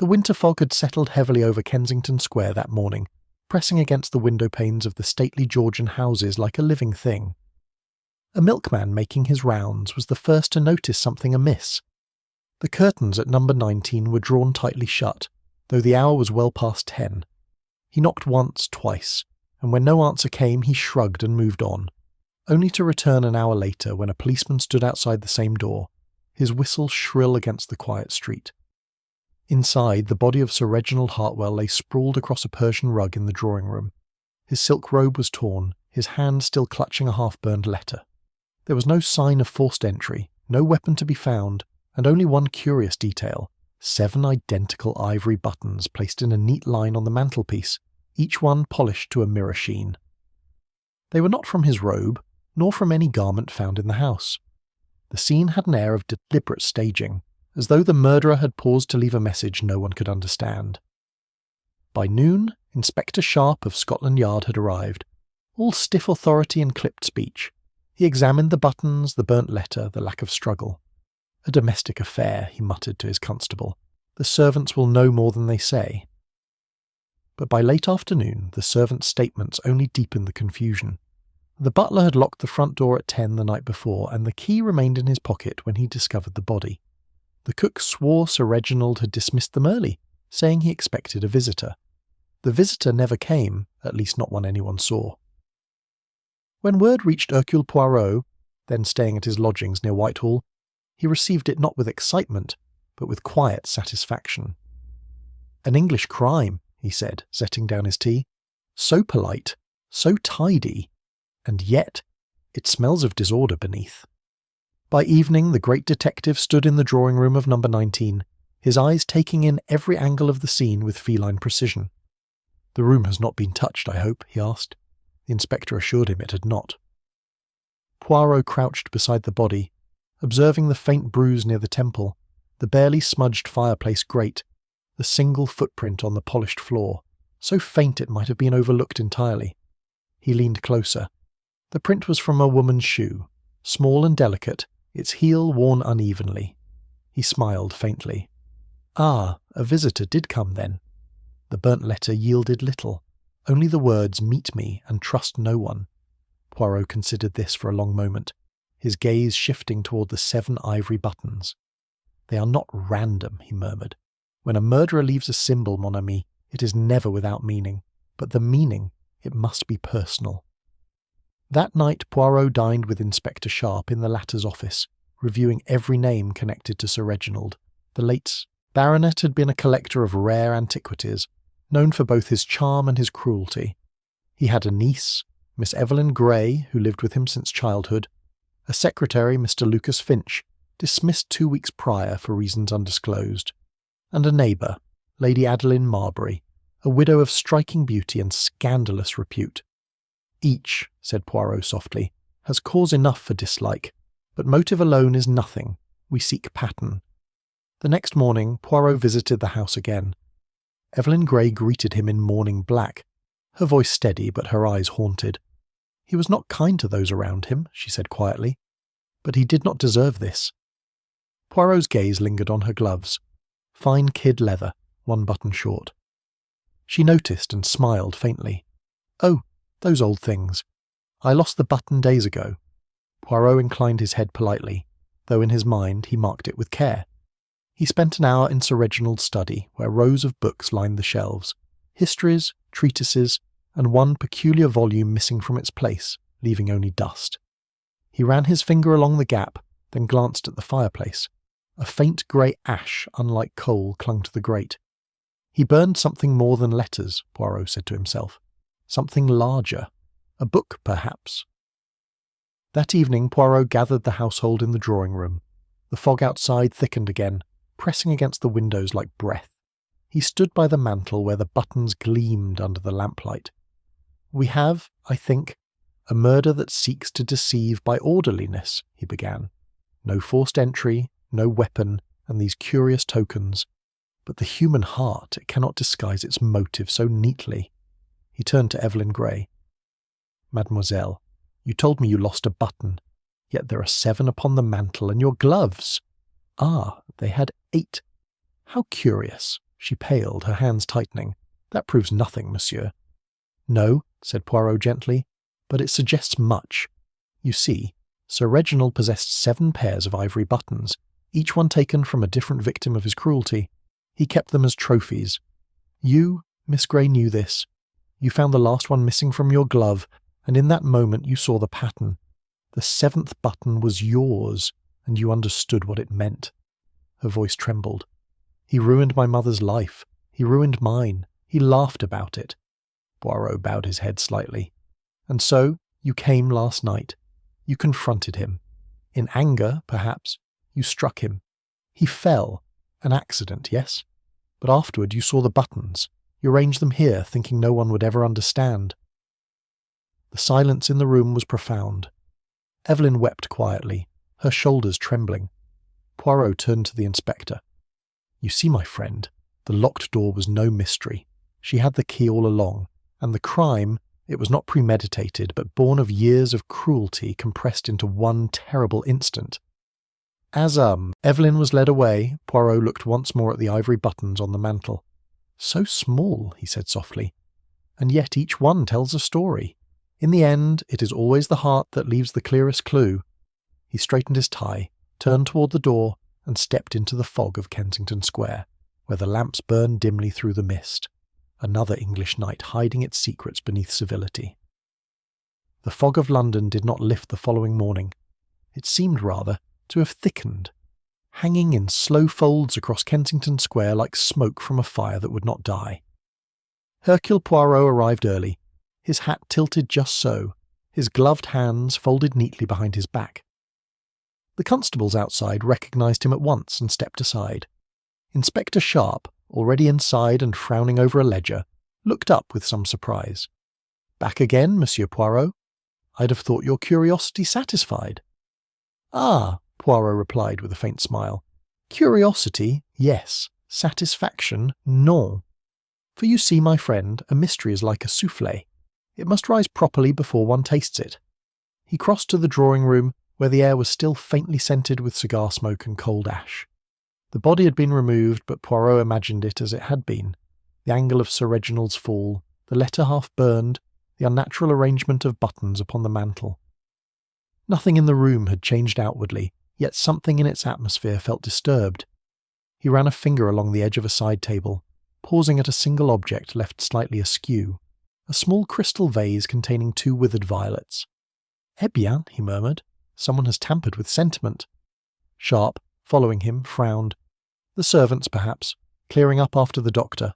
The winter fog had settled heavily over Kensington Square that morning, pressing against the window panes of the stately Georgian houses like a living thing. A milkman making his rounds was the first to notice something amiss. The curtains at number 19 were drawn tightly shut, though the hour was well past 10. He knocked once, twice, and when no answer came he shrugged and moved on, only to return an hour later when a policeman stood outside the same door, his whistle shrill against the quiet street. Inside, the body of Sir Reginald Hartwell lay sprawled across a Persian rug in the drawing-room. His silk robe was torn, his hand still clutching a half-burned letter. There was no sign of forced entry, no weapon to be found, and only one curious detail: 7 identical ivory buttons placed in a neat line on the mantelpiece, each one polished to a mirror sheen. They were not from his robe, nor from any garment found in the house. The scene had an air of deliberate staging, as though the murderer had paused to leave a message no one could understand. By noon, Inspector Sharp of Scotland Yard had arrived, all stiff authority and clipped speech. He examined the buttons, the burnt letter, the lack of struggle. A domestic affair, he muttered to his constable. The servants will know more than they say. But by late afternoon, the servants' statements only deepened the confusion. The butler had locked the front door at 10 the night before, and the key remained in his pocket when he discovered the body. The cook swore Sir Reginald had dismissed them early, saying he expected a visitor. The visitor never came, at least not one anyone saw. When word reached Hercule Poirot, then staying at his lodgings near Whitehall, he received it not with excitement, but with quiet satisfaction. "An English crime," he said, setting down his tea. "So polite, so tidy, and yet it smells of disorder beneath." By evening, the great detective stood in the drawing-room of number 19, his eyes taking in every angle of the scene with feline precision. "The room has not been touched, I hope?" he asked. The inspector assured him it had not. Poirot crouched beside the body, observing the faint bruise near the temple, the barely smudged fireplace grate, the single footprint on the polished floor, so faint it might have been overlooked entirely. He leaned closer. The print was from a woman's shoe, small and delicate, its heel worn unevenly. He smiled faintly. Ah, a visitor did come then. The burnt letter yielded little, only the words "meet me and trust no one." Poirot considered this for a long moment, his gaze shifting toward the 7 ivory buttons. "They are not random," he murmured. "When a murderer leaves a symbol, mon ami, it is never without meaning, but the meaning, it must be personal." That night Poirot dined with Inspector Sharp in the latter's office, reviewing every name connected to Sir Reginald. The late baronet had been a collector of rare antiquities, known for both his charm and his cruelty. He had a niece, Miss Evelyn Grey, who lived with him since childhood, a secretary, Mr. Lucas Finch, dismissed 2 weeks prior for reasons undisclosed, and a neighbour, Lady Adeline Marbury, a widow of striking beauty and scandalous repute. "Each," said Poirot softly, "has cause enough for dislike, but motive alone is nothing. We seek pattern." The next morning, Poirot visited the house again. Evelyn Grey greeted him in mourning black, her voice steady but her eyes haunted. He was not kind to those around him, she said quietly, but he did not deserve this. Poirot's gaze lingered on her gloves, fine kid leather, 1 button short. She noticed and smiled faintly. "Oh, those old things. I lost the button days ago." Poirot inclined his head politely, though in his mind he marked it with care. He spent an hour in Sir Reginald's study, where rows of books lined the shelves, histories, treatises, and one peculiar volume missing from its place, leaving only dust. He ran his finger along the gap, then glanced at the fireplace. A faint grey ash, unlike coal, clung to the grate. He burned something more than letters, Poirot said to himself. Something larger. A book, perhaps. That evening Poirot gathered the household in the drawing-room. The fog outside thickened again, pressing against the windows like breath. He stood by the mantel where the buttons gleamed under the lamplight. "We have, I think, a murder that seeks to deceive by orderliness," he began. "No forced entry, no weapon, and these curious tokens. But the human heart, it cannot disguise its motive so neatly." He turned to Evelyn Grey. "Mademoiselle, you told me you lost a button, yet there are 7 upon the mantel, and your gloves. Ah, they had 8. How curious. She paled, her hands tightening. "That proves nothing, monsieur." "No," said Poirot gently, "but it suggests much. You see, Sir Reginald possessed 7 pairs of ivory buttons, each one taken from a different victim of his cruelty. He kept them as trophies. You, Miss Grey, knew this. You found the last one missing from your glove, and in that moment you saw the pattern. The 7th button was yours, and you understood what it meant." Her voice trembled. "He ruined my mother's life. He ruined mine. He laughed about it." Poirot bowed his head slightly. "And so, you came last night. You confronted him. In anger, perhaps, you struck him. He fell. An accident, yes? But afterward you saw the buttons. You arranged them here, thinking no one would ever understand." The silence in the room was profound. Evelyn wept quietly, her shoulders trembling. Poirot turned to the inspector. "You see, my friend, the locked door was no mystery. She had the key all along, and the crime, it was not premeditated, but born of years of cruelty compressed into one terrible instant." As Evelyn was led away, Poirot looked once more at the ivory buttons on the mantel. "So small," he said softly, "and yet each one tells a story. In the end, it is always the heart that leaves the clearest clue." He straightened his tie, turned toward the door, and stepped into the fog of Kensington Square, where the lamps burned dimly through the mist. Another English night hiding its secrets beneath civility. The fog of London did not lift the following morning. It seemed, rather, to have thickened, hanging in slow folds across Kensington Square like smoke from a fire that would not die. Hercule Poirot arrived early, his hat tilted just so, his gloved hands folded neatly behind his back. The constables outside recognised him at once and stepped aside. Inspector Sharp, already inside and frowning over a ledger, looked up with some surprise. "Back again, Monsieur Poirot? I'd have thought your curiosity satisfied." "Ah," Poirot replied with a faint smile. "Curiosity, yes. Satisfaction, non. For you see, my friend, a mystery is like a soufflé. It must rise properly before one tastes it." He crossed to the drawing-room, where the air was still faintly scented with cigar smoke and cold ash. The body had been removed, but Poirot imagined it as it had been. The angle of Sir Reginald's fall, the letter half burned, the unnatural arrangement of buttons upon the mantel. Nothing in the room had changed outwardly, yet something in its atmosphere felt disturbed. He ran a finger along the edge of a side table, pausing at a single object left slightly askew, a small crystal vase containing 2 withered violets. "Eh bien," he murmured, "someone has tampered with sentiment." Sharp, following him, frowned. "The servants, perhaps, clearing up after the doctor."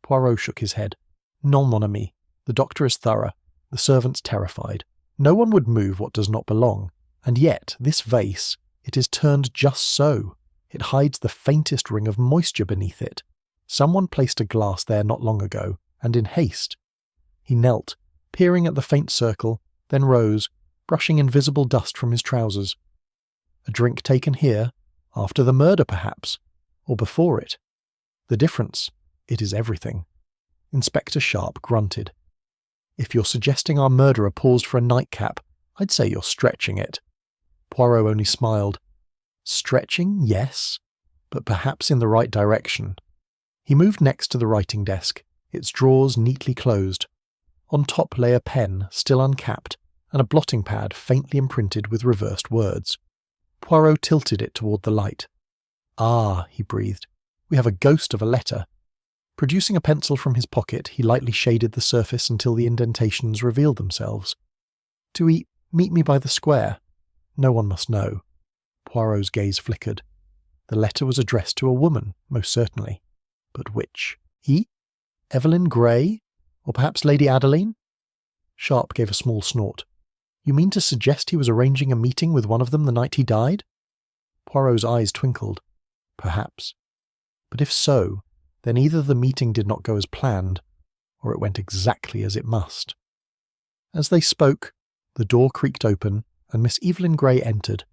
Poirot shook his head. "Non, mon ami. The doctor is thorough, the servants terrified. No one would move what does not belong. And yet, this vase, it is turned just so. It hides the faintest ring of moisture beneath it. Someone placed a glass there not long ago, and in haste." He knelt, peering at the faint circle, then rose, brushing invisible dust from his trousers. "A drink taken here, after the murder perhaps, or before it. The difference, it is everything." Inspector Sharp grunted. "If you're suggesting our murderer paused for a nightcap, I'd say you're stretching it." Poirot only smiled. "Stretching, yes, but perhaps in the right direction." He moved next to the writing desk, its drawers neatly closed. On top lay a pen, still uncapped, and a blotting pad faintly imprinted with reversed words. Poirot tilted it toward the light. "Ah," he breathed, "we have a ghost of a letter." Producing a pencil from his pocket, he lightly shaded the surface until the indentations revealed themselves. "To meet me by the square. No one must know." Poirot's gaze flickered. The letter was addressed to a woman, most certainly. But which? Evelyn Grey? Or perhaps Lady Adeline? Sharp gave a small snort. "You mean to suggest he was arranging a meeting with one of them the night he died?" Poirot's eyes twinkled. "Perhaps. But if so, then either the meeting did not go as planned, or it went exactly as it must." As they spoke, the door creaked open, and Miss Evelyn Grey entered,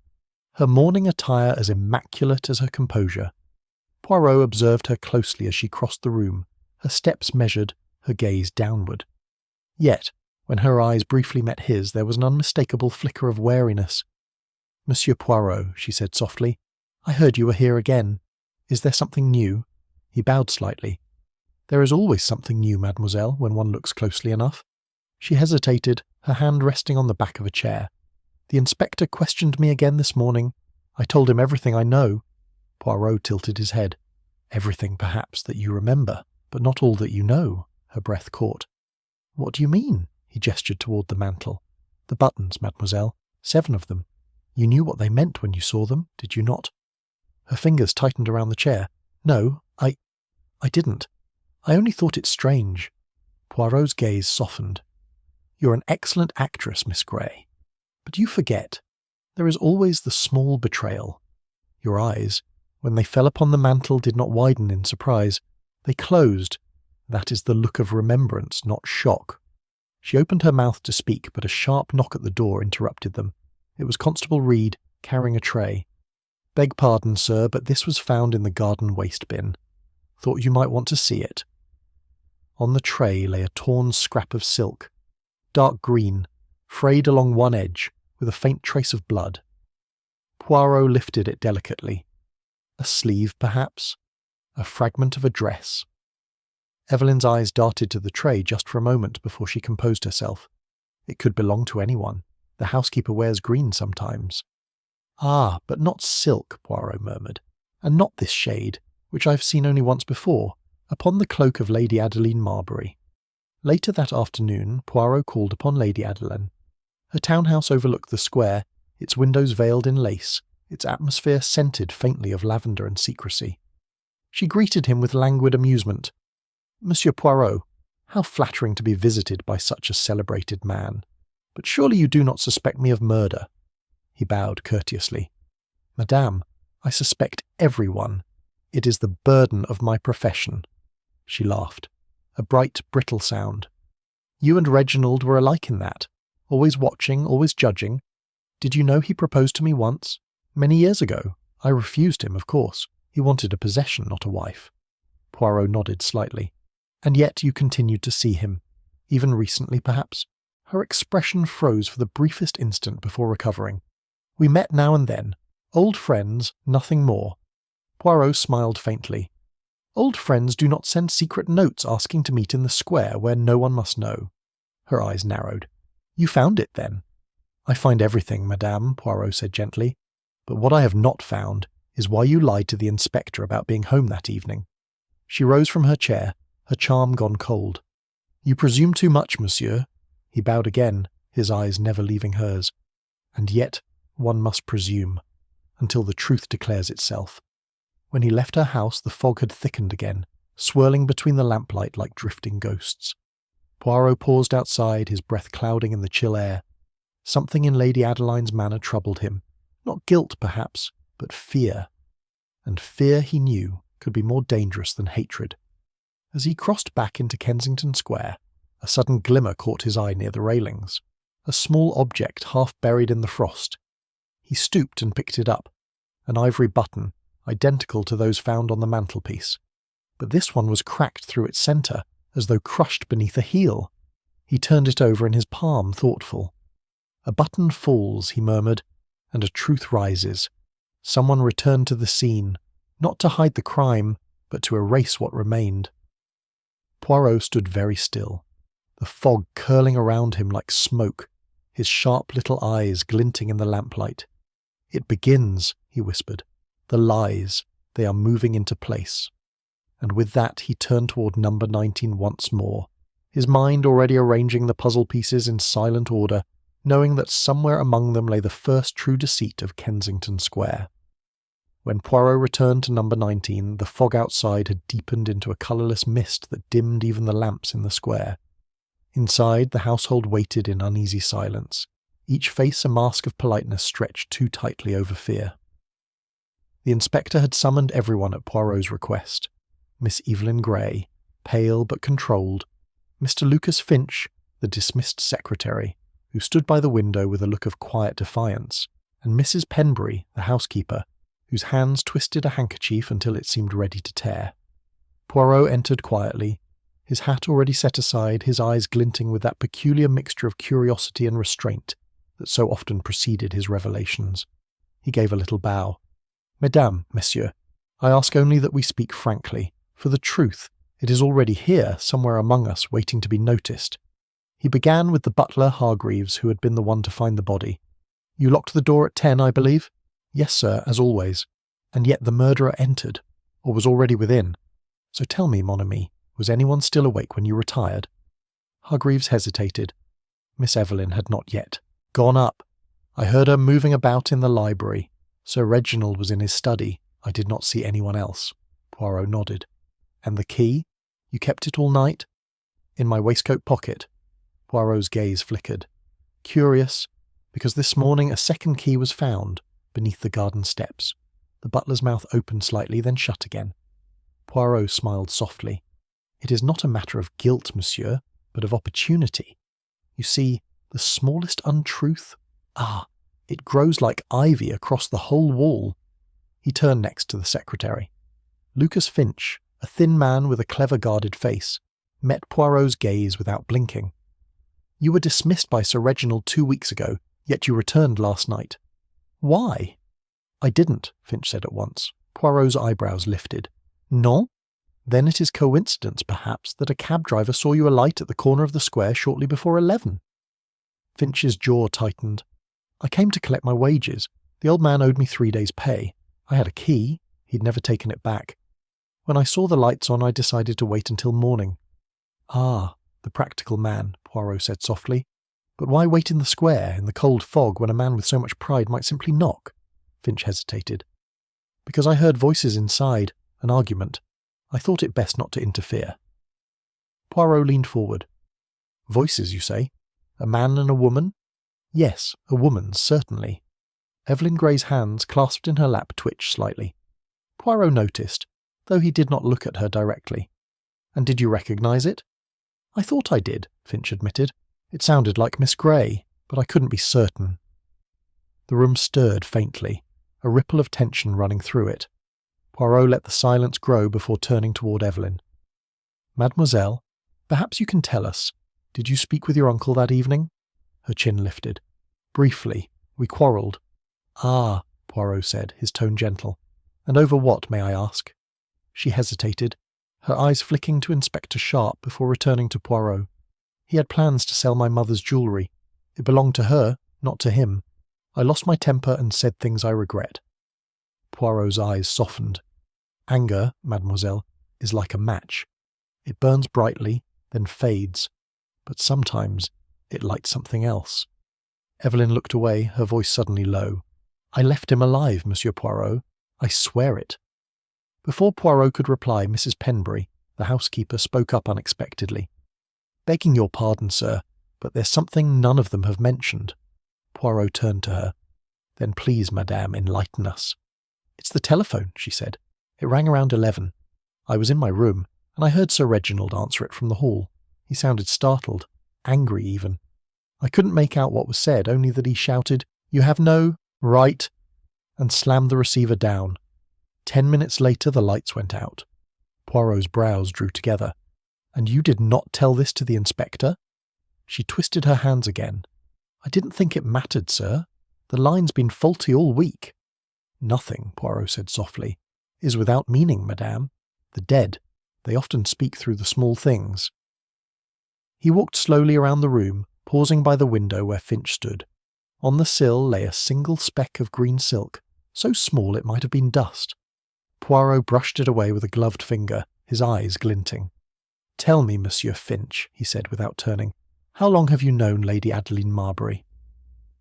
her morning attire as immaculate as her composure. Poirot observed her closely as she crossed the room, her steps measured, her gaze downward. Yet, when her eyes briefly met his, there was an unmistakable flicker of wariness. "Monsieur Poirot," she said softly, "I heard you were here again. Is there something new?" He bowed slightly. "There is always something new, mademoiselle, when one looks closely enough." She hesitated, her hand resting on the back of a chair. "The inspector questioned me again this morning. I told him everything I know." Poirot tilted his head. "Everything, perhaps, that you remember, but not all that you know," her breath caught. "What do you mean?" He gestured toward the mantel. "The buttons, mademoiselle. 7 of them. You knew what they meant when you saw them, did you not?" Her fingers tightened around the chair. "No, I didn't. I only thought it strange." Poirot's gaze softened. "You're an excellent actress, Miss Grey. But you forget. There is always the small betrayal. Your eyes, when they fell upon the mantel, did not widen in surprise. They closed. That is the look of remembrance, not shock." She opened her mouth to speak, but a sharp knock at the door interrupted them. It was Constable Reed, carrying a tray. "Beg pardon, sir, but this was found in the garden waste bin. Thought you might want to see it." On the tray lay a torn scrap of silk, dark green, frayed along one edge, with a faint trace of blood. Poirot lifted it delicately. A sleeve, perhaps? A fragment of a dress? Evelyn's eyes darted to the tray just for a moment before she composed herself. It could belong to anyone. The housekeeper wears green sometimes. "Ah, but not silk," Poirot murmured, "and not this shade, which I have seen only once before, upon the cloak of Lady Adeline Marbury." Later that afternoon, Poirot called upon Lady Adeline. Her townhouse overlooked the square, its windows veiled in lace, its atmosphere scented faintly of lavender and secrecy. She greeted him with languid amusement. "Monsieur Poirot, how flattering to be visited by such a celebrated man. But surely you do not suspect me of murder?" He bowed courteously. "Madame, I suspect everyone. It is the burden of my profession." She laughed. A bright, brittle sound. "You and Reginald were alike in that. Always watching, always judging. Did you know he proposed to me once? Many years ago. I refused him, of course. He wanted a possession, not a wife." Poirot nodded slightly. "And yet you continued to see him. Even recently, perhaps?" Her expression froze for the briefest instant before recovering. "We met now and then. Old friends, nothing more." Poirot smiled faintly. "Old friends do not send secret notes asking to meet in the square where no one must know." Her eyes narrowed. "You found it, then?" "I find everything, madame," Poirot said gently. "But what I have not found is why you lied to the inspector about being home that evening." She rose from her chair, her charm gone cold. "You presume too much, monsieur." He bowed again, his eyes never leaving hers. "And yet one must presume, until the truth declares itself." When he left her house, the fog had thickened again, swirling between the lamplight like drifting ghosts. Poirot paused outside, his breath clouding in the chill air. Something in Lady Adeline's manner troubled him. Not guilt, perhaps, but fear. And fear, he knew, could be more dangerous than hatred. As he crossed back into Kensington Square, a sudden glimmer caught his eye near the railings. A small object half buried in the frost. He stooped and picked it up. An ivory button, identical to those found on the mantelpiece. But this one was cracked through its centre, as though crushed beneath a heel. He turned it over in his palm, thoughtful. "A button falls," he murmured, "and a truth rises. Someone returned to the scene, not to hide the crime, but to erase what remained." Poirot stood very still, the fog curling around him like smoke, his sharp little eyes glinting in the lamplight. "It begins," he whispered. "The lies, they are moving into place." And with that he turned toward number 19 once more, his mind already arranging the puzzle pieces in silent order, knowing that somewhere among them lay the first true deceit of Kensington Square. When Poirot returned to number 19, the fog outside had deepened into a colourless mist that dimmed even the lamps in the square. Inside, the household waited in uneasy silence, each face a mask of politeness stretched too tightly over fear. The inspector had summoned everyone at Poirot's request. Miss Evelyn Grey, pale but controlled, Mr. Lucas Finch, the dismissed secretary, who stood by the window with a look of quiet defiance, and Mrs. Penbury, the housekeeper, whose hands twisted a handkerchief until it seemed ready to tear. Poirot entered quietly, his hat already set aside, his eyes glinting with that peculiar mixture of curiosity and restraint that so often preceded his revelations. He gave a little bow. "Mesdames, messieurs, I ask only that we speak frankly, For the truth, it is already here, somewhere among us, waiting to be noticed. He began with the butler Hargreaves, who had been the one to find the body. You locked the door at 10, I believe? Yes, sir, as always. And yet the murderer entered, or was already within. So tell me, mon ami, was anyone still awake when you retired? Hargreaves hesitated. Miss Evelyn had not yet gone up. I heard her moving about in the library. Sir Reginald was in his study. I did not see anyone else. Poirot nodded. And the key? You kept it all night? In my waistcoat pocket. Poirot's gaze flickered. Curious, because this morning a second key was found beneath the garden steps. The butler's mouth opened slightly, then shut again. Poirot smiled softly. It is not a matter of guilt, monsieur, but of opportunity. You see, the smallest untruth, it grows like ivy across the whole wall. He turned next to the secretary. Lucas Finch, a thin man with a clever guarded face, met Poirot's gaze without blinking. You were dismissed by Sir Reginald 2 weeks ago, yet you returned last night. Why? I didn't, Finch said at once. Poirot's eyebrows lifted. Non? Then it is coincidence, perhaps, that a cab driver saw you alight at the corner of the square shortly before 11. Finch's jaw tightened. I came to collect my wages. The old man owed me 3 days' pay. I had a key. He'd never taken it back. When I saw the lights on, I decided to wait until morning. Ah, the practical man, Poirot said softly. But why wait in the square, in the cold fog, when a man with so much pride might simply knock? Finch hesitated. Because I heard voices inside, an argument. I thought it best not to interfere. Poirot leaned forward. Voices, you say? A man and a woman? Yes, a woman's, certainly. Evelyn Grey's hands, clasped in her lap, twitched slightly. Poirot noticed, though he did not look at her directly. And did you recognize it? I thought I did, Finch admitted. It sounded like Miss Grey, but I couldn't be certain. The room stirred faintly, a ripple of tension running through it. Poirot let the silence grow before turning toward Evelyn. Mademoiselle, perhaps you can tell us, did you speak with your uncle that evening? Her chin lifted. Briefly. We quarrelled. Ah, Poirot said, his tone gentle. And over what, may I ask? She hesitated, her eyes flicking to Inspector Sharp before returning to Poirot. He had plans to sell my mother's jewellery. It belonged to her, not to him. I lost my temper and said things I regret. Poirot's eyes softened. Anger, mademoiselle, is like a match. It burns brightly, then fades. But sometimes it lights something else. Evelyn looked away, her voice suddenly low. I left him alive, Monsieur Poirot. I swear it. Before Poirot could reply, Mrs. Penbury, the housekeeper, spoke up unexpectedly. Begging your pardon, sir, but there's something none of them have mentioned. Poirot turned to her. Then please, madame, enlighten us. It's the telephone, she said. It rang around 11. I was in my room, and I heard Sir Reginald answer it from the hall. He sounded startled, angry even. I couldn't make out what was said, only that he shouted, You have no right, and slammed the receiver down. 10 minutes later the lights went out. Poirot's brows drew together. And you did not tell this to the inspector? She twisted her hands again. I didn't think it mattered, sir. The line's been faulty all week. Nothing, Poirot said softly, is without meaning, madame. The dead, they often speak through the small things. He walked slowly around the room, pausing by the window where Finch stood. On the sill lay a single speck of green silk, so small it might have been dust. Poirot brushed it away with a gloved finger, his eyes glinting. Tell me, Monsieur Finch, he said without turning, how long have you known Lady Adeline Marbury?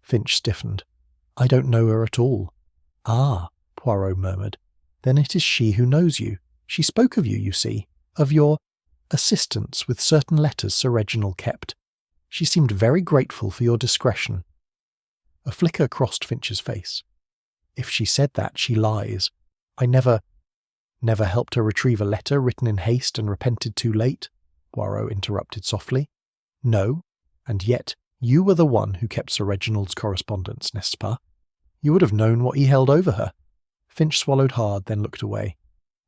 Finch stiffened. I don't know her at all. Ah, Poirot murmured. Then it is she who knows you. She spoke of you, you see, of your assistance with certain letters Sir Reginald kept. She seemed very grateful for your discretion. A flicker crossed Finch's face. If she said that, she lies. I never helped her retrieve a letter written in haste and repented too late, Poirot interrupted softly. No, and yet you were the one who kept Sir Reginald's correspondence, n'est-ce pas? You would have known what he held over her. Finch swallowed hard, then looked away.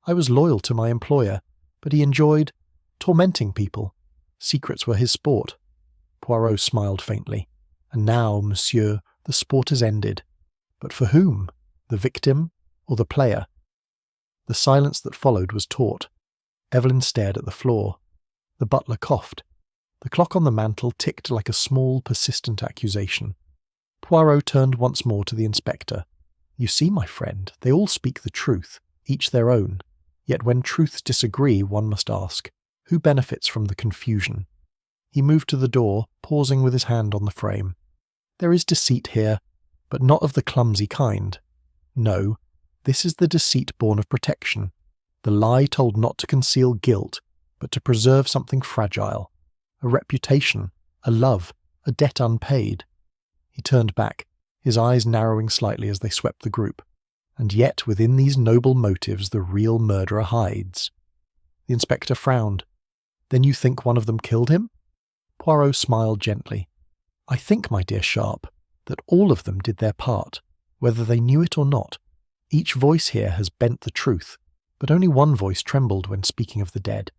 I was loyal to my employer, but he enjoyed tormenting people. Secrets were his sport. Poirot smiled faintly. And now, monsieur, the sport has ended. But for whom? The victim or the player? The silence that followed was taut. Evelyn stared at the floor. The butler coughed. The clock on the mantel ticked like a small, persistent accusation. Poirot turned once more to the inspector. "You see, my friend, they all speak the truth, each their own. Yet when truths disagree, one must ask, who benefits from the confusion?" He moved to the door, pausing with his hand on the frame. "There is deceit here, but not of the clumsy kind. No, this is the deceit born of protection, the lie told not to conceal guilt, but to preserve something fragile, a reputation, a love, a debt unpaid." He turned back, his eyes narrowing slightly as they swept the group. "And yet within these noble motives the real murderer hides." The inspector frowned. "Then you think one of them killed him?" Poirot smiled gently. "I think, my dear Sharp, that all of them did their part, whether they knew it or not. Each voice here has bent the truth, but only one voice trembled when speaking of the dead.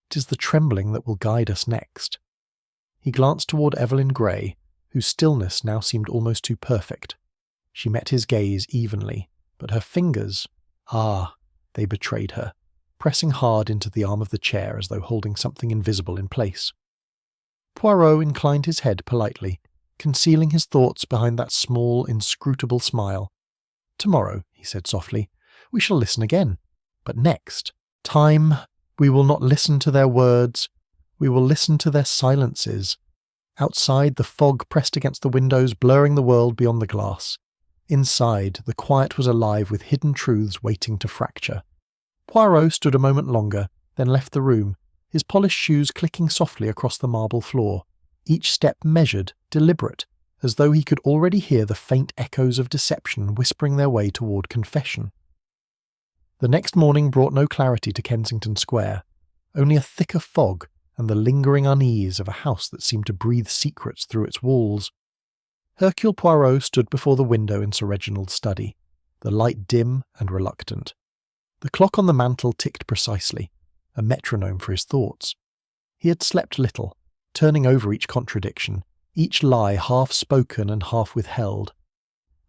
It is the trembling that will guide us next." He glanced toward Evelyn Grey, whose stillness now seemed almost too perfect. She met his gaze evenly, but her fingers, they betrayed her, pressing hard into the arm of the chair as though holding something invisible in place. Poirot inclined his head politely, concealing his thoughts behind that small, inscrutable smile. "Tomorrow," he said softly, "we shall listen again. But next time, we will not listen to their words, we will listen to their silences." Outside, the fog pressed against the windows, blurring the world beyond the glass. Inside, the quiet was alive with hidden truths waiting to fracture. Poirot stood a moment longer, then left the room, his polished shoes clicking softly across the marble floor, each step measured, deliberate, as though he could already hear the faint echoes of deception whispering their way toward confession. The next morning brought no clarity to Kensington Square, only a thicker fog and the lingering unease of a house that seemed to breathe secrets through its walls. Hercule Poirot stood before the window in Sir Reginald's study, the light dim and reluctant. The clock on the mantel ticked precisely, a metronome for his thoughts. He had slept little, turning over each contradiction, each lie half spoken and half withheld.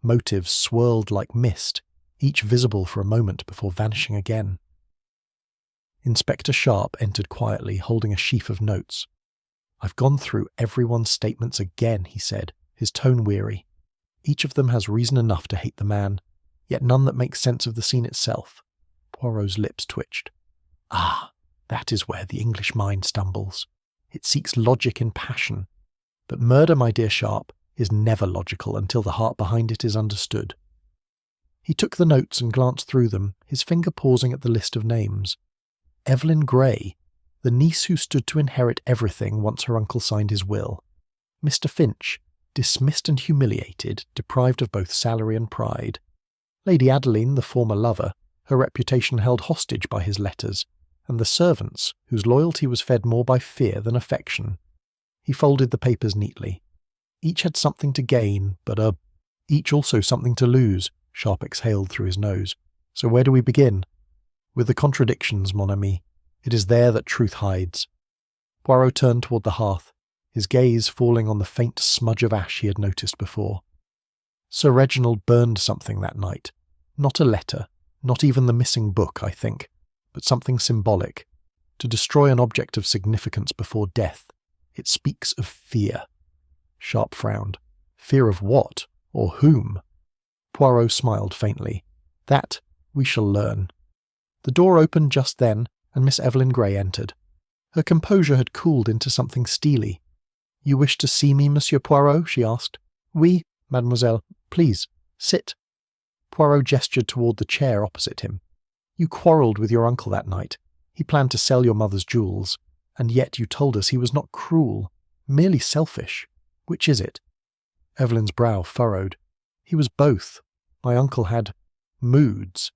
Motives swirled like mist, each visible for a moment before vanishing again. Inspector Sharp entered quietly, holding a sheaf of notes. "I've gone through everyone's statements again," he said, his tone weary. "Each of them has reason enough to hate the man, yet none that makes sense of the scene itself." Poirot's lips twitched. That is where the English mind stumbles. It seeks logic in passion. But murder, my dear Sharp, is never logical until the heart behind it is understood." He took the notes and glanced through them, his finger pausing at the list of names. Evelyn Grey, the niece who stood to inherit everything once her uncle signed his will. Mr. Finch, dismissed and humiliated, deprived of both salary and pride. Lady Adeline, the former lover, her reputation held hostage by his letters, and the servants, whose loyalty was fed more by fear than affection. He folded the papers neatly. Each had something to gain, but each also something to lose, Sharp exhaled through his nose. "So where do we begin?" "With the contradictions, mon ami. It is there that truth hides." Poirot turned toward the hearth, his gaze falling on the faint smudge of ash he had noticed before. Sir Reginald burned something that night. Not a letter, not even the missing book, I think, but something symbolic. To destroy an object of significance before death, it speaks of fear. Sharp frowned. Fear of what? Or whom? Poirot smiled faintly. "That we shall learn." The door opened just then, and Miss Evelyn Grey entered. Her composure had cooled into something steely. "You wish to see me, Monsieur Poirot?" she asked. "Oui, mademoiselle. Please, sit." Poirot gestured toward the chair opposite him. "You quarrelled with your uncle that night. He planned to sell your mother's jewels, and yet you told us he was not cruel, merely selfish. Which is it?" Evelyn's brow furrowed. "He was both. My uncle had moods.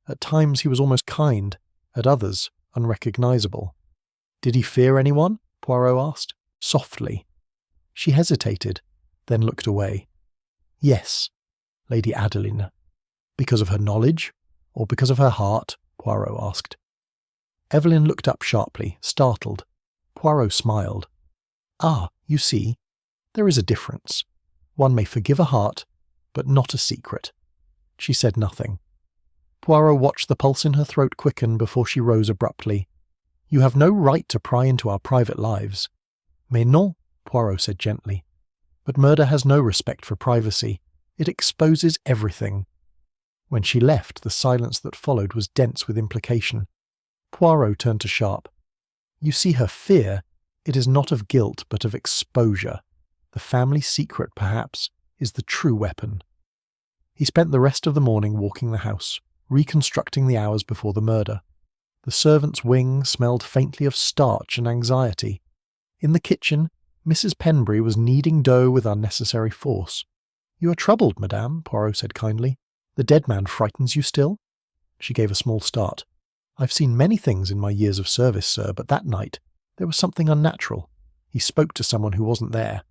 At times he was almost kind, at others unrecognizable." "Did he fear anyone?" Poirot asked, softly. She hesitated, then looked away. "Yes, Lady Adeline." "Because of her knowledge, or because of her heart?" Poirot asked. Evelyn looked up sharply, startled. Poirot smiled. You see, there is a difference. One may forgive a heart, but not a secret." She said nothing. Poirot watched the pulse in her throat quicken before she rose abruptly. You have no right to pry into our private lives. Mais non, Poirot said gently. But murder has no respect for privacy. It exposes everything. When she left, the silence that followed was dense with implication. Poirot turned to Sharp. You see her fear? It is not of guilt, but of exposure. The family secret, perhaps, is the true weapon. He spent the rest of the morning walking the house, reconstructing the hours before the murder. The servants' wing smelled faintly of starch and anxiety. In the kitchen, Mrs. Penbury was kneading dough with unnecessary force. You are troubled, madame, Poirot said kindly. The dead man frightens you still? She gave a small start. I've seen many things in my years of service, sir, but that night there was something unnatural. He spoke to someone who wasn't there.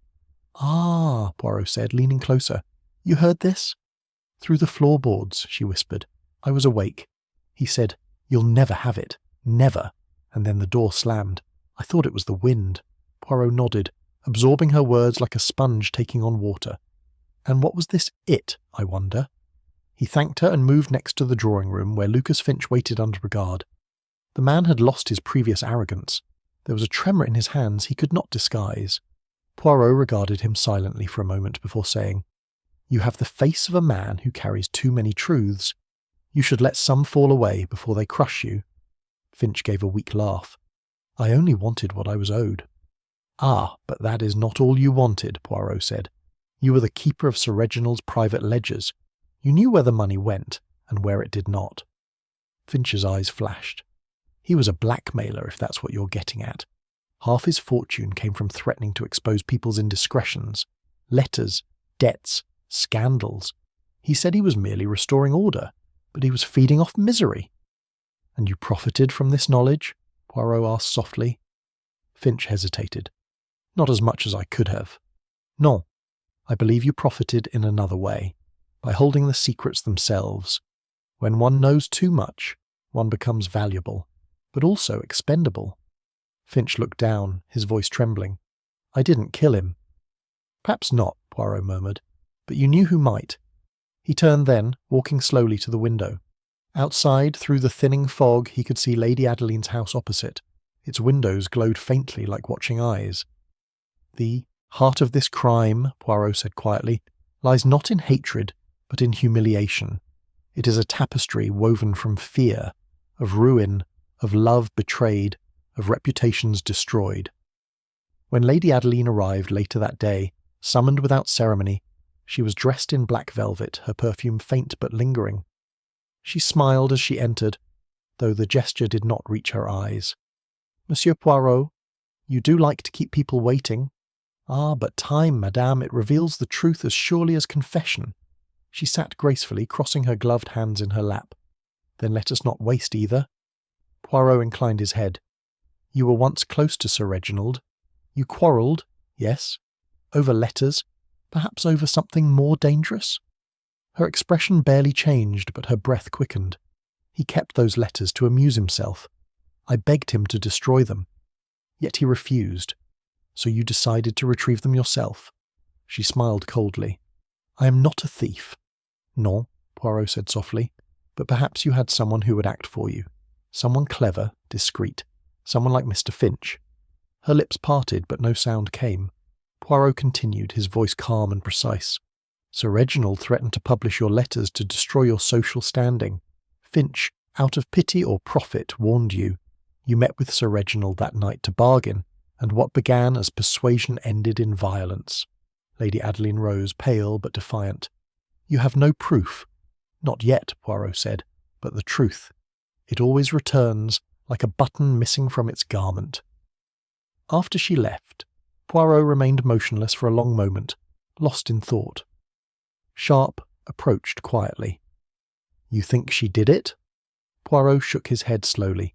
Ah, Poirot said, leaning closer. You heard this? Through the floorboards, she whispered. I was awake. He said, You'll never have it. Never. And then the door slammed. I thought it was the wind. Poirot nodded, absorbing her words like a sponge taking on water. And what was this it, I wonder? He thanked her and moved next to the drawing-room where Lucas Finch waited under guard. The man had lost his previous arrogance. There was a tremor in his hands he could not disguise. Poirot regarded him silently for a moment before saying, You have the face of a man who carries too many truths. You should let some fall away before they crush you. Finch gave a weak laugh. I only wanted what I was owed. Ah, but that is not all you wanted, Poirot said. You were the keeper of Sir Reginald's private ledgers. You knew where the money went, and where it did not. Finch's eyes flashed. He was a blackmailer, if that's what you're getting at. Half his fortune came from threatening to expose people's indiscretions, letters, debts, scandals. He said he was merely restoring order, but he was feeding off misery. And you profited from this knowledge? Poirot asked softly. Finch hesitated. Not as much as I could have. Non, I believe you profited in another way, by holding the secrets themselves. When one knows too much, one becomes valuable, but also expendable. Finch looked down, his voice trembling. I didn't kill him. Perhaps not, Poirot murmured, but you knew who might. He turned then, walking slowly to the window. Outside, through the thinning fog, he could see Lady Adeline's house opposite. Its windows glowed faintly like watching eyes. The heart of this crime, Poirot said quietly, lies not in hatred, but in humiliation. It is a tapestry woven from fear, of ruin, of love betrayed, of reputations destroyed. When Lady Adeline arrived later that day, summoned without ceremony, she was dressed in black velvet, her perfume faint but lingering. She smiled as she entered, though the gesture did not reach her eyes. Monsieur Poirot, you do like to keep people waiting. Ah, but time, madame, it reveals the truth as surely as confession. She sat gracefully, crossing her gloved hands in her lap. Then let us not waste either. Poirot inclined his head. You were once close to Sir Reginald. You quarrelled, yes, over letters, perhaps over something more dangerous. Her expression barely changed, but her breath quickened. He kept those letters to amuse himself. I begged him to destroy them. Yet he refused. So you decided to retrieve them yourself. She smiled coldly. I am not a thief. Non, Poirot said softly, but perhaps you had someone who would act for you. Someone clever, discreet. Someone like Mr. Finch. Her lips parted, but no sound came. Poirot continued, his voice calm and precise. Sir Reginald threatened to publish your letters to destroy your social standing. Finch, out of pity or profit, warned you. You met with Sir Reginald that night to bargain, and what began as persuasion ended in violence. Lady Adeline rose, pale but defiant. You have no proof. Not yet, Poirot said, but the truth. It always returns, like a button missing from its garment. After she left, Poirot remained motionless for a long moment, lost in thought. Sharp approached quietly. You think she did it? Poirot shook his head slowly.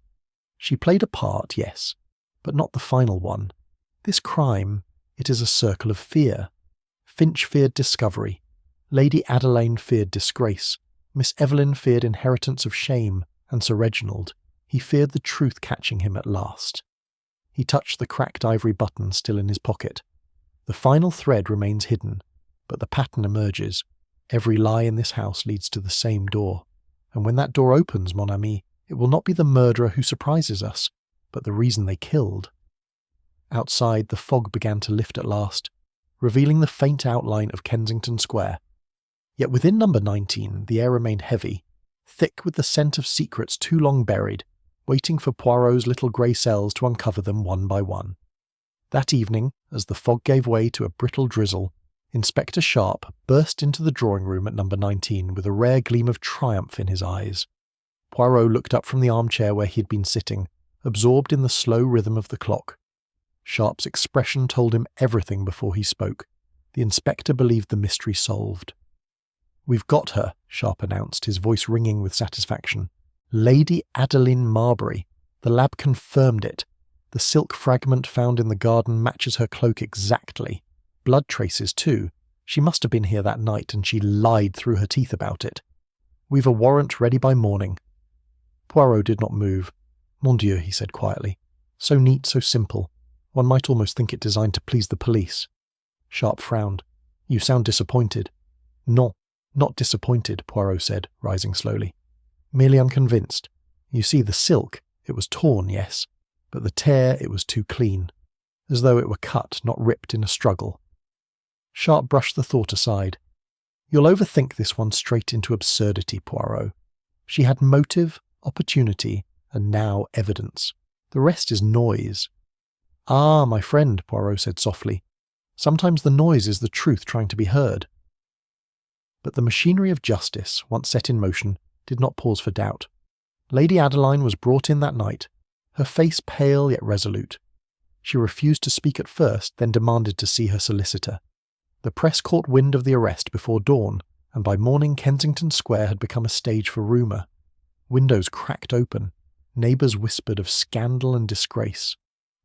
She played a part, yes, but not the final one. This crime, it is a circle of fear. Finch feared discovery. Lady Adeline feared disgrace. Miss Evelyn feared inheritance of shame, and Sir Reginald, he feared the truth catching him at last. He touched the cracked ivory button still in his pocket. The final thread remains hidden, but the pattern emerges. Every lie in this house leads to the same door. And when that door opens, mon ami, it will not be the murderer who surprises us. but the reason they killed. Outside, the fog began to lift at last, revealing the faint outline of Kensington Square. Yet within number 19, the air remained heavy, thick with the scent of secrets too long buried, waiting for Poirot's little grey cells to uncover them one by one. That evening, as the fog gave way to a brittle drizzle, Inspector Sharp burst into the drawing-room at number 19 with a rare gleam of triumph in his eyes. Poirot looked up from the armchair where he had been sitting, absorbed in the slow rhythm of the clock. Sharp's expression told him everything before he spoke. The inspector believed the mystery solved. "We've got her," Sharp announced, his voice ringing with satisfaction. "Lady Adeline Marbury. The lab confirmed it. The silk fragment found in the garden matches her cloak exactly. Blood traces, too. She must have been here that night, and she lied through her teeth about it. We've a warrant ready by morning." Poirot did not move. "Mon Dieu," he said quietly. "So neat, so simple. One might almost think it designed to please the police." Sharp frowned. "You sound disappointed." "Non, not disappointed," Poirot said, rising slowly. "Merely unconvinced. You see, the silk, it was torn, yes, but the tear, it was too clean, as though it were cut, not ripped in a struggle." Sharp brushed the thought aside. "You'll overthink this one straight into absurdity, Poirot. She had motive, opportunity, and now evidence. The rest is noise." "Ah, my friend," Poirot said softly. "Sometimes the noise is the truth trying to be heard." But the machinery of justice, once set in motion, did not pause for doubt. Lady Adeline was brought in that night, her face pale yet resolute. She refused to speak at first, then demanded to see her solicitor. The press caught wind of the arrest before dawn, and by morning Kensington Square had become a stage for rumour. Windows cracked open. Neighbours whispered of scandal and disgrace.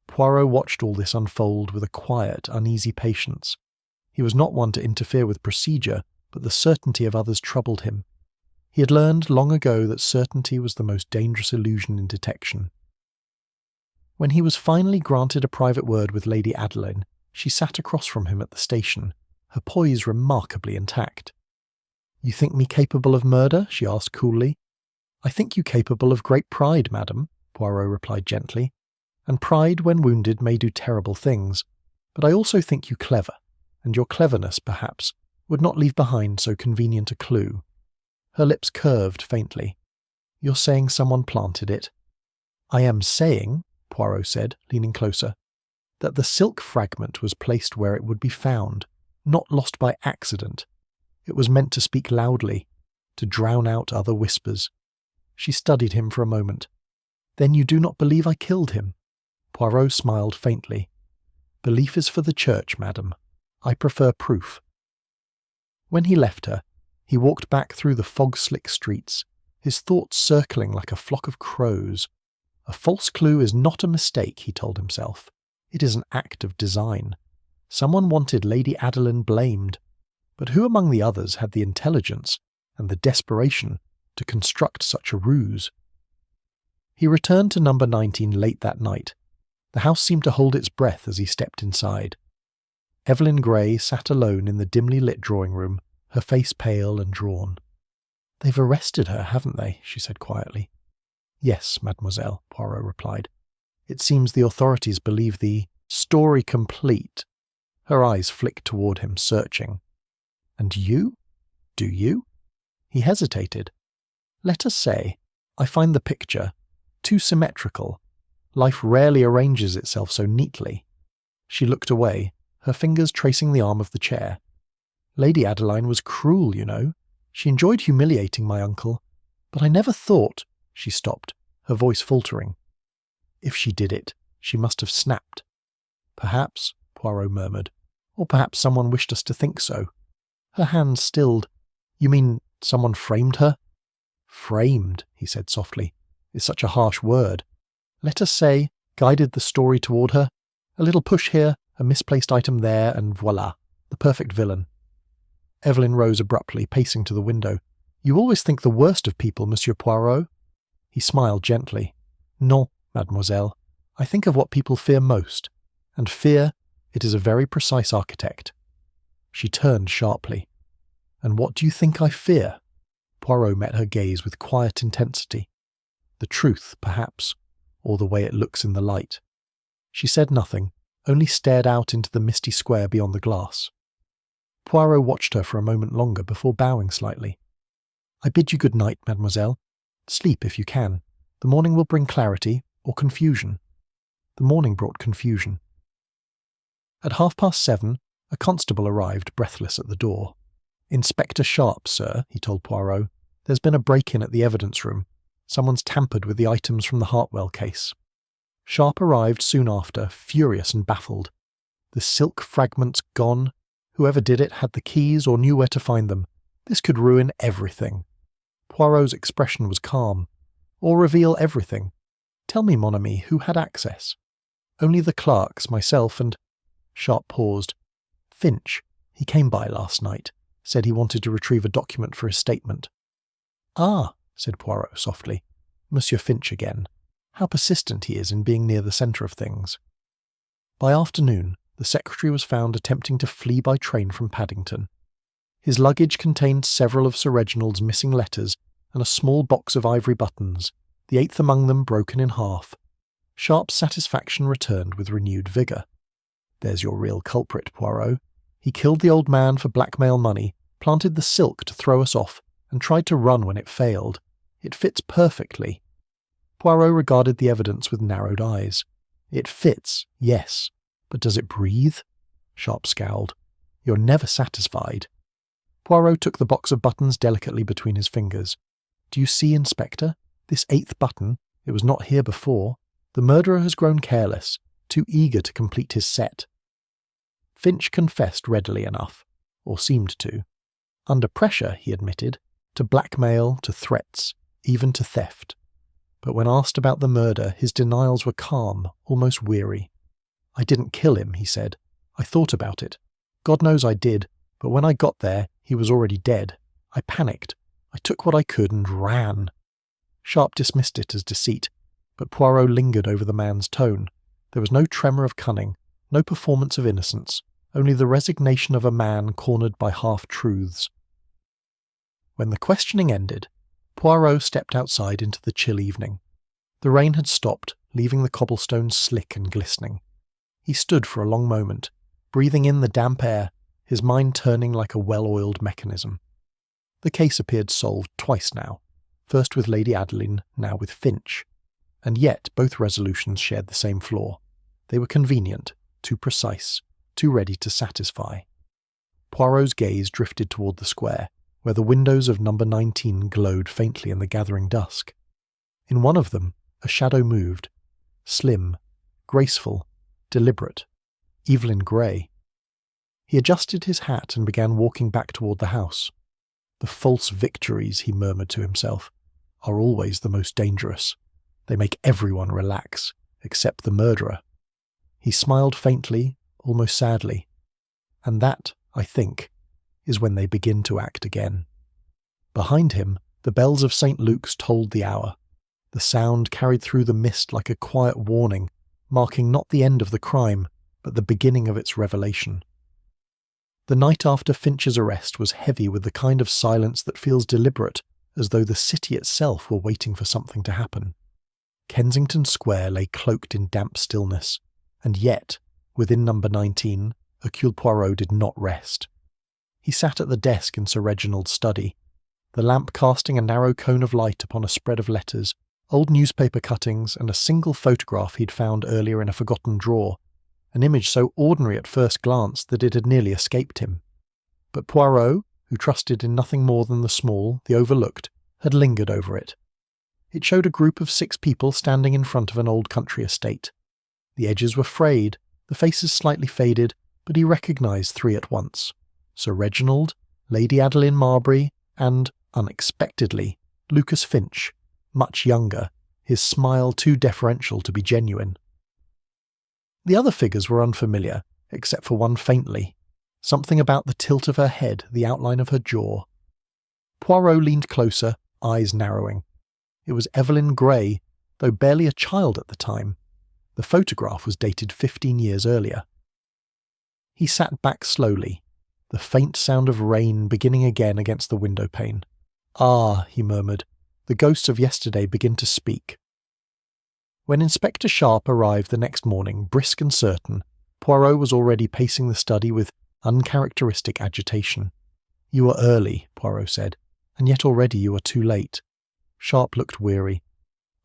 Poirot watched all this unfold with a quiet, uneasy patience. He was not one to interfere with procedure, but the certainty of others troubled him. He had learned long ago that certainty was the most dangerous illusion in detection. When he was finally granted a private word with Lady Adeline, she sat across from him at the station, her poise remarkably intact. "You think me capable of murder?" she asked coolly. "I think you capable of great pride, madam," Poirot replied gently. "And pride, when wounded, may do terrible things. But I also think you clever, and your cleverness, perhaps, would not leave behind so convenient a clue." Her lips curved faintly. "You're saying someone planted it?" "I am saying," Poirot said, leaning closer, "that the silk fragment was placed where it would be found, not lost by accident. It was meant to speak loudly, to drown out other whispers." She studied him for a moment. "Then you do not believe I killed him?" Poirot smiled faintly. "Belief is for the church, madam. I prefer proof." When he left her, he walked back through the fog-slick streets, his thoughts circling like a flock of crows. A false clue is not a mistake, he told himself. It is an act of design. Someone wanted Lady Adeline blamed, but who among the others had the intelligence and the desperation to construct such a ruse? He returned to number 19 late that night. The house seemed to hold its breath as he stepped inside. Evelyn Grey sat alone in the dimly lit drawing-room, her face pale and drawn. "They've arrested her, haven't they?" she said quietly. "Yes, mademoiselle," Poirot replied. "It seems the authorities believe the story complete." Her eyes flicked toward him, searching. "And you? Do you?" He hesitated. "Let us say, I find the picture too symmetrical. Life rarely arranges itself so neatly." She looked away, her fingers tracing the arm of the chair. "Lady Adeline was cruel, you know. She enjoyed humiliating my uncle. But I never thought—" She stopped, her voice faltering. "If she did it, she must have snapped." "Perhaps," Poirot murmured. "Or perhaps someone wished us to think so." Her hands stilled. "You mean someone framed her?" "Framed," he said softly, "is such a harsh word. Let us say, guided the story toward her. A little push here, a misplaced item there, and voila, the perfect villain." Evelyn rose abruptly, pacing to the window. "You always think the worst of people, Monsieur Poirot." He smiled gently. "Non, mademoiselle. I think of what people fear most. And fear, it is a very precise architect." She turned sharply. "And what do you think I fear?" Poirot met her gaze with quiet intensity. "The truth, perhaps, or the way it looks in the light. She said nothing, only stared out into the misty square beyond the glass. Poirot watched her for a moment longer before bowing slightly. "I bid you good night, mademoiselle. Sleep if you can. The morning will bring clarity, or confusion." The morning brought confusion. At 7:30, a constable arrived breathless at the door. "Inspector Sharp, sir," he told Poirot. "There's been a break-in at the evidence room. Someone's tampered with the items from the Hartwell case." Sharp arrived soon after, furious and baffled. The silk fragments gone. Whoever did it had the keys or knew where to find them. This could ruin everything. Poirot's expression was calm. "Or reveal everything. Tell me, mon ami, who had access?" "Only the clerks, myself and—" Sharp paused. "Finch. He came by last night. Said he wanted to retrieve a document for his statement." "Ah," said Poirot softly. "Monsieur Finch again. How persistent he is in being near the centre of things." By afternoon, the secretary was found attempting to flee by train from Paddington. His luggage contained several of Sir Reginald's missing letters and a small box of ivory buttons, the 8th among them broken in half. Sharp's satisfaction returned with renewed vigour. "There's your real culprit, Poirot. He killed the old man for blackmail money, planted the silk to throw us off, and tried to run when it failed. It fits perfectly." Poirot regarded the evidence with narrowed eyes. "It fits, yes. But does it breathe?" Sharp scowled. "You're never satisfied." Poirot took the box of buttons delicately between his fingers. "Do you see, Inspector? This 8th button, it was not here before. The murderer has grown careless, too eager to complete his set." Finch confessed readily enough, or seemed to. Under pressure, he admitted, to blackmail, to threats, even to theft. But when asked about the murder, his denials were calm, almost weary. "I didn't kill him," he said. "I thought about it. God knows I did, but when I got there, he was already dead. I panicked. I took what I could and ran." Sharp dismissed it as deceit, but Poirot lingered over the man's tone. There was no tremor of cunning, no performance of innocence, only the resignation of a man cornered by half-truths. When the questioning ended, Poirot stepped outside into the chill evening. The rain had stopped, leaving the cobblestones slick and glistening. He stood for a long moment, breathing in the damp air, his mind turning like a well-oiled mechanism. The case appeared solved twice now, first with Lady Adeline, now with Finch. And yet both resolutions shared the same flaw. They were convenient, too precise, too ready to satisfy. Poirot's gaze drifted toward the square, where the windows of number 19 glowed faintly in the gathering dusk. In one of them, a shadow moved, slim, graceful, deliberate, Evelyn Grey. He adjusted his hat and began walking back toward the house. "The false victories," he murmured to himself, "are always the most dangerous. They make everyone relax, except the murderer." He smiled faintly, almost sadly. And that, I think, is when they begin to act again. Behind him, the bells of St. Luke's tolled the hour. The sound carried through the mist like a quiet warning, marking not the end of the crime, but the beginning of its revelation. The night after Finch's arrest was heavy with the kind of silence that feels deliberate, as though the city itself were waiting for something to happen. Kensington Square lay cloaked in damp stillness, and yet, within number 19, Hercule Poirot did not rest. He sat at the desk in Sir Reginald's study, the lamp casting a narrow cone of light upon a spread of letters, old newspaper cuttings, and a single photograph he'd found earlier in a forgotten drawer, an image so ordinary at first glance that it had nearly escaped him. But Poirot, who trusted in nothing more than the small, the overlooked, had lingered over it. It showed a group of 6 people standing in front of an old country estate. The edges were frayed, the faces slightly faded, but he recognised 3 at once. Sir Reginald, Lady Adeline Marbury, and, unexpectedly, Lucas Finch, much younger, his smile too deferential to be genuine. The other figures were unfamiliar, except for one faintly. Something about the tilt of her head, the outline of her jaw. Poirot leaned closer, eyes narrowing. It was Evelyn Grey, though barely a child at the time. The photograph was dated 15 years earlier. He sat back slowly, the faint sound of rain beginning again against the window pane. "Ah," he murmured, "the ghosts of yesterday begin to speak." When Inspector Sharp arrived the next morning, brisk and certain, Poirot was already pacing the study with uncharacteristic agitation. "You are early," Poirot said, "and yet already you are too late." Sharp looked weary.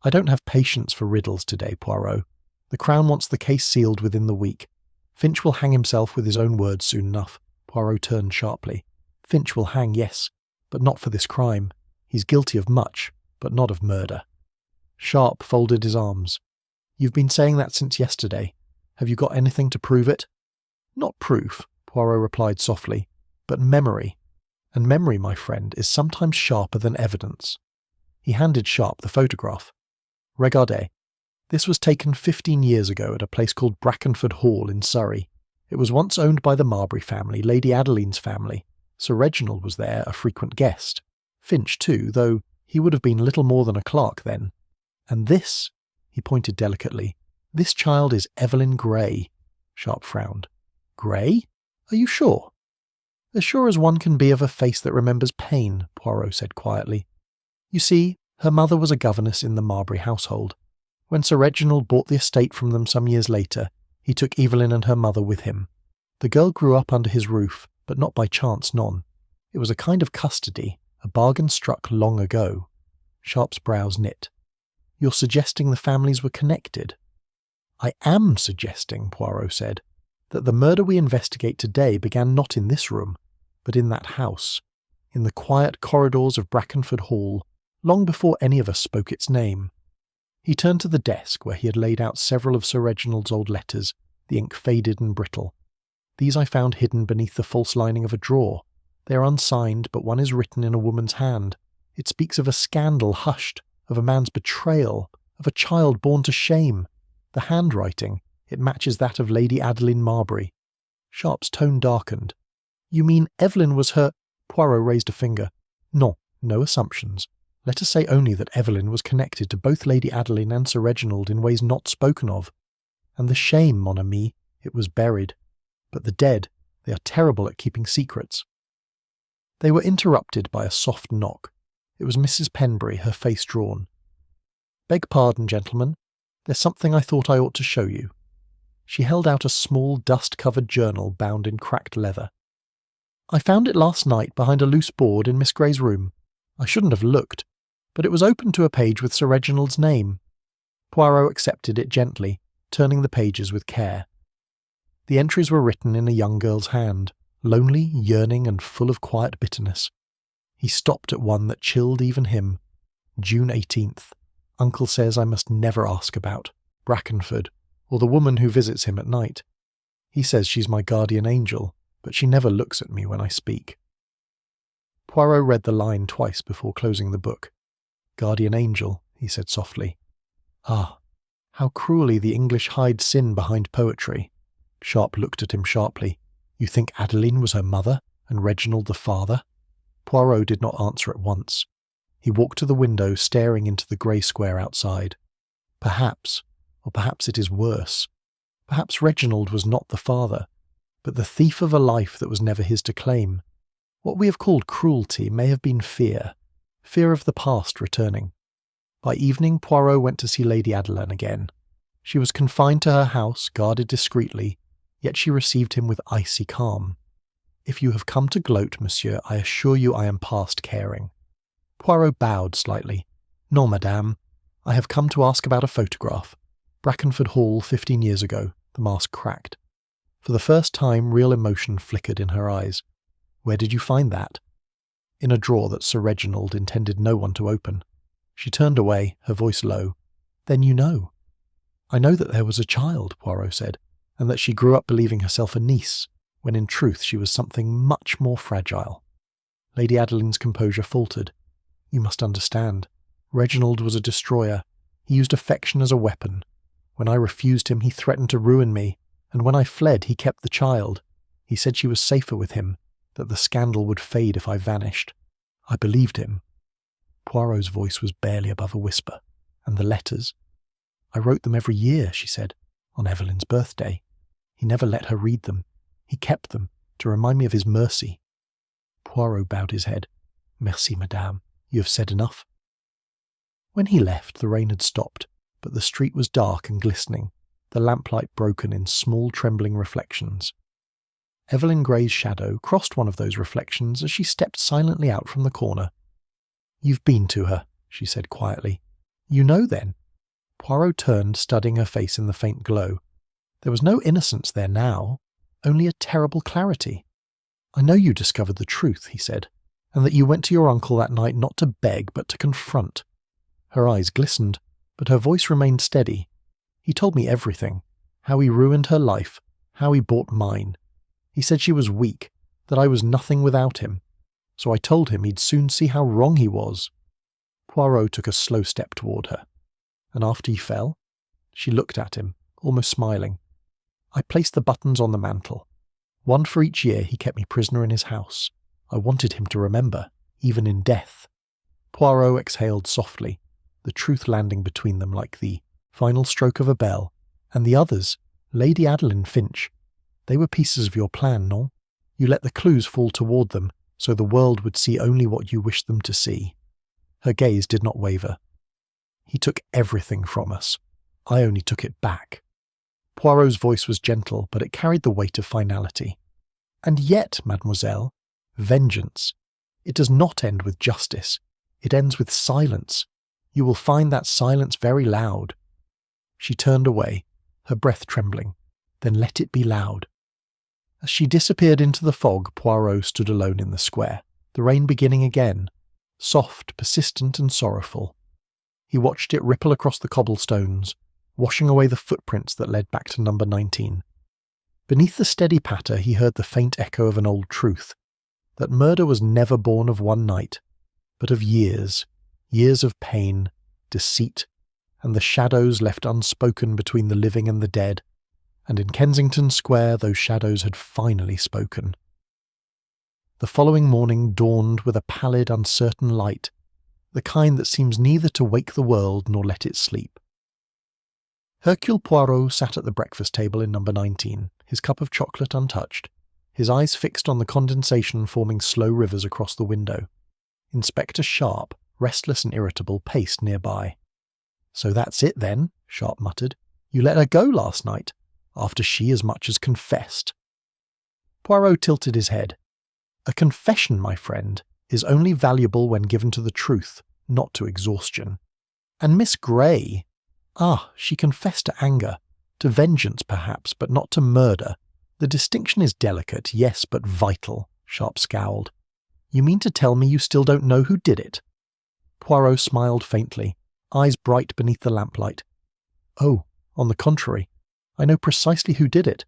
"I don't have patience for riddles today, Poirot. The Crown wants the case sealed within the week. Finch will hang himself with his own words soon enough." Poirot turned sharply. "Finch will hang, yes, but not for this crime. He's guilty of much, but not of murder." Sharp folded his arms. "You've been saying that since yesterday. Have you got anything to prove it?" "Not proof," Poirot replied softly, "but memory. And memory, my friend, is sometimes sharper than evidence." He handed Sharp the photograph. "Regardez. This was taken 15 years ago at a place called Brackenford Hall in Surrey. It was once owned by the Marbury family, Lady Adeline's family. Sir Reginald was there, a frequent guest. Finch, too, though he would have been little more than a clerk then. And this," he pointed delicately, "this child is Evelyn Grey." Sharp frowned. "Grey? Are you sure?" "As sure as one can be of a face that remembers pain," Poirot said quietly. "You see, her mother was a governess in the Marbury household. When Sir Reginald bought the estate from them some years later, he took Evelyn and her mother with him. The girl grew up under his roof, but not by chance none. It was a kind of custody, a bargain struck long ago." Sharp's brows knit. "You're suggesting the families were connected?" "I am suggesting," Poirot said, "that the murder we investigate today began not in this room, but in that house, in the quiet corridors of Brackenford Hall, long before any of us spoke its name." He turned to the desk where he had laid out several of Sir Reginald's old letters, the ink faded and brittle. "These I found hidden beneath the false lining of a drawer. They are unsigned, but one is written in a woman's hand. It speaks of a scandal hushed, of a man's betrayal, of a child born to shame. The handwriting, it matches that of Lady Adeline Marbury." Sharp's tone darkened. "You mean Evelyn was her—" Poirot raised a finger. "No assumptions. Let us say only that Evelyn was connected to both Lady Adeline and Sir Reginald in ways not spoken of. And the shame, mon ami, it was buried. But the dead, they are terrible at keeping secrets." They were interrupted by a soft knock. It was Mrs. Penbury, her face drawn. "Beg pardon, gentlemen. There's something I thought I ought to show you." She held out a small, dust-covered journal bound in cracked leather. "I found it last night behind a loose board in Miss Grey's room. I shouldn't have looked, but it was open to a page with Sir Reginald's name." Poirot accepted it gently, turning the pages with care. The entries were written in a young girl's hand, lonely, yearning, and full of quiet bitterness. He stopped at one that chilled even him. "June 18th. Uncle says I must never ask about Brackenford, or the woman who visits him at night. He says she's my guardian angel, but she never looks at me when I speak." Poirot read the line twice before closing the book. "Guardian angel," he said softly. "Ah, how cruelly the English hide sin behind poetry." Sharp looked at him sharply. "You think Adeline was her mother, and Reginald the father?" Poirot did not answer at once. He walked to the window, staring into the grey square outside. Perhaps, or perhaps it is worse. Perhaps Reginald was not the father, but the thief of a life that was never his to claim. What we have called cruelty may have been fear of the past returning. By evening, Poirot went to see Lady Adeline again. She was confined to her house, guarded discreetly, yet she received him with icy calm. "If you have come to gloat, monsieur, I assure you I am past caring." Poirot bowed slightly. "Non, madame. I have come to ask about a photograph. Brackenford Hall 15 years ago." The mask cracked. For the first time, real emotion flickered in her eyes. "Where did you find that?" "In a drawer that Sir Reginald intended no one to open." She turned away, her voice low. "Then you know." "I know that there was a child," Poirot said, "and that she grew up believing herself a niece, when in truth she was something much more fragile." Lady Adeline's composure faltered. "You must understand. Reginald was a destroyer. He used affection as a weapon. When I refused him, he threatened to ruin me, and when I fled, he kept the child. He said she was safer with him, that the scandal would fade if I vanished. I believed him." Poirot's voice was barely above a whisper. "And the letters?" "I wrote them every year," she said, "on Evelyn's birthday. He never let her read them. He kept them, to remind me of his mercy." Poirot bowed his head. "Merci, madame. You have said enough." When he left, the rain had stopped. but the street was dark and glistening, the lamplight broken in small trembling reflections. Evelyn Gray's shadow crossed one of those reflections as she stepped silently out from the corner. "You've been to her," she said quietly. "You know, then?" Poirot turned, studying her face in the faint glow. There was no innocence there now, only a terrible clarity. "I know you discovered the truth," he said, "and that you went to your uncle that night not to beg but to confront." Her eyes glistened, but her voice remained steady. "He told me everything, how he ruined her life, how he bought mine. He said she was weak, that I was nothing without him. So I told him he'd soon see how wrong he was." Poirot took a slow step toward her. "And after he fell?" She looked at him, almost smiling. "I placed the buttons on the mantel. One for each year he kept me prisoner in his house. I wanted him to remember, even in death." Poirot exhaled softly, the truth landing between them like the final stroke of a bell. "And the others, Lady Adeline Finch, they were pieces of your plan, no? You let the clues fall toward them, so the world would see only what you wished them to see." Her gaze did not waver. "He took everything from us. I only took it back." Poirot's voice was gentle, but it carried the weight of finality. "And yet, mademoiselle, vengeance. It does not end with justice. It ends with silence. You will find that silence very loud." She turned away, her breath trembling. "Then let it be loud." As she disappeared into the fog, Poirot stood alone in the square, the rain beginning again, soft, persistent and sorrowful. He watched it ripple across the cobblestones, washing away the footprints that led back to number 19. Beneath the steady patter he heard the faint echo of an old truth, that murder was never born of one night, but of years, years of pain, deceit, and the shadows left unspoken between the living and the dead, and in Kensington Square those shadows had finally spoken. The following morning dawned with a pallid, uncertain light, the kind that seems neither to wake the world nor let it sleep. Hercule Poirot sat at the breakfast table in number 19, his cup of chocolate untouched, his eyes fixed on the condensation forming slow rivers across the window. Inspector Sharp, restless and irritable, paced nearby. "So that's it then," Sharp muttered. "You let her go last night, after she as much as confessed." Poirot tilted his head. "A confession, my friend, is only valuable when given to the truth, not to exhaustion. And Miss Gray, she confessed to anger, to vengeance perhaps, but not to murder. The distinction is delicate, yes, but vital," Sharp scowled. "You mean to tell me you still don't know who did it?" Poirot smiled faintly, eyes bright beneath the lamplight. "Oh, on the contrary, I know precisely who did it.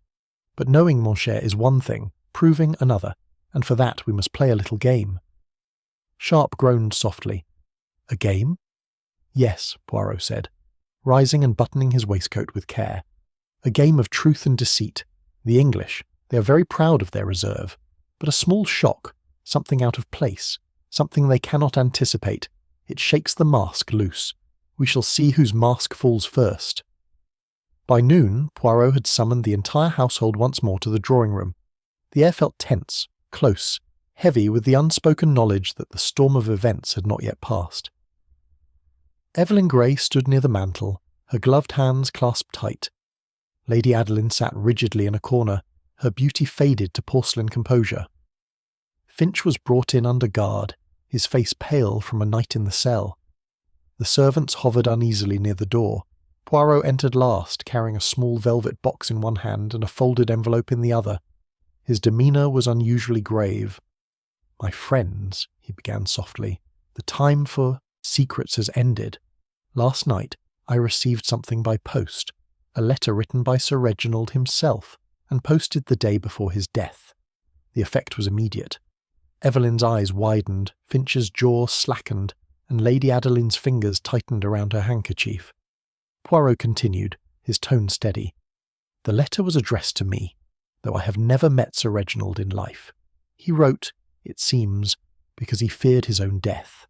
But knowing, mon cher, is one thing, proving another, and for that we must play a little game." Sharp groaned softly. "A game?" "Yes," Poirot said, rising and buttoning his waistcoat with care. "A game of truth and deceit. The English, they are very proud of their reserve. But a small shock, something out of place, something they cannot anticipate, it shakes the mask loose. We shall see whose mask falls first." By noon, Poirot had summoned the entire household once more to the drawing-room. The air felt tense, close, heavy with the unspoken knowledge that the storm of events had not yet passed. Evelyn Gray stood near the mantel, her gloved hands clasped tight. Lady Adeline sat rigidly in a corner, her beauty faded to porcelain composure. Finch was brought in under guard, his face pale from a night in the cell. The servants hovered uneasily near the door. Poirot entered last, carrying a small velvet box in one hand and a folded envelope in the other. His demeanour was unusually grave. "My friends," he began softly, "the time for secrets has ended. Last night I received something by post, a letter written by Sir Reginald himself, and posted the day before his death. The effect was immediate. Evelyn's eyes widened, Finch's jaw slackened, and Lady Adeline's fingers tightened around her handkerchief. Poirot continued, his tone steady. "The letter was addressed to me, though I have never met Sir Reginald in life. He wrote, it seems, because he feared his own death.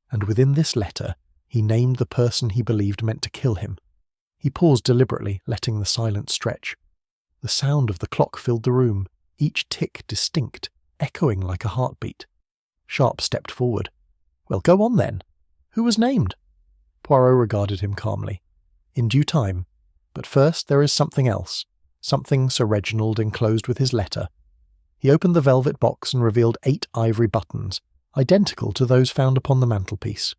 And within this letter he named the person he believed meant to kill him." He paused deliberately, letting the silence stretch. The sound of the clock filled the room, each tick distinct, echoing like a heartbeat. Sharp stepped forward. "Well, go on then. Who was named?" Poirot regarded him calmly. In due time. But first there is something else. Something Sir Reginald enclosed with his letter. He opened the velvet box and revealed 8 ivory buttons, identical to those found upon the mantelpiece.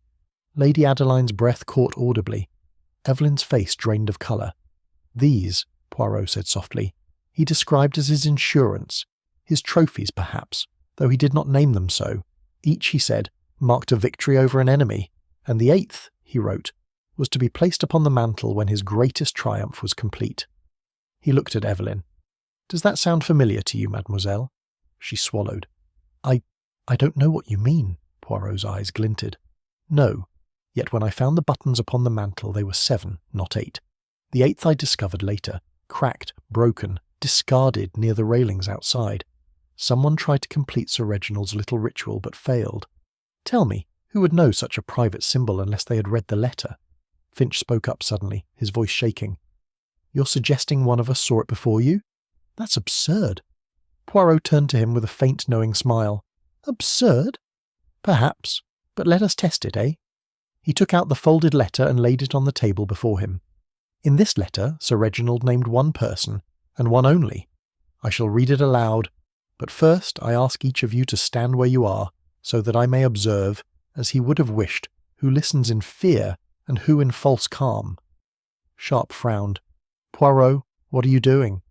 Lady Adeline's breath caught audibly. Evelyn's face drained of colour. These, Poirot said softly, he described as his insurance, his trophies perhaps, though he did not name them so. Each, he said, marked a victory over an enemy, and the 8th, he wrote, was to be placed upon the mantel when his greatest triumph was complete. He looked at Evelyn. "Does that sound familiar to you, mademoiselle?" She swallowed. I don't know what you mean," Poirot's eyes glinted. "No, yet when I found the buttons upon the mantel they were 7, not 8. The 8th I discovered later, cracked, broken, discarded near the railings outside. Someone tried to complete Sir Reginald's little ritual but failed. Tell me, who would know such a private symbol unless they had read the letter?" Finch spoke up suddenly, his voice shaking. "You're suggesting one of us saw it before you? That's absurd." Poirot turned to him with a faint knowing smile. "Absurd? Perhaps, but let us test it, eh?" He took out the folded letter and laid it on the table before him. In this letter, Sir Reginald named one person, and one only. I shall read it aloud, but first I ask each of you to stand where you are, so that I may observe, as he would have wished, who listens in fear and who in false calm. Sharp frowned. "Poirot, what are you doing?"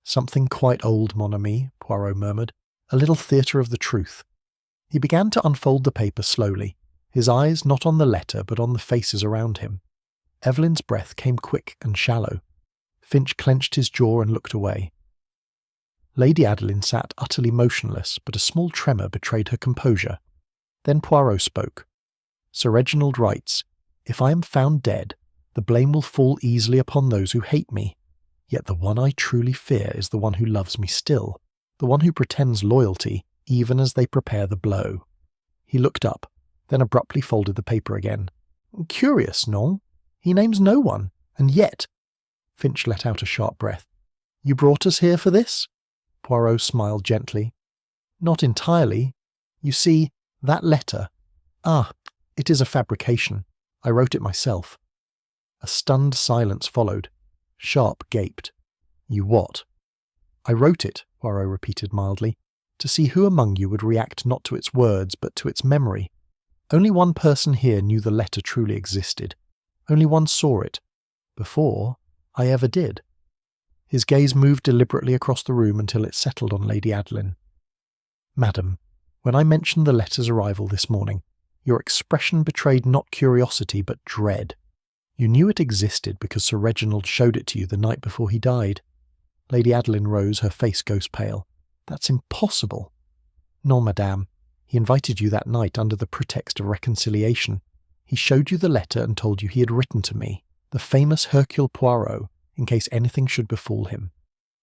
"Something quite old, mon ami," Poirot murmured. "A little theatre of the truth." He began to unfold the paper slowly, his eyes not on the letter but on the faces around him. Evelyn's breath came quick and shallow. Finch clenched his jaw and looked away. Lady Adeline sat utterly motionless, but a small tremor betrayed her composure. Then Poirot spoke. "Sir Reginald writes, 'If I am found dead, the blame will fall easily upon those who hate me. Yet the one I truly fear is the one who loves me still, the one who pretends loyalty, even as they prepare the blow.'" He looked up, then abruptly folded the paper again. "Curious, non? He names no one, and yet—" Finch let out a sharp breath. "You brought us here for this?" Poirot smiled gently. "Not entirely. You see, that letter— it is a fabrication. I wrote it myself." A stunned silence followed. Sharp gaped. "You what?" "I wrote it," Poirot repeated mildly, "to see who among you would react not to its words but to its memory. Only one person here knew the letter truly existed. Only one saw it. Before I ever did." His gaze moved deliberately across the room until it settled on Lady Adeline. "Madam, when I mentioned the letter's arrival this morning, your expression betrayed not curiosity but dread. You knew it existed because Sir Reginald showed it to you the night before he died." Lady Adeline rose, her face ghost pale. "That's impossible." "Non, madame. He invited you that night under the pretext of reconciliation. He showed you the letter and told you he had written to me, the famous Hercule Poirot, in case anything should befall him.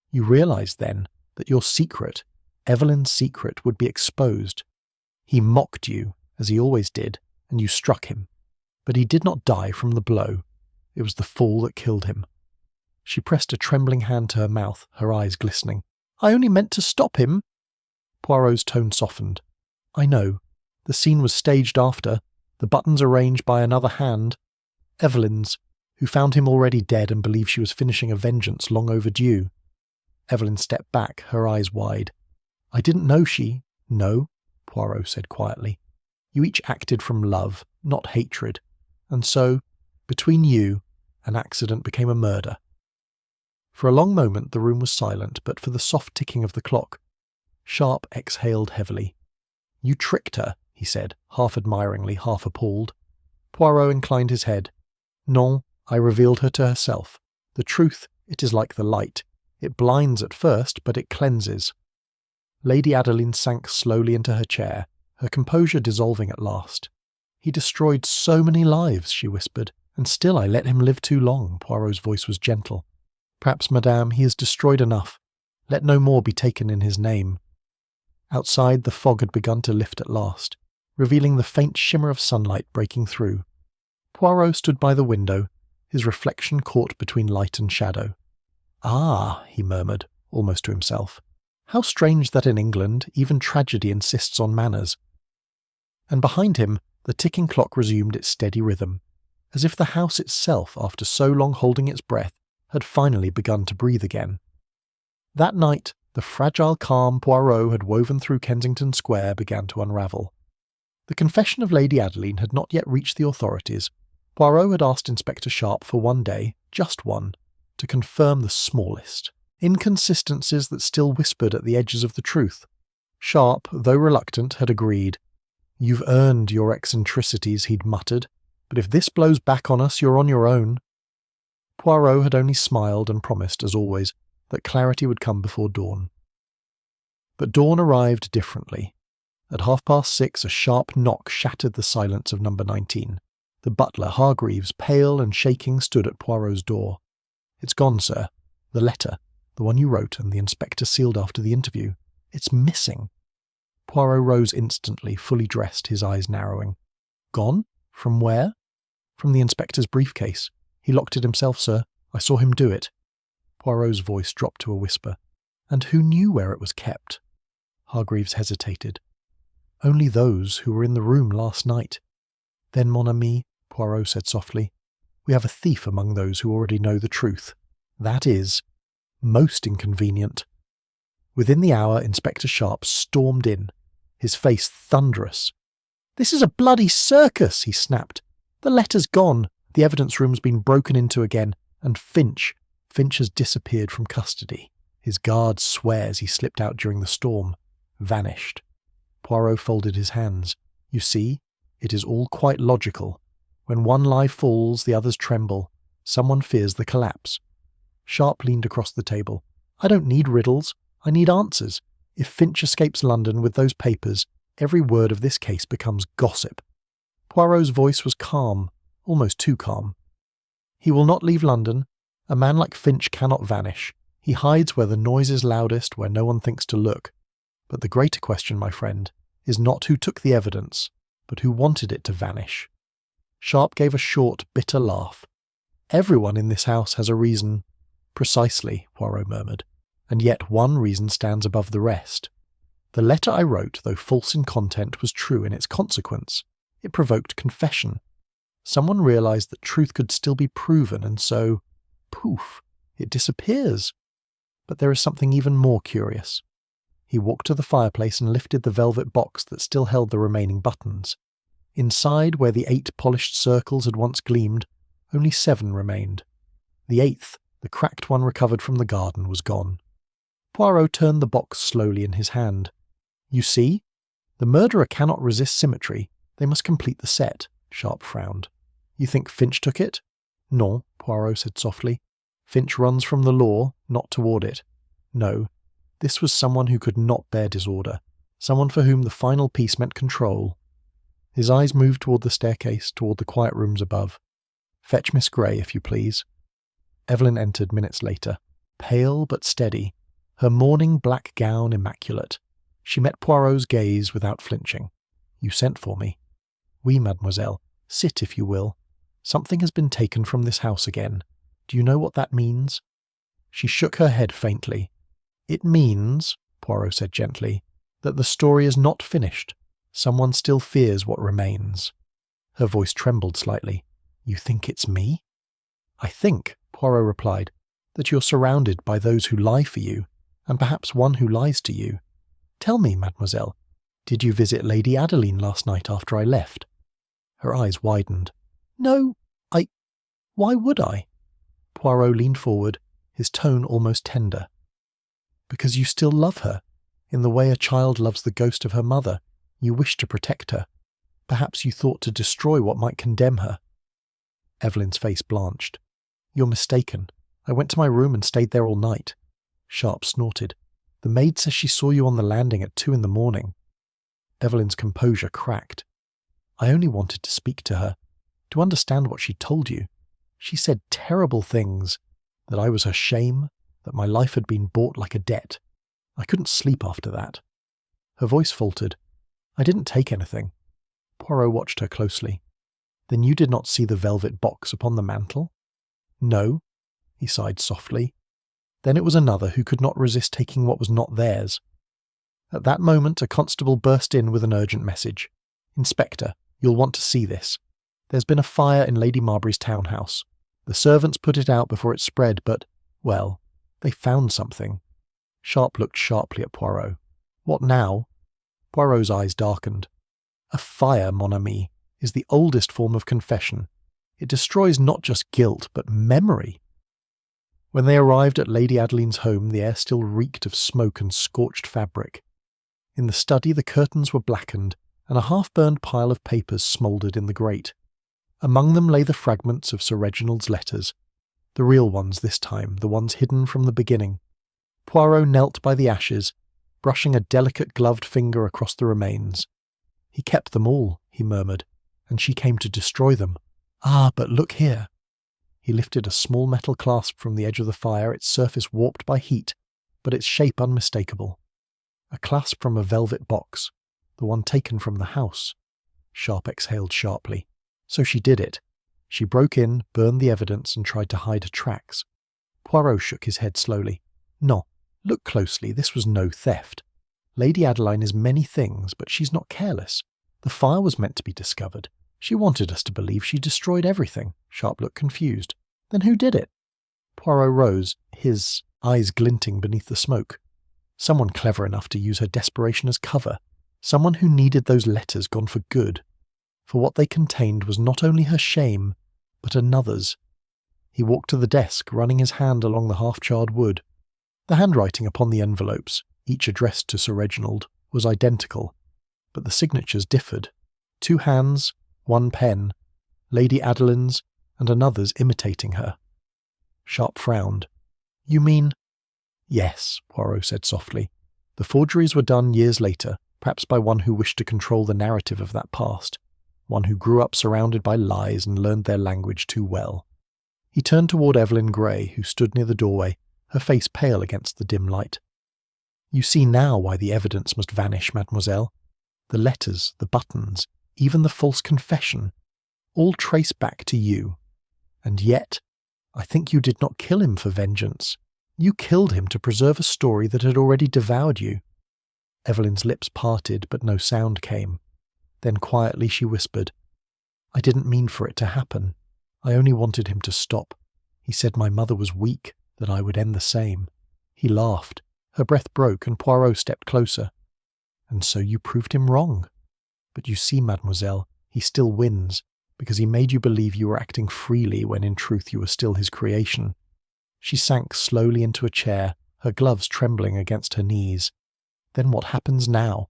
You realized then that your secret, Evelyn's secret, would be exposed. He mocked you, as he always did, and you struck him. But he did not die from the blow. It was the fall that killed him." She pressed a trembling hand to her mouth, her eyes glistening. "I only meant to stop him." Poirot's tone softened. "I know. The scene was staged after, the buttons arranged by another hand. Evelyn's, who found him already dead and believed she was finishing a vengeance long overdue." Evelyn stepped back, her eyes wide. "I didn't know she—" "No," Poirot said quietly. "You each acted from love, not hatred. And so, between you, an accident became a murder." For a long moment the room was silent but for the soft ticking of the clock. Sharp exhaled heavily. "You tricked her," he said, half admiringly, half appalled. Poirot inclined his head. "Non, I revealed her to herself. The truth, it is like the light. It blinds at first, but it cleanses." Lady Adeline sank slowly into her chair, her composure dissolving at last. "He destroyed so many lives," she whispered, "and still I let him live too long." Poirot's voice was gentle. "Perhaps, madame, he has destroyed enough. Let no more be taken in his name." Outside, the fog had begun to lift at last, revealing the faint shimmer of sunlight breaking through. Poirot stood by the window, his reflection caught between light and shadow. "Ah," he murmured, almost to himself. "How strange that in England even tragedy insists on manners." And behind him, the ticking clock resumed its steady rhythm. as if the house itself, after so long holding its breath, had finally begun to breathe again. That night, the fragile calm Poirot had woven through Kensington Square began to unravel. The confession of Lady Adeline had not yet reached the authorities. Poirot had asked Inspector Sharp for one day, just one, to confirm the smallest inconsistencies that still whispered at the edges of the truth. Sharp, though reluctant, had agreed. "You've earned your eccentricities," he'd muttered, "but if this blows back on us, you're on your own." Poirot had only smiled and promised, as always, that clarity would come before dawn. But dawn arrived differently. At 6:30, a sharp knock shattered the silence of number 19. The butler, Hargreaves, pale and shaking, stood at Poirot's door. "It's gone, sir. The letter, the one you wrote and the inspector sealed after the interview. It's missing." Poirot rose instantly, fully dressed, his eyes narrowing. "Gone? From where?" "From the inspector's briefcase. He locked it himself, sir. I saw him do it." Poirot's voice dropped to a whisper. "And who knew where it was kept?" Hargreaves hesitated. "Only those who were in the room last night." "Then, mon ami," Poirot said softly, "we have a thief among those who already know the truth. That is most inconvenient." Within the hour, Inspector Sharp stormed in, his face thunderous. "This is a bloody circus," he snapped. "The letter's gone, the evidence room's been broken into again, and Finch has disappeared from custody. His guard swears he slipped out during the storm. Vanished." Poirot folded his hands. "You see, it is all quite logical. When one lie falls, the others tremble. Someone fears the collapse." Sharp leaned across the table. "I don't need riddles. I need answers. If Finch escapes London with those papers, every word of this case becomes gossip." Poirot's voice was calm, almost too calm. "He will not leave London. A man like Finch cannot vanish. He hides where the noise is loudest, where no one thinks to look. But the greater question, my friend, is not who took the evidence, but who wanted it to vanish." Sharp gave a short, bitter laugh. "Everyone in this house has a reason." "Precisely," Poirot murmured, "and yet one reason stands above the rest. The letter I wrote, though false in content, was true in its consequence. It provoked confession. Someone realized that truth could still be proven, and so, poof, it disappears. But there is something even more curious." He walked to the fireplace and lifted the velvet box that still held the remaining buttons. Inside, where the 8 polished circles had once gleamed, only 7 remained. The 8th, the cracked one recovered from the garden, was gone. Poirot turned the box slowly in his hand. "You see? The murderer cannot resist symmetry. They must complete the set." Sharp frowned. "You think Finch took it?" "Non," Poirot said softly. "Finch runs from the law, not toward it. No, this was someone who could not bear disorder, someone for whom the final piece meant control." His eyes moved toward the staircase, toward the quiet rooms above. "Fetch Miss Grey, if you please." Evelyn entered minutes later, pale but steady, her mourning black gown immaculate. She met Poirot's gaze without flinching. "You sent for me." "Oui, mademoiselle. Sit, if you will. Something has been taken from this house again. Do you know what that means?" She shook her head faintly. "It means," Poirot said gently, "that the story is not finished. Someone still fears what remains." Her voice trembled slightly. "You think it's me?" "I think," Poirot replied, "that you're surrounded by those who lie for you, and perhaps one who lies to you. Tell me, mademoiselle, did you visit Lady Adeline last night after I left?" Her eyes widened. "No, why would I?" Poirot leaned forward, his tone almost tender. "Because you still love her, in the way a child loves the ghost of her mother. You wish to protect her. Perhaps you thought to destroy what might condemn her." Evelyn's face blanched. "You're mistaken. I went to my room and stayed there all night." Sharp snorted. "The maid says she saw you on the landing at 2 a.m. Evelyn's composure cracked. "I only wanted to speak to her, to understand what she told you. She said terrible things, that I was her shame, that my life had been bought like a debt. I couldn't sleep after that." Her voice faltered. "I didn't take anything." Poirot watched her closely. "Then you did not see the velvet box upon the mantel?" "No," he sighed softly. Then it was another who could not resist taking what was not theirs. At that moment a constable burst in with an urgent message. "Inspector, you'll want to see this." There's been a fire in Lady Marbury's townhouse. The servants put it out before it spread, but, well, they found something." Sharp looked sharply at Poirot. "What now?" Poirot's eyes darkened. "A fire, mon ami, is the oldest form of confession. It destroys not just guilt, but memory." When they arrived at Lady Adeline's home, the air still reeked of smoke and scorched fabric. In the study, the curtains were blackened, and a half-burned pile of papers smouldered in the grate. Among them lay the fragments of Sir Reginald's letters, the real ones this time, the ones hidden from the beginning. Poirot knelt by the ashes, brushing a delicate gloved finger across the remains. "He kept them all," he murmured, "and she came to destroy them. Ah, but look here." He lifted a small metal clasp from the edge of the fire, its surface warped by heat, but its shape unmistakable. A clasp from a velvet box, the one taken from the house. Sharp exhaled sharply. So she did it. She broke in, burned the evidence, and tried to hide her tracks. Poirot shook his head slowly. "No, look closely, this was no theft. Lady Adeline is many things, but she's not careless. The fire was meant to be discovered. She wanted us to believe she destroyed everything." Sharp looked confused. "Then who did it?" Poirot rose, his eyes glinting beneath the smoke. "Someone clever enough to use her desperation as cover. Someone who needed those letters gone for good. For what they contained was not only her shame, but another's." He walked to the desk, running his hand along the half-charred wood. The handwriting upon the envelopes, each addressed to Sir Reginald, was identical, but the signatures differed. 2 hands, 1 pen, Lady Adeline's and another's imitating her. Sharp frowned. "You mean—" "Yes," Poirot said softly. "The forgeries were done years later, perhaps by one who wished to control the narrative of that past, one who grew up surrounded by lies and learned their language too well." He turned toward Evelyn Grey, who stood near the doorway, her face pale against the dim light. "You see now why the evidence must vanish, mademoiselle. The letters, the buttons, even the false confession, all trace back to you. And yet, I think you did not kill him for vengeance. You killed him to preserve a story that had already devoured you." Evelyn's lips parted, but no sound came. Then quietly she whispered, "I didn't mean for it to happen. I only wanted him to stop. He said my mother was weak, that I would end the same." He laughed. Her breath broke, and Poirot stepped closer. "And so you proved him wrong. But you see, mademoiselle, he still wins, because he made you believe you were acting freely when in truth you were still his creation." She sank slowly into a chair, her gloves trembling against her knees. "Then what happens now?"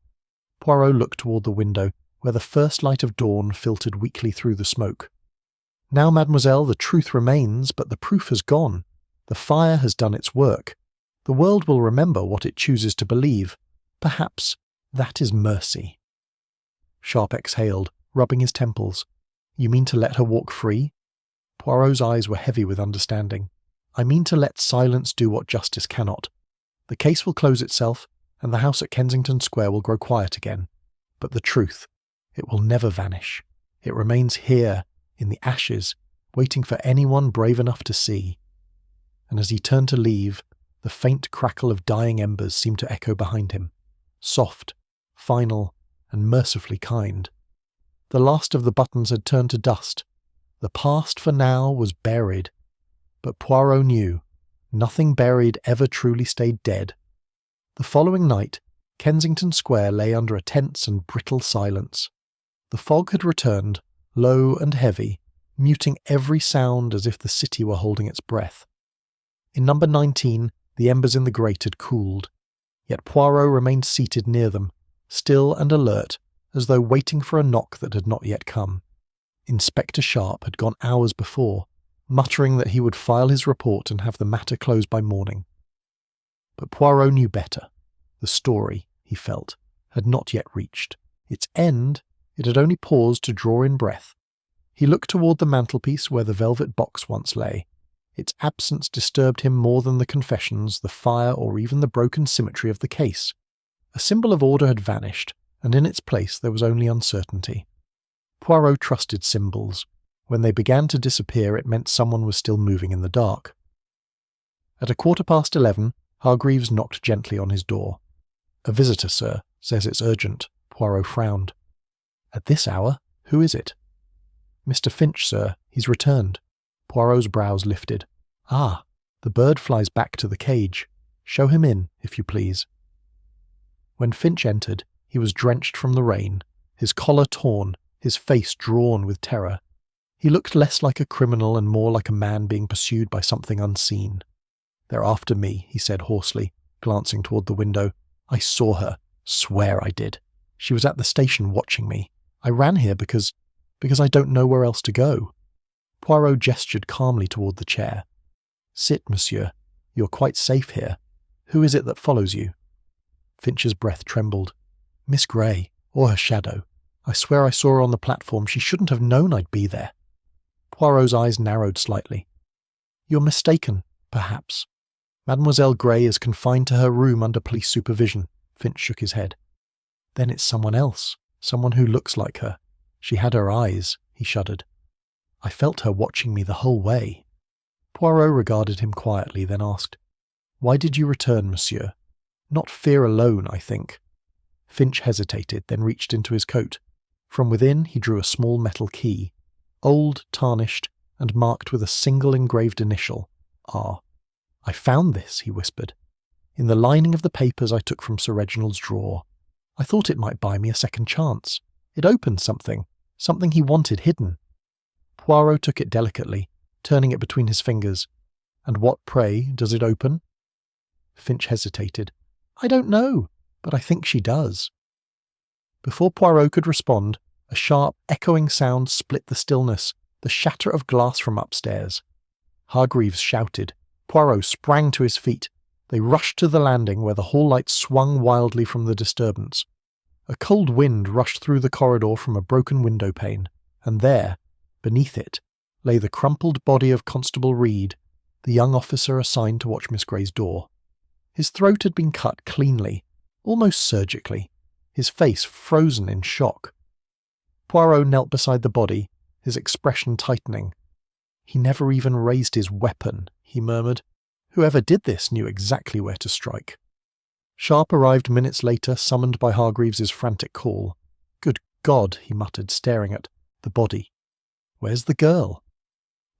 Poirot looked toward the window, where the first light of dawn filtered weakly through the smoke. "Now, mademoiselle, the truth remains, but the proof has gone. The fire has done its work. The world will remember what it chooses to believe. Perhaps that is mercy." Sharp exhaled, rubbing his temples. "You mean to let her walk free?" Poirot's eyes were heavy with understanding. "I mean to let silence do what justice cannot. The case will close itself, and the house at Kensington Square will grow quiet again. But the truth, it will never vanish. It remains here, in the ashes, waiting for anyone brave enough to see." And as he turned to leave, the faint crackle of dying embers seemed to echo behind him, soft, final, and mercifully kind. The last of the buttons had turned to dust. The past, for now, was buried. But Poirot knew, nothing buried ever truly stayed dead. The following night, Kensington Square lay under a tense and brittle silence. The fog had returned, low and heavy, muting every sound as if the city were holding its breath. In number 19, the embers in the grate had cooled, yet Poirot remained seated near them, still and alert, as though waiting for a knock that had not yet come. Inspector Sharp had gone hours before, muttering that he would file his report and have the matter closed by morning. But Poirot knew better. The story, he felt, had not yet reached. Its end, it had only paused to draw in breath. He looked toward the mantelpiece where the velvet box once lay. Its absence disturbed him more than the confessions, the fire, or even the broken symmetry of the case. A symbol of order had vanished, and in its place there was only uncertainty. Poirot trusted symbols. When they began to disappear, it meant someone was still moving in the dark. At 11:15, Hargreaves knocked gently on his door. "A visitor, sir. Says it's urgent." Poirot frowned. "At this hour? Who is it?" "Mr. Finch, sir. He's returned." Poirot's brows lifted. "Ah, the bird flies back to the cage. Show him in, if you please." When Finch entered, he was drenched from the rain, his collar torn, his face drawn with terror. He looked less like a criminal and more like a man being pursued by something unseen. "They're after me," he said hoarsely, glancing toward the window. "I saw her. Swear I did. She was at the station watching me. I ran here because I don't know where else to go." Poirot gestured calmly toward the chair. "Sit, monsieur. You're quite safe here. Who is it that follows you?" Finch's breath trembled. "Miss Grey, or her shadow. I swear I saw her on the platform. She shouldn't have known I'd be there." Poirot's eyes narrowed slightly. "You're mistaken, perhaps. Mademoiselle Grey is confined to her room under police supervision." Finch shook his head. "Then it's someone else, someone who looks like her. She had her eyes," he shuddered. "I felt her watching me the whole way." Poirot regarded him quietly, then asked, "Why did you return, monsieur? Not fear alone, I think." Finch hesitated, then reached into his coat. From within he drew a small metal key, old, tarnished, and marked with a single engraved initial, R. "I found this," he whispered, "in the lining of the papers I took from Sir Reginald's drawer. I thought it might buy me a second chance. It opened something he wanted hidden." Poirot took it delicately, turning it between his fingers. "And what, pray, does it open?" Finch hesitated. "I don't know, but I think she does." Before Poirot could respond, a sharp, echoing sound split the stillness, the shatter of glass from upstairs. Hargreaves shouted. Poirot sprang to his feet. They rushed to the landing where the hall lights swung wildly from the disturbance. A cold wind rushed through the corridor from a broken window pane, and there, beneath it, lay the crumpled body of Constable Reed, the young officer assigned to watch Miss Grey's door. His throat had been cut cleanly, almost surgically, his face frozen in shock. Poirot knelt beside the body, his expression tightening. "He never even raised his weapon," he murmured. "Whoever did this knew exactly where to strike." Sharp arrived minutes later, summoned by Hargreaves's frantic call. "Good God," he muttered, staring at the body. "Where's the girl?"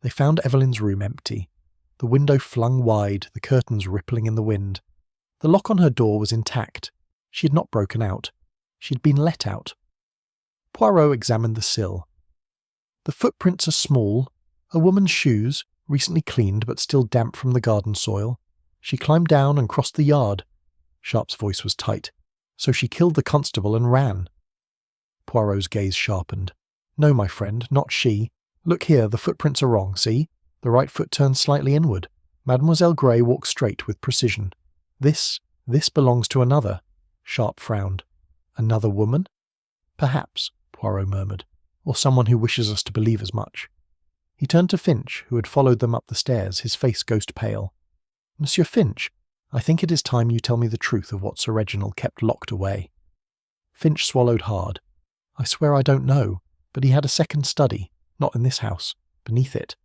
They found Evelyn's room empty, the window flung wide, the curtains rippling in the wind. The lock on her door was intact. She had not broken out. She had been let out. Poirot examined the sill. The footprints are small, a woman's shoes, recently cleaned but still damp from the garden soil. She climbed down and crossed the yard. Sharp's voice was tight. "So she killed the constable and ran." Poirot's gaze sharpened. "No, my friend, not she. Look here, the footprints are wrong, see? The right foot turns slightly inward. Mademoiselle Grey walked straight with precision. This belongs to another." Sharp frowned. "Another woman?" "Perhaps," Poirot murmured, "or someone who wishes us to believe as much." He turned to Finch, who had followed them up the stairs, his face ghost pale. "Monsieur Finch, I think it is time you tell me the truth of what Sir Reginald kept locked away." Finch swallowed hard. "I swear I don't know, but he had a second study, not in this house, beneath it.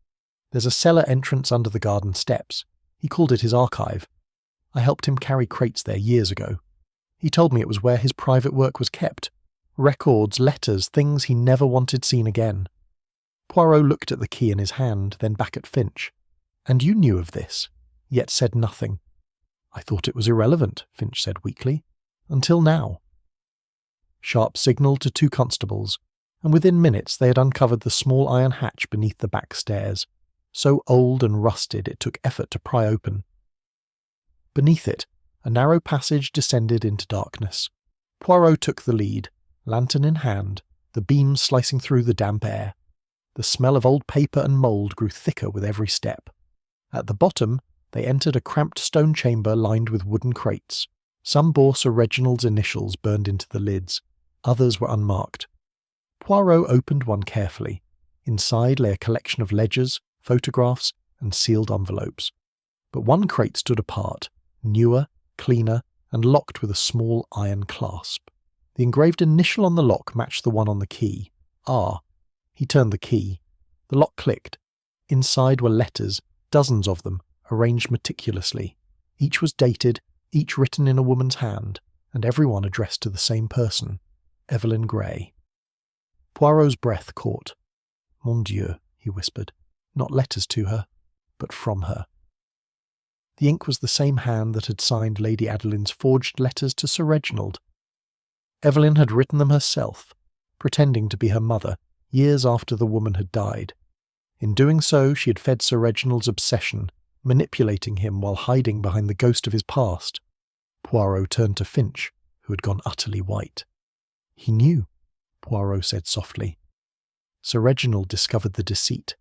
There's a cellar entrance under the garden steps. He called it his archive. I helped him carry crates there years ago. He told me it was where his private work was kept. Records, letters, things he never wanted seen again." Poirot looked at the key in his hand, then back at Finch. "And you knew of this, yet said nothing." "I thought it was irrelevant," Finch said weakly. "Until now." Sharp signalled to 2 constables, and within minutes they had uncovered the small iron hatch beneath the back stairs, so old and rusted it took effort to pry open. Beneath it, a narrow passage descended into darkness. Poirot took the lead, lantern in hand, the beams slicing through the damp air. The smell of old paper and mould grew thicker with every step. At the bottom, they entered a cramped stone chamber lined with wooden crates. Some bore Sir Reginald's initials burned into the lids. Others were unmarked. Poirot opened one carefully. Inside lay a collection of ledgers, photographs, and sealed envelopes. But one crate stood apart, newer, cleaner, and locked with a small iron clasp. The engraved initial on the lock matched the one on the key, R. He turned the key. The lock clicked. Inside were letters, dozens of them, arranged meticulously. Each was dated, each written in a woman's hand, and every one addressed to the same person, Evelyn Grey. Poirot's breath caught. Mon Dieu, he whispered. Not letters to her, but from her. The ink was the same hand that had signed Lady Adeline's forged letters to Sir Reginald. Evelyn had written them herself, pretending to be her mother, years after the woman had died. In doing so, she had fed Sir Reginald's obsession, manipulating him while hiding behind the ghost of his past. Poirot turned to Finch, who had gone utterly white. He knew, Poirot said softly. Sir Reginald discovered the deceit.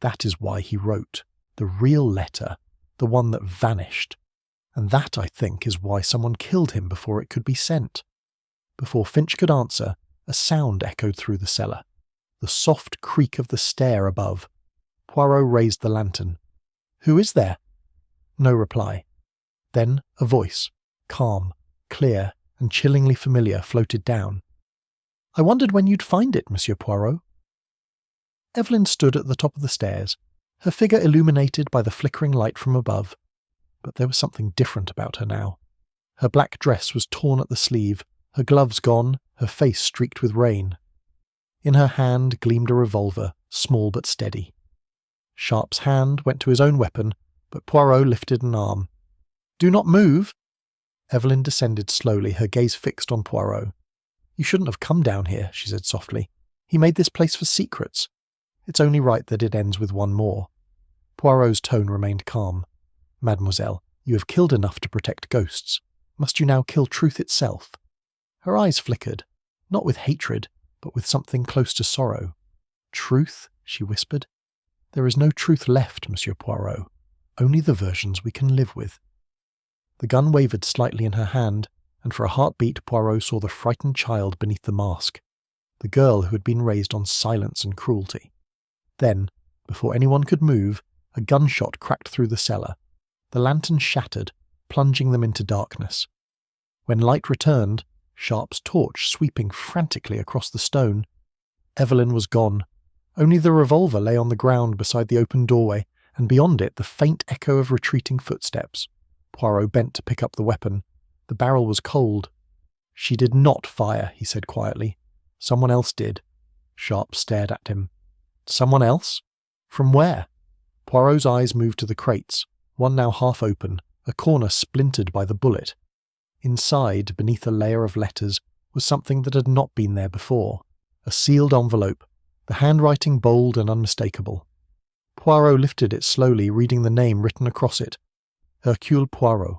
That is why he wrote. The real letter, the one that vanished. And that, I think, is why someone killed him before it could be sent. Before Finch could answer, a sound echoed through the cellar. The soft creak of the stair above. Poirot raised the lantern. "Who is there?" No reply. Then a voice, calm, clear, and chillingly familiar, floated down. "I wondered when you'd find it, Monsieur Poirot." Evelyn stood at the top of the stairs, her figure illuminated by the flickering light from above. But there was something different about her now. Her black dress was torn at the sleeve, her gloves gone, her face streaked with rain. In her hand gleamed a revolver, small but steady. Sharp's hand went to his own weapon, but Poirot lifted an arm. "Do not move!" Evelyn descended slowly, her gaze fixed on Poirot. "You shouldn't have come down here," she said softly. "He made this place for secrets. It's only right that it ends with one more." Poirot's tone remained calm. "Mademoiselle, you have killed enough to protect ghosts. Must you now kill truth itself?" Her eyes flickered, not with hatred, but with something close to sorrow. "Truth?" she whispered. "There is no truth left, Monsieur Poirot. Only the versions we can live with." The gun wavered slightly in her hand, and for a heartbeat Poirot saw the frightened child beneath the mask, the girl who had been raised on silence and cruelty. Then, before anyone could move, a gunshot cracked through the cellar. The lantern shattered, plunging them into darkness. When light returned, Sharp's torch sweeping frantically across the stone, Evelyn was gone. Only the revolver lay on the ground beside the open doorway, and beyond it the faint echo of retreating footsteps. Poirot bent to pick up the weapon. The barrel was cold. "She did not fire," he said quietly. "Someone else did." Sharp stared at him. "Someone else? From where?" Poirot's eyes moved to the crates, one now half open, a corner splintered by the bullet. Inside, beneath a layer of letters, was something that had not been there before. A sealed envelope, the handwriting bold and unmistakable. Poirot lifted it slowly, reading the name written across it. Hercule Poirot.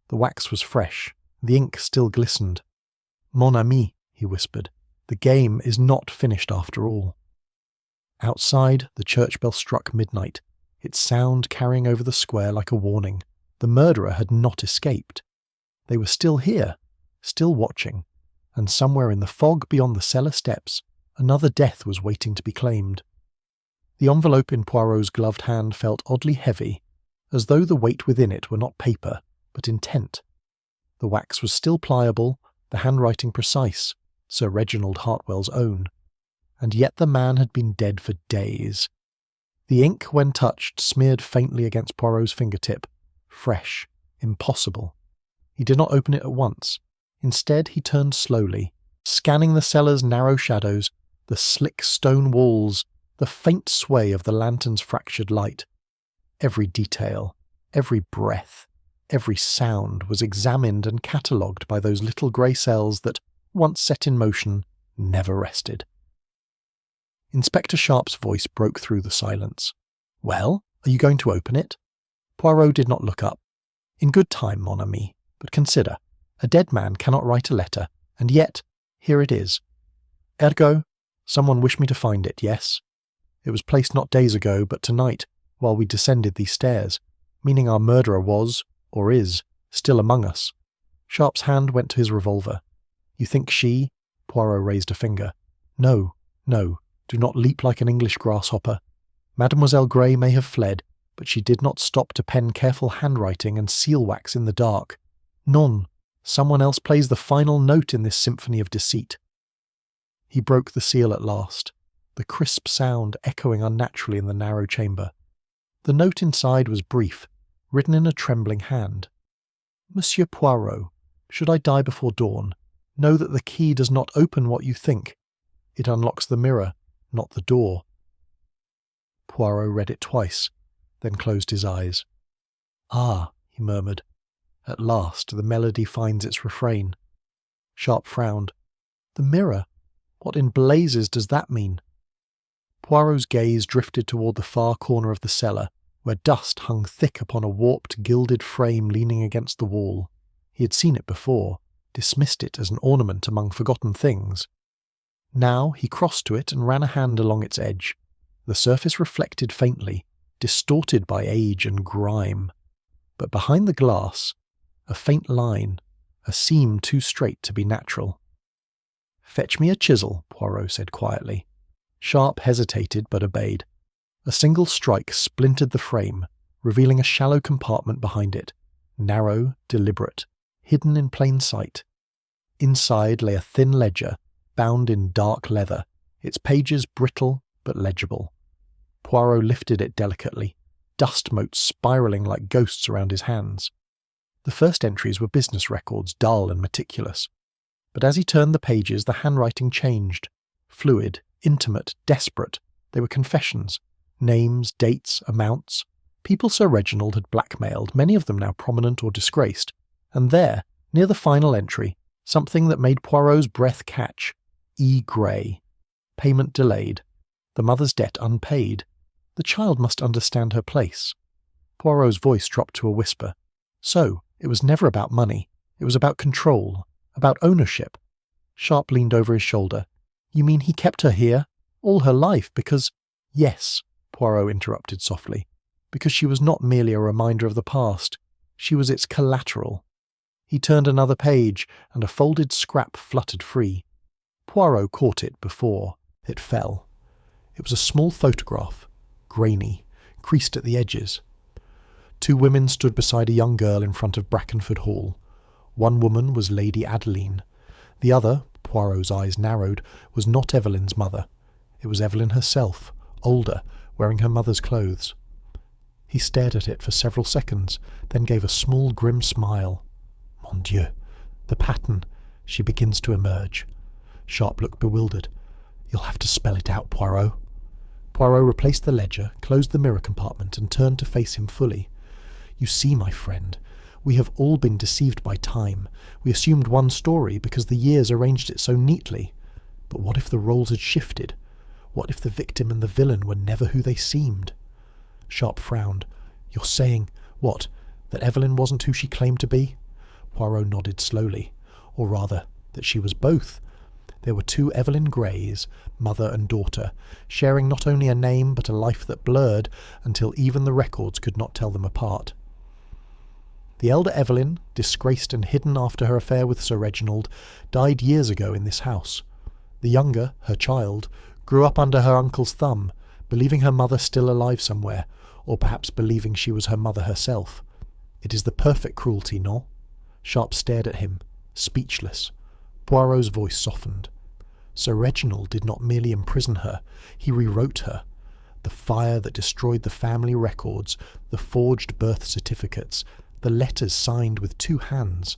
The wax was fresh, the ink still glistened. "Mon ami," he whispered, "the game is not finished after all." Outside, the church bell struck midnight, its sound carrying over the square like a warning. The murderer had not escaped. They were still here, still watching, and somewhere in the fog beyond the cellar steps, another death was waiting to be claimed. The envelope in Poirot's gloved hand felt oddly heavy, as though the weight within it were not paper, but intent. The wax was still pliable, the handwriting precise, Sir Reginald Hartwell's own. And yet the man had been dead for days. The ink, when touched, smeared faintly against Poirot's fingertip. Fresh. Impossible. He did not open it at once. Instead, he turned slowly, scanning the cellar's narrow shadows, the slick stone walls, the faint sway of the lantern's fractured light. Every detail, every breath, every sound was examined and catalogued by those little grey cells that, once set in motion, never rested. Inspector Sharp's voice broke through the silence. "Well, are you going to open it?" Poirot did not look up. "In good time, mon ami. But consider, a dead man cannot write a letter, and yet, here it is. Ergo, someone wished me to find it, yes? It was placed not days ago, but tonight, while we descended these stairs, meaning our murderer was, or is, still among us." Sharp's hand went to his revolver. "You think she—" Poirot raised a finger. "No, no, do not leap like an English grasshopper. Mademoiselle Gray may have fled, but she did not stop to pen careful handwriting and seal wax in the dark. Non, someone else plays the final note in this symphony of deceit." He broke the seal at last, the crisp sound echoing unnaturally in the narrow chamber. The note inside was brief, written in a trembling hand. "Monsieur Poirot, should I die before dawn, know that the key does not open what you think. It unlocks the mirror, not the door. Poirot read it twice, then closed his eyes. "Ah," he murmured. "At last the melody finds its refrain." Sharp frowned. "The mirror? What in blazes does that mean?" Poirot's gaze drifted toward the far corner of the cellar, where dust hung thick upon a warped, gilded frame leaning against the wall. He had seen it before, dismissed it as an ornament among forgotten things. Now he crossed to it and ran a hand along its edge. The surface reflected faintly, distorted by age and grime. But behind the glass, a faint line, a seam too straight to be natural. "Fetch me a chisel," Poirot said quietly. Sharp hesitated but obeyed. A single strike splintered the frame, revealing a shallow compartment behind it, narrow, deliberate, hidden in plain sight. Inside lay a thin ledger, bound in dark leather, its pages brittle but legible. Poirot lifted it delicately, dust motes spiralling like ghosts around his hands. The first entries were business records, dull and meticulous. But as he turned the pages, the handwriting changed. Fluid, intimate, desperate, they were confessions. Names, dates, amounts. People Sir Reginald had blackmailed, many of them now prominent or disgraced. And there, near the final entry, something that made Poirot's breath catch. E. Grey. Payment delayed. The mother's debt unpaid. The child must understand her place. Poirot's voice dropped to a whisper. So, it was never about money. It was about control, about ownership. Sharp leaned over his shoulder. "You mean he kept her here? All her life, because—" "Yes," Poirot interrupted softly. "Because she was not merely a reminder of the past. She was its collateral." He turned another page, and a folded scrap fluttered free. Poirot caught it before it fell. It was a small photograph, grainy, creased at the edges. Two women stood beside a young girl in front of Brackenford Hall. One woman was Lady Adeline. The other, Poirot's eyes narrowed, was not Evelyn's mother. It was Evelyn herself, older, wearing her mother's clothes. He stared at it for several seconds, then gave a small, grim smile. "Mon Dieu, the pattern. She begins to emerge." Sharp looked bewildered. "You'll have to spell it out, Poirot." Poirot replaced the ledger, closed the mirror compartment, and turned to face him fully. "You see, my friend, we have all been deceived by time. We assumed one story because the years arranged it so neatly. But what if the roles had shifted? What if the victim and the villain were never who they seemed?" Sharp frowned. "You're saying, what, that Evelyn wasn't who she claimed to be?" Poirot nodded slowly. "Or rather, that she was both. There were two Evelyn Greys, mother and daughter, sharing not only a name but a life that blurred until even the records could not tell them apart. The elder Evelyn, disgraced and hidden after her affair with Sir Reginald, died years ago in this house. The younger, her child, grew up under her uncle's thumb, believing her mother still alive somewhere, or perhaps believing she was her mother herself. It is the perfect cruelty, no?" Sharp stared at him, speechless. Poirot's voice softened. "Sir Reginald did not merely imprison her, he rewrote her. The fire that destroyed the family records, the forged birth certificates, the letters signed with two hands,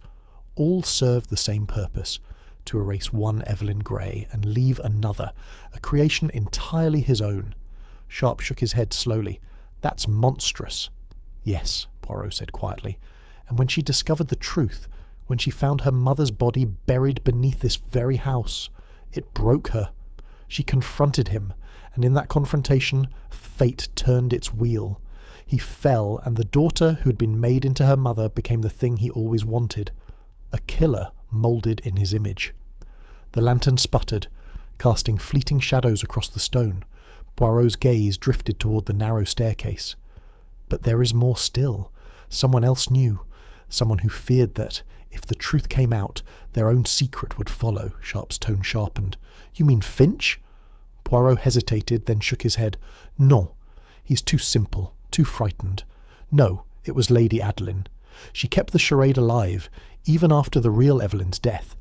all served the same purpose, to erase one Evelyn Grey and leave another, a creation entirely his own." Sharp shook his head slowly. "That's monstrous." "Yes," Poirot said quietly. "And when she discovered the truth, when she found her mother's body buried beneath this very house, it broke her. She confronted him, and in that confrontation, fate turned its wheel. He fell, and the daughter who had been made into her mother became the thing he always wanted, a killer moulded in his image." The lantern sputtered, casting fleeting shadows across the stone. Poirot's gaze drifted toward the narrow staircase. "But there is more still. Someone else knew. Someone who feared that, if the truth came out, their own secret would follow." Sharp's tone sharpened. "You mean Finch?" Poirot hesitated, then shook his head. "No. He's too simple, too frightened. No, it was Lady Adeline. She kept the charade alive, even after the real Evelyn's death.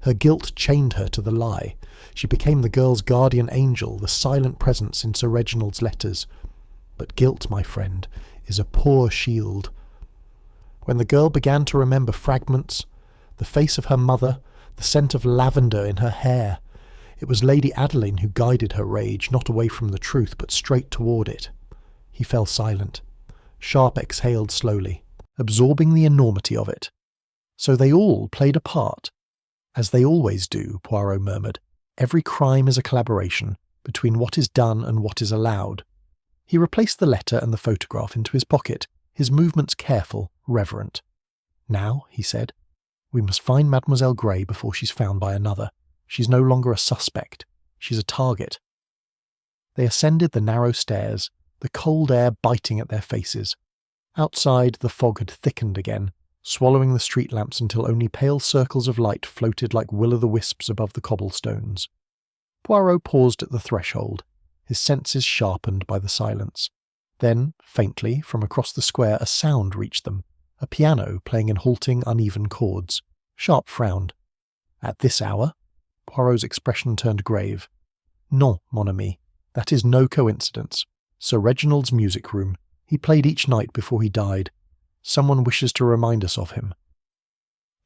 Her guilt chained her to the lie. She became the girl's guardian angel, the silent presence in Sir Reginald's letters. But guilt, my friend, is a poor shield. When the girl began to remember fragments, the face of her mother, the scent of lavender in her hair, It was Lady Adeline who guided her rage, not away from the truth, but straight toward it. He fell silent. Sharp exhaled slowly, absorbing the enormity of it. So they all played a part. As they always do, Poirot murmured. Every crime is a collaboration between what is done and what is allowed. He replaced the letter and the photograph into his pocket, his movements careful, reverent. Now, he said, we must find Mademoiselle Gray before she's found by another. She's no longer a suspect. She's a target. They ascended the narrow stairs, the cold air biting at their faces. Outside, the fog had thickened again, swallowing the street lamps until only pale circles of light floated like will-o'-the-wisps above the cobblestones. Poirot paused at the threshold, his senses sharpened by the silence. Then, faintly, from across the square a sound reached them, a piano playing in halting, uneven chords. Sharp frowned. At this hour? Poirot's expression turned grave. Non, mon ami, that is no coincidence. Sir Reginald's music room. He played each night before he died. Someone wishes to remind us of him.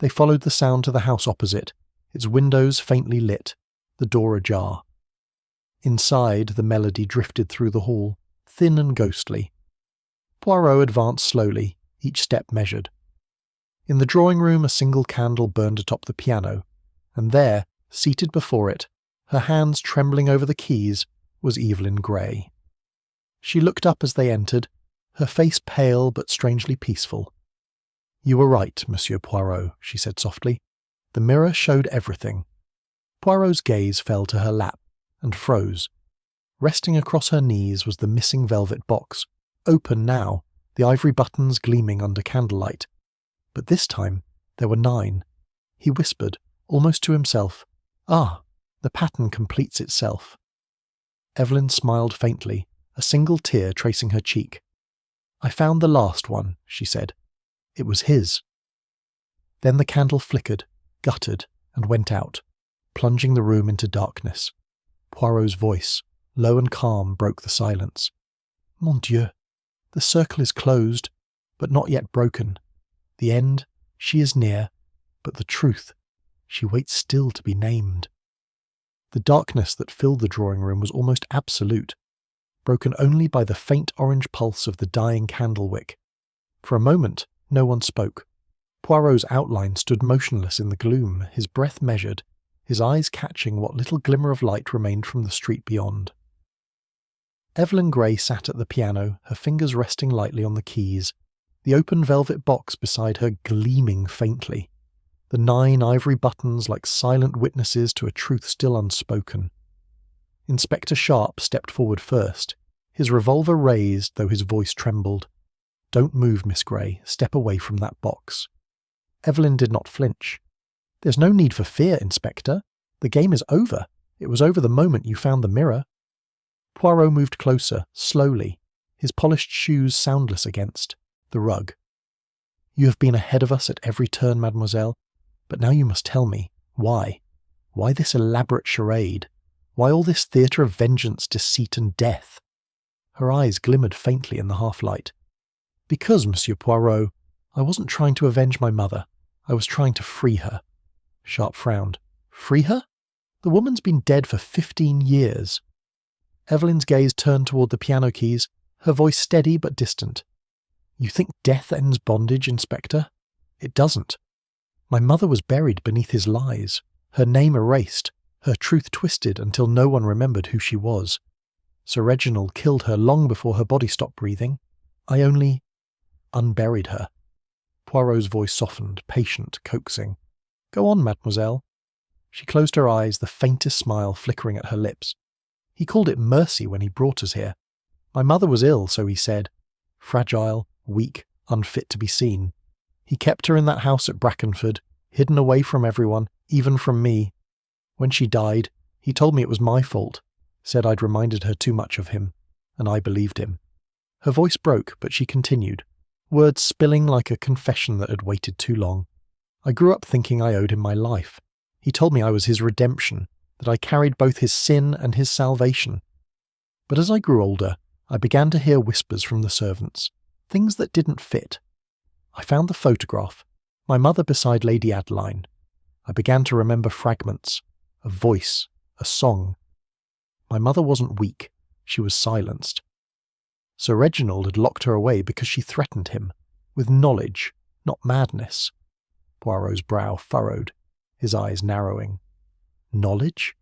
They followed the sound to the house opposite, its windows faintly lit, the door ajar. Inside, the melody drifted through the hall, thin and ghostly. Poirot advanced slowly, each step measured. In the drawing-room a single candle burned atop the piano, and there, seated before it, her hands trembling over the keys, was Evelyn Gray. She looked up as they entered, her face pale but strangely peaceful. "You were right, Monsieur Poirot," she said softly. "The mirror showed everything." Poirot's gaze fell to her lap, and froze. Resting across her knees was the missing velvet box, open now, the ivory buttons gleaming under candlelight. But this time there were 9. He whispered, almost to himself, "Ah, the pattern completes itself." Evelyn smiled faintly, a single tear tracing her cheek. "I found the last one," she said. "It was his." Then the candle flickered, guttered, and went out, plunging the room into darkness. Poirot's voice, low and calm, broke the silence. "Mon Dieu, the circle is closed, but not yet broken. The end, she is near, but the truth, she waits still to be named." The darkness that filled the drawing-room was almost absolute, broken only by the faint orange pulse of the dying candle-wick. For a moment, no one spoke. Poirot's outline stood motionless in the gloom, his breath measured, his eyes catching what little glimmer of light remained from the street beyond. Evelyn Gray sat at the piano, her fingers resting lightly on the keys, the open velvet box beside her gleaming faintly, the 9 ivory buttons like silent witnesses to a truth still unspoken. Inspector Sharp stepped forward first, his revolver raised though his voice trembled. "Don't move, Miss Gray, step away from that box." Evelyn did not flinch. "There's no need for fear, Inspector. The game is over. It was over the moment you found the mirror." Poirot moved closer, slowly, his polished shoes soundless against the rug. "You have been ahead of us at every turn, mademoiselle, but now you must tell me, why? Why this elaborate charade? Why all this theatre of vengeance, deceit, and death?" Her eyes glimmered faintly in the half-light. "Because, Monsieur Poirot, I wasn't trying to avenge my mother. I was trying to free her." Sharp frowned. "Free her? The woman's been dead for 15 years. Evelyn's gaze turned toward the piano keys, her voice steady but distant. "You think death ends bondage, Inspector? It doesn't. My mother was buried beneath his lies, her name erased, her truth twisted until no one remembered who she was. Sir Reginald killed her long before her body stopped breathing. I only unburied her." Poirot's voice softened, patient, coaxing. "Go on, mademoiselle." She closed her eyes, the faintest smile flickering at her lips. "He called it mercy when he brought us here. My mother was ill, so he said. Fragile, weak, unfit to be seen. He kept her in that house at Brackenford, hidden away from everyone, even from me. When she died, he told me it was my fault, said I'd reminded her too much of him, and I believed him." Her voice broke, but she continued, words spilling like a confession that had waited too long. "I grew up thinking I owed him my life. He told me I was his redemption, that I carried both his sin and his salvation. But as I grew older, I began to hear whispers from the servants, things that didn't fit. I found the photograph, my mother beside Lady Adeline. I began to remember fragments, a voice, a song. My mother wasn't weak, she was silenced. Sir Reginald had locked her away because she threatened him, with knowledge, not madness. Poirot's brow furrowed, his eyes narrowing. Knowledge?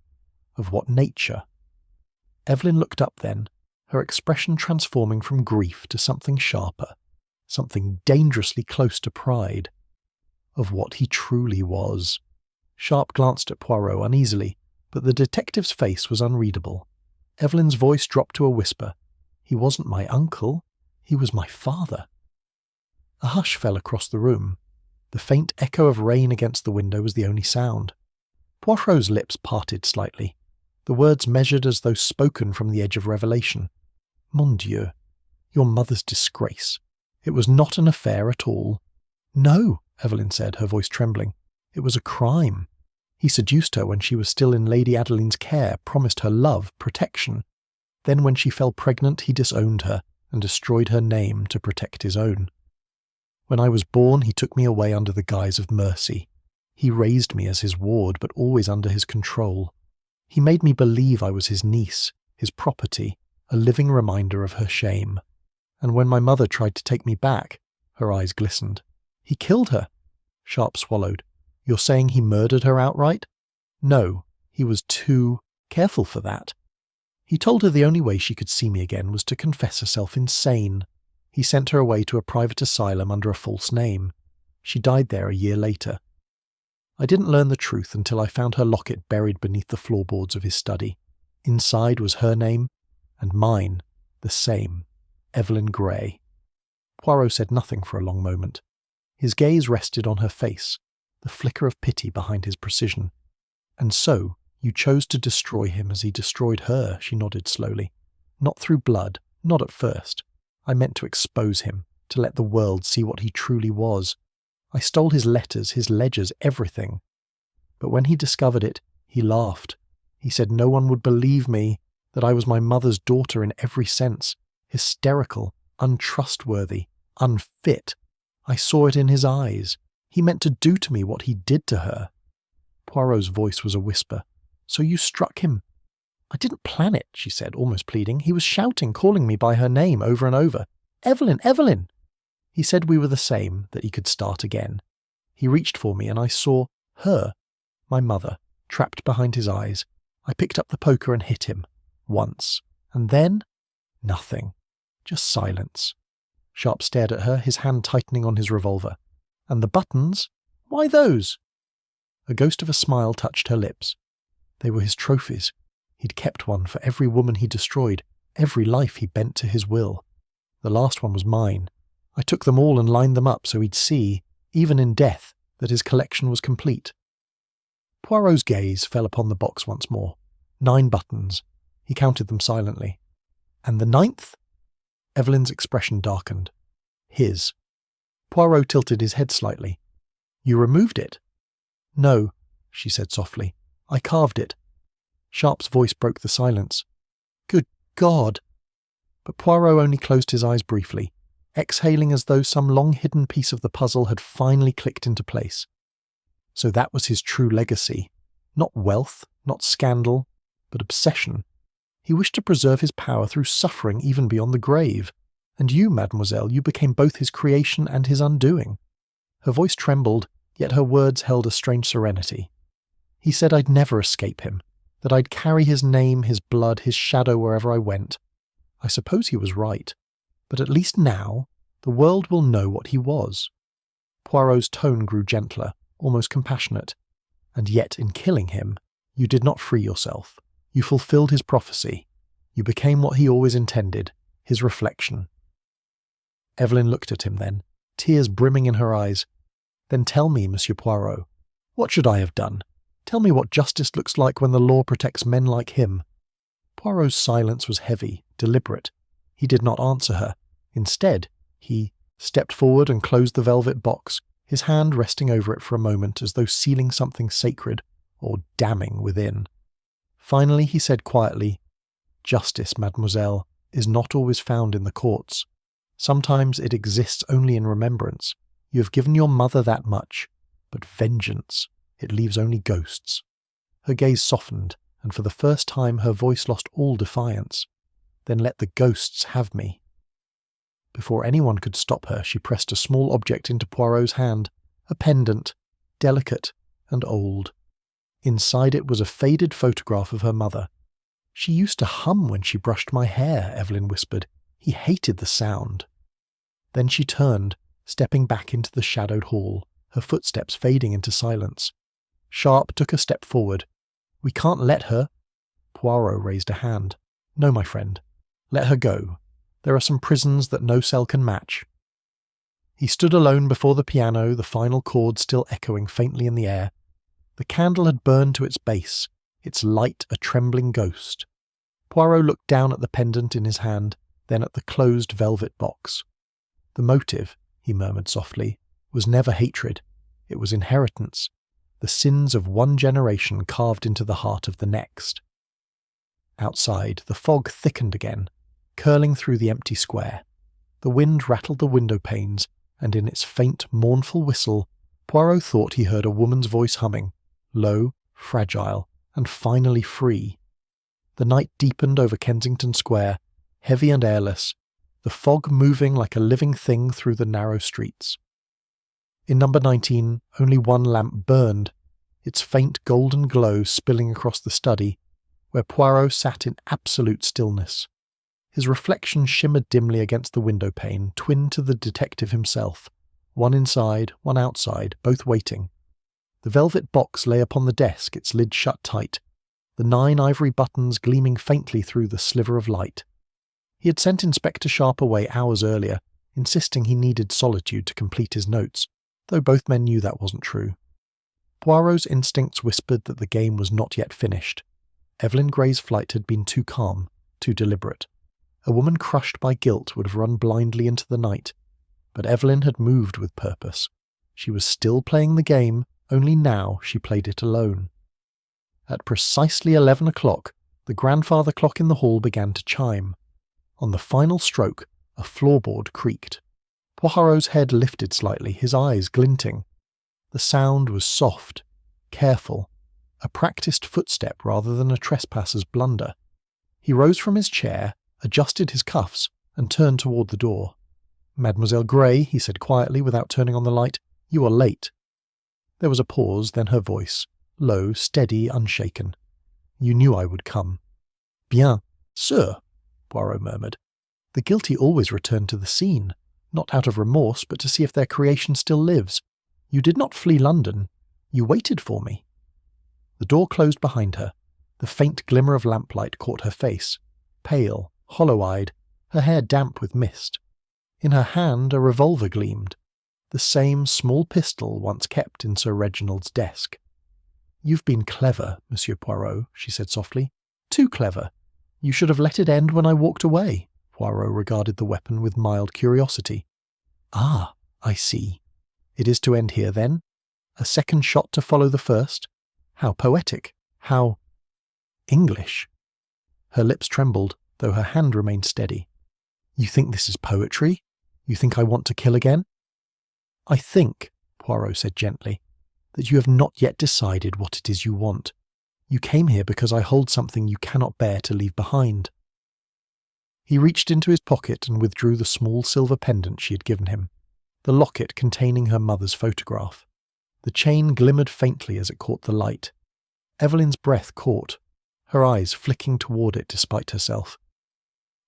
Of what nature? Evelyn looked up then, her expression transforming from grief to something sharper, something dangerously close to pride. Of what he truly was. Sharp glanced at Poirot uneasily, but the detective's face was unreadable. Evelyn's voice dropped to a whisper. He wasn't my uncle, he was my father. A hush fell across the room. The faint echo of rain against the window was the only sound. Poirot's lips parted slightly, the words measured as though spoken from the edge of revelation. Mon Dieu, your mother's disgrace. It was not an affair at all. No, Evelyn said, her voice trembling. It was a crime. He seduced her when she was still in Lady Adeline's care, promised her love, protection. Then when she fell pregnant, he disowned her and destroyed her name to protect his own. When I was born, he took me away under the guise of mercy. He raised me as his ward, but always under his control. He made me believe I was his niece, his property, a living reminder of her shame. And when my mother tried to take me back, her eyes glistened. He killed her. Sharp swallowed. You're saying he murdered her outright? No, he was too careful for that. He told her the only way she could see me again was to confess herself insane. He sent her away to a private asylum under a false name. She died there a year later. I didn't learn the truth until I found her locket buried beneath the floorboards of his study. Inside was her name, and mine, the same, Evelyn Grey. Poirot said nothing for a long moment. His gaze rested on her face, the flicker of pity behind his precision. And so, you chose to destroy him as he destroyed her, she nodded slowly. Not through blood, not at first. I meant to expose him, to let the world see what he truly was. I stole his letters, his ledgers, everything. But when he discovered it, he laughed. He said no one would believe me, that I was my mother's daughter in every sense, hysterical, untrustworthy, unfit. I saw it in his eyes. He meant to do to me what he did to her. Poirot's voice was a whisper. So you struck him? I didn't plan it, she said, almost pleading. He was shouting, calling me by her name over and over. Evelyn, Evelyn! He said we were the same, that he could start again. He reached for me and I saw her, my mother, trapped behind his eyes. I picked up the poker and hit him. Once. And then? Nothing. Just silence. Sharp stared at her, his hand tightening on his revolver. And the buttons? Why those? A ghost of a smile touched her lips. They were his trophies. He'd kept one for every woman he destroyed, every life he bent to his will. The last one was mine. I took them all and lined them up so he'd see, even in death, that his collection was complete. Poirot's gaze fell upon the box once more. 9 buttons. He counted them silently. And the 9th? Evelyn's expression darkened. His. Poirot tilted his head slightly. You removed it? No, she said softly. I carved it. Sharp's voice broke the silence. Good God! But Poirot only closed his eyes briefly, exhaling as though some long-hidden piece of the puzzle had finally clicked into place. So that was his true legacy. Not wealth, not scandal, but obsession. He wished to preserve his power through suffering even beyond the grave. And you, mademoiselle, you became both his creation and his undoing. Her voice trembled, yet her words held a strange serenity. He said I'd never escape him, that I'd carry his name, his blood, his shadow wherever I went. I suppose he was right, but at least now, the world will know what he was. Poirot's tone grew gentler, almost compassionate. And yet, in killing him, you did not free yourself. You fulfilled his prophecy. You became what he always intended, his reflection. Evelyn looked at him then, tears brimming in her eyes. Then tell me, Monsieur Poirot, what should I have done? Tell me what justice looks like when the law protects men like him. Poirot's silence was heavy, deliberate. He did not answer her. Instead, he stepped forward and closed the velvet box, his hand resting over it for a moment as though sealing something sacred or damning within. Finally he said quietly, Justice, mademoiselle, is not always found in the courts. Sometimes it exists only in remembrance. You have given your mother that much, but vengeance, it leaves only ghosts. Her gaze softened, and for the first time her voice lost all defiance. "Then let the ghosts have me." Before anyone could stop her, she pressed a small object into Poirot's hand, a pendant, delicate and old. Inside it was a faded photograph of her mother. "She used to hum when she brushed my hair," Evelyn whispered. "He hated the sound." Then she turned, stepping back into the shadowed hall, her footsteps fading into silence. Sharp took a step forward. "We can't let her." Poirot raised a hand. "No, my friend. Let her go. There are some prisons that no cell can match." He stood alone before the piano, the final chord still echoing faintly in the air. The candle had burned to its base, its light a trembling ghost. Poirot looked down at the pendant in his hand, then at the closed velvet box. "The motive," he murmured softly, "was never hatred. It was inheritance, the sins of one generation carved into the heart of the next." Outside, the fog thickened again, curling through the empty square. The wind rattled the window panes, and in its faint, mournful whistle, Poirot thought he heard a woman's voice humming, low, fragile, and finally free. The night deepened over Kensington Square, heavy and airless, the fog moving like a living thing through the narrow streets. In number 19, only one lamp burned, its faint golden glow spilling across the study, where Poirot sat in absolute stillness. His reflection shimmered dimly against the window pane, twin to the detective himself, one inside, one outside, both waiting. The velvet box lay upon the desk, its lid shut tight, the 9 ivory buttons gleaming faintly through the sliver of light. He had sent Inspector Sharp away hours earlier, insisting he needed solitude to complete his notes, though both men knew that wasn't true. Poirot's instincts whispered that the game was not yet finished. Evelyn Grey's flight had been too calm, too deliberate. A woman crushed by guilt would have run blindly into the night, but Evelyn had moved with purpose. She was still playing the game, only now she played it alone. At precisely 11 o'clock, the grandfather clock in the hall began to chime. On the final stroke, a floorboard creaked. Poirot's head lifted slightly, his eyes glinting. The sound was soft, careful, a practiced footstep rather than a trespasser's blunder. He rose from his chair, adjusted his cuffs, and turned toward the door. "Mademoiselle Grey," he said quietly without turning on the light, "you are late." There was a pause, then her voice, low, steady, unshaken. "You knew I would come." "Bien, sir," Poirot murmured. "The guilty always return to the scene, not out of remorse, but to see if their creation still lives. You did not flee London. You waited for me." The door closed behind her. The faint glimmer of lamplight caught her face, pale, hollow-eyed, her hair damp with mist. In her hand a revolver gleamed, the same small pistol once kept in Sir Reginald's desk. "You've been clever, Monsieur Poirot," she said softly. "Too clever. You should have let it end when I walked away." Poirot regarded the weapon with mild curiosity. "Ah, I see. It is to end here, then? A second shot to follow the first? How poetic. How English." Her lips trembled, though her hand remained steady. "You think this is poetry? You think I want to kill again?" "I think," Poirot said gently, "that you have not yet decided what it is you want. You came here because I hold something you cannot bear to leave behind." He reached into his pocket and withdrew the small silver pendant she had given him, the locket containing her mother's photograph. The chain glimmered faintly as it caught the light. Evelyn's breath caught, her eyes flicking toward it despite herself.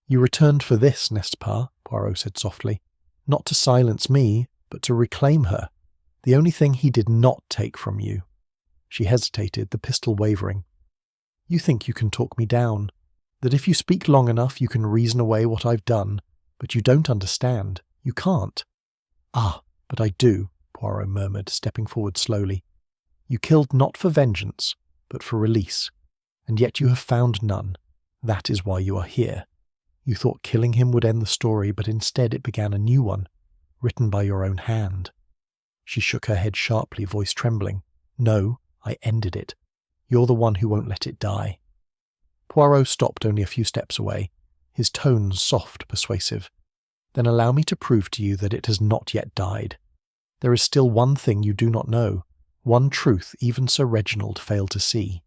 "You returned for this, n'est-ce pas?" Poirot said softly. "Not to silence me, but to reclaim her, the only thing he did not take from you." She hesitated, the pistol wavering. "You think you can talk me down, that if you speak long enough you can reason away what I've done, but you don't understand. You can't." "Ah, but I do," Poirot murmured, stepping forward slowly. "You killed not for vengeance, but for release, and yet you have found none. That is why you are here. You thought killing him would end the story, but instead it began a new one, written by your own hand." She shook her head sharply, voice trembling. "No, I ended it. You're the one who won't let it die." Poirot stopped only a few steps away, his tones soft, persuasive. "Then allow me to prove to you that it has not yet died. There is still one thing you do not know, one truth even Sir Reginald failed to see."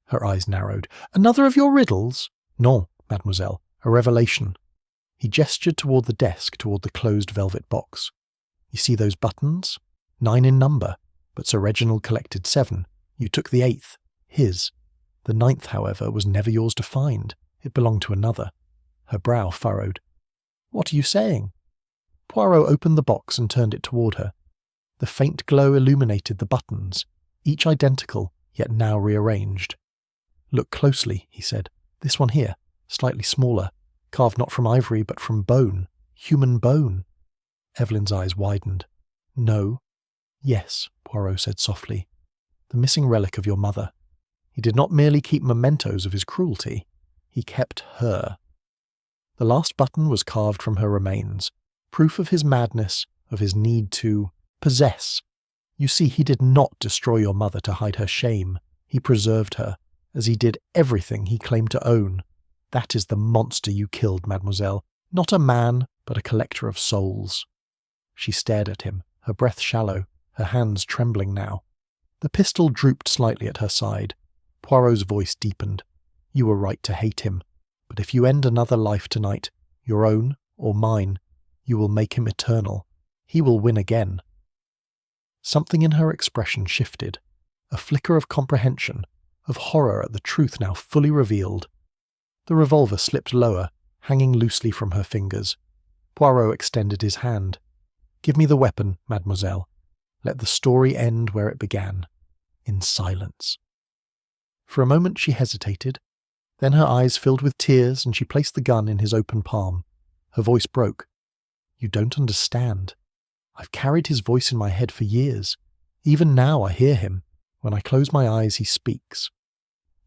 Her eyes narrowed. "Another of your riddles?" "Non, mademoiselle. A revelation." He gestured toward the desk, toward the closed velvet box. "You see those buttons? 9 in number, but Sir Reginald collected 7. You took the 8th, his. The 9th, however, was never yours to find. It belonged to another." Her brow furrowed. "What are you saying?" Poirot opened the box and turned it toward her. The faint glow illuminated the buttons, each identical, yet now rearranged. "Look closely," he said. "This one here, slightly smaller, carved not from ivory but from bone, human bone." Evelyn's eyes widened. "No." "Yes," Poirot said softly. "The missing relic of your mother. He did not merely keep mementos of his cruelty, he kept her. The last button was carved from her remains, proof of his madness, of his need to possess. You see, he did not destroy your mother to hide her shame. He preserved her, as he did everything he claimed to own. That is the monster you killed, mademoiselle. Not a man, but a collector of souls." She stared at him, her breath shallow, her hands trembling now. The pistol drooped slightly at her side. Poirot's voice deepened. "You were right to hate him, but if you end another life tonight, your own or mine, you will make him eternal. He will win again." Something in her expression shifted, a flicker of comprehension, of horror at the truth now fully revealed. The revolver slipped lower, hanging loosely from her fingers. Poirot extended his hand. "Give me the weapon, mademoiselle. Let the story end where it began, in silence." For a moment she hesitated. Then her eyes filled with tears and she placed the gun in his open palm. Her voice broke. "You don't understand. I've carried his voice in my head for years. Even now I hear him. When I close my eyes, he speaks."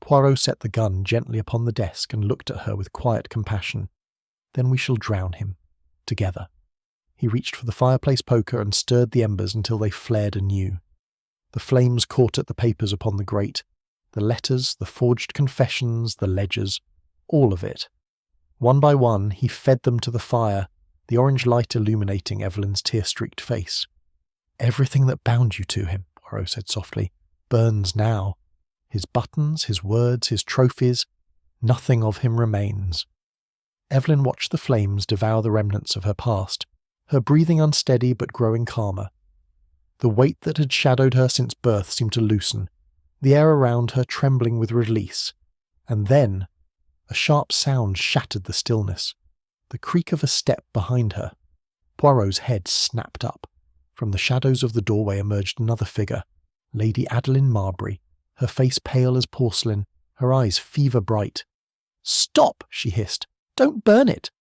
Poirot set the gun gently upon the desk and looked at her with quiet compassion. "Then we shall drown him. Together." He reached for the fireplace poker and stirred the embers until they flared anew. The flames caught at the papers upon the grate. The letters, the forged confessions, the ledgers. All of it. One by one, he fed them to the fire, the orange light illuminating Evelyn's tear-streaked face. "Everything that bound you to him," Poirot said softly, "burns now. His buttons, his words, his trophies, nothing of him remains." Evelyn watched the flames devour the remnants of her past, her breathing unsteady but growing calmer. The weight that had shadowed her since birth seemed to loosen, the air around her trembling with release. And then, a sharp sound shattered the stillness, the creak of a step behind her. Poirot's head snapped up. From the shadows of the doorway emerged another figure, Lady Adeline Marbury, her face pale as porcelain, her eyes fever-bright. "Stop!" she hissed. "Don't burn it!"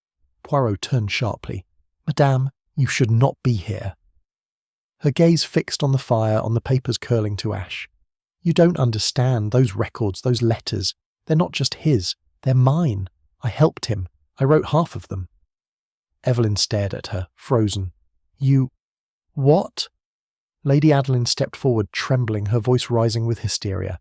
Poirot turned sharply. "Madame, you should not be here." Her gaze fixed on the fire, on the papers curling to ash. "You don't understand. Those records, those letters, they're not just his. They're mine. I helped him. I wrote half of them." Evelyn stared at her, frozen. "You... what?" Lady Adeline stepped forward, trembling, her voice rising with hysteria.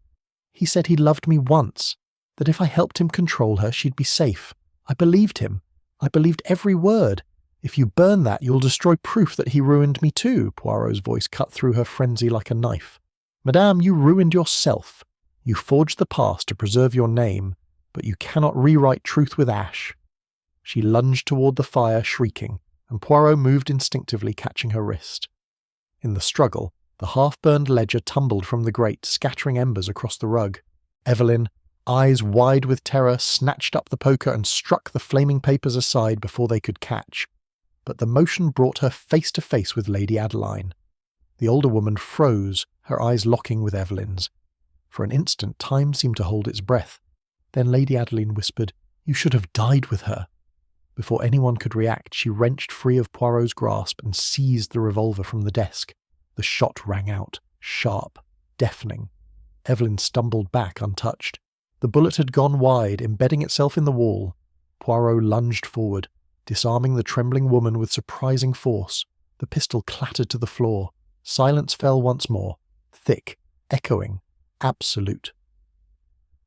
"He said he loved me once, that if I helped him control her, she'd be safe. I believed him. I believed every word. If you burn that, you'll destroy proof that he ruined me too." Poirot's voice cut through her frenzy like a knife. "Madame, you ruined yourself. You forged the past to preserve your name, but you cannot rewrite truth with ash." She lunged toward the fire, shrieking, and Poirot moved instinctively, catching her wrist. In the struggle, the half-burned ledger tumbled from the grate, scattering embers across the rug. Evelyn, eyes wide with terror, snatched up the poker and struck the flaming papers aside before they could catch. But the motion brought her face to face with Lady Adeline. The older woman froze, her eyes locking with Evelyn's. For an instant, time seemed to hold its breath. Then Lady Adeline whispered, "You should have died with her." Before anyone could react, she wrenched free of Poirot's grasp and seized the revolver from the desk. The shot rang out, sharp, deafening. Evelyn stumbled back untouched. The bullet had gone wide, embedding itself in the wall. Poirot lunged forward, disarming the trembling woman with surprising force. The pistol clattered to the floor. Silence fell once more, thick, echoing, absolute.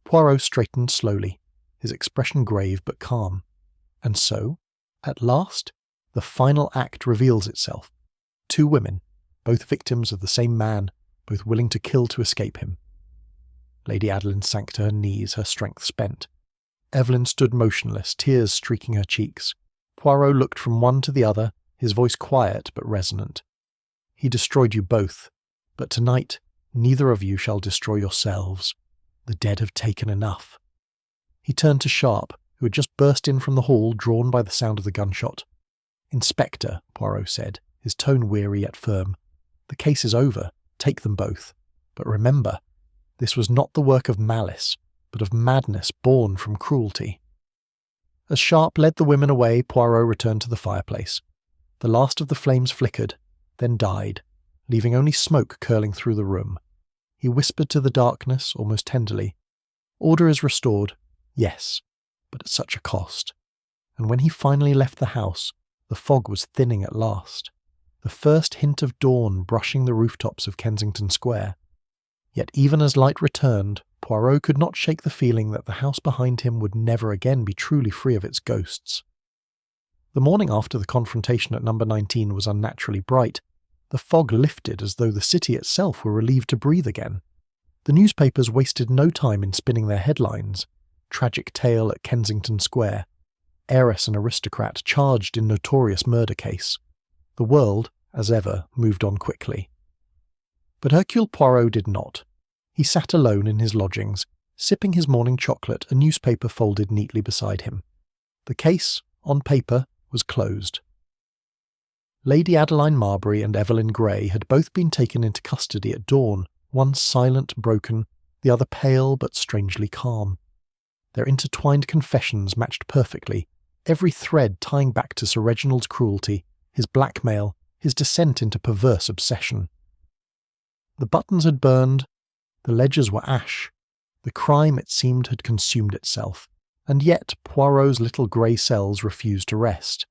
Poirot straightened slowly, his expression grave but calm. And so, at last, the final act reveals itself. 2 women, both victims of the same man, both willing to kill to escape him. Lady Adeline sank to her knees, her strength spent. Evelyn stood motionless, tears streaking her cheeks. Poirot looked from one to the other, his voice quiet but resonant. He destroyed you both, but tonight neither of you shall destroy yourselves. The dead have taken enough. He turned to Sharp, who had just burst in from the hall, drawn by the sound of the gunshot. Inspector, Poirot said, his tone weary yet firm, the case is over. Take them both. But remember, this was not the work of malice, but of madness born from cruelty. As Sharp led the women away, Poirot returned to the fireplace. The last of the flames flickered, then died, leaving only smoke curling through the room. He whispered to the darkness, almost tenderly, "Order is restored, yes, but at such a cost." And when he finally left the house, the fog was thinning at last, the first hint of dawn brushing the rooftops of Kensington Square. Yet even as light returned, Poirot could not shake the feeling that the house behind him would never again be truly free of its ghosts. The morning after the confrontation at number 19 was unnaturally bright. The fog lifted as though the city itself were relieved to breathe again. The newspapers wasted no time in spinning their headlines. Tragic tale at Kensington Square. Heiress and aristocrat charged in notorious murder case. The world, as ever, moved on quickly. But Hercule Poirot did not. He sat alone in his lodgings, sipping his morning chocolate, a newspaper folded neatly beside him. The case, on paper, was closed. Lady Adeline Marbury and Evelyn Grey had both been taken into custody at dawn, one silent, broken, the other pale but strangely calm. Their intertwined confessions matched perfectly, every thread tying back to Sir Reginald's cruelty, his blackmail, his descent into perverse obsession. The buttons had burned, the ledgers were ash, the crime, it seemed, had consumed itself, and yet Poirot's little grey cells refused to rest.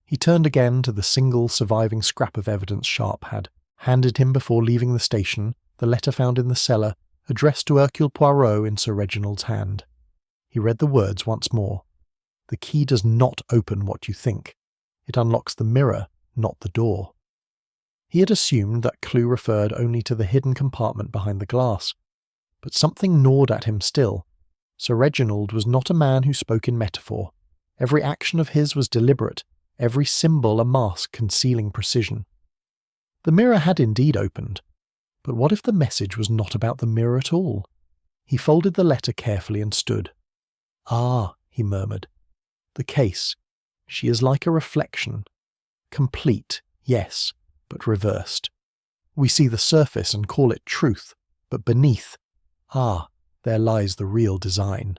He turned again to the single surviving scrap of evidence Sharp had handed him before leaving the station, the letter found in the cellar, addressed to Hercule Poirot in Sir Reginald's hand. He read the words once more. The key does not open what you think. It unlocks the mirror, not the door. He had assumed that clue referred only to the hidden compartment behind the glass. But something gnawed at him still. Sir Reginald was not a man who spoke in metaphor. Every action of his was deliberate, every symbol a mask concealing precision. The mirror had indeed opened. But what if the message was not about the mirror at all? He folded the letter carefully and stood. "Ah," he murmured. "The case. She is like a reflection. Complete, yes, but reversed. We see the surface and call it truth, but beneath, there lies the real design."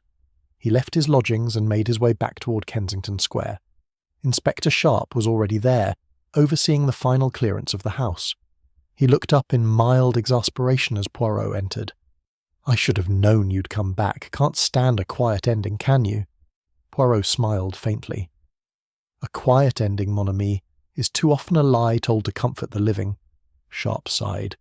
He left his lodgings and made his way back toward Kensington Square. Inspector Sharp was already there, overseeing the final clearance of the house. He looked up in mild exasperation as Poirot entered. "I should have known you'd come back. Can't stand a quiet ending, can you?" Poirot smiled faintly. "A quiet ending, mon ami, is too often a lie told to comfort the living." Sharp sighed.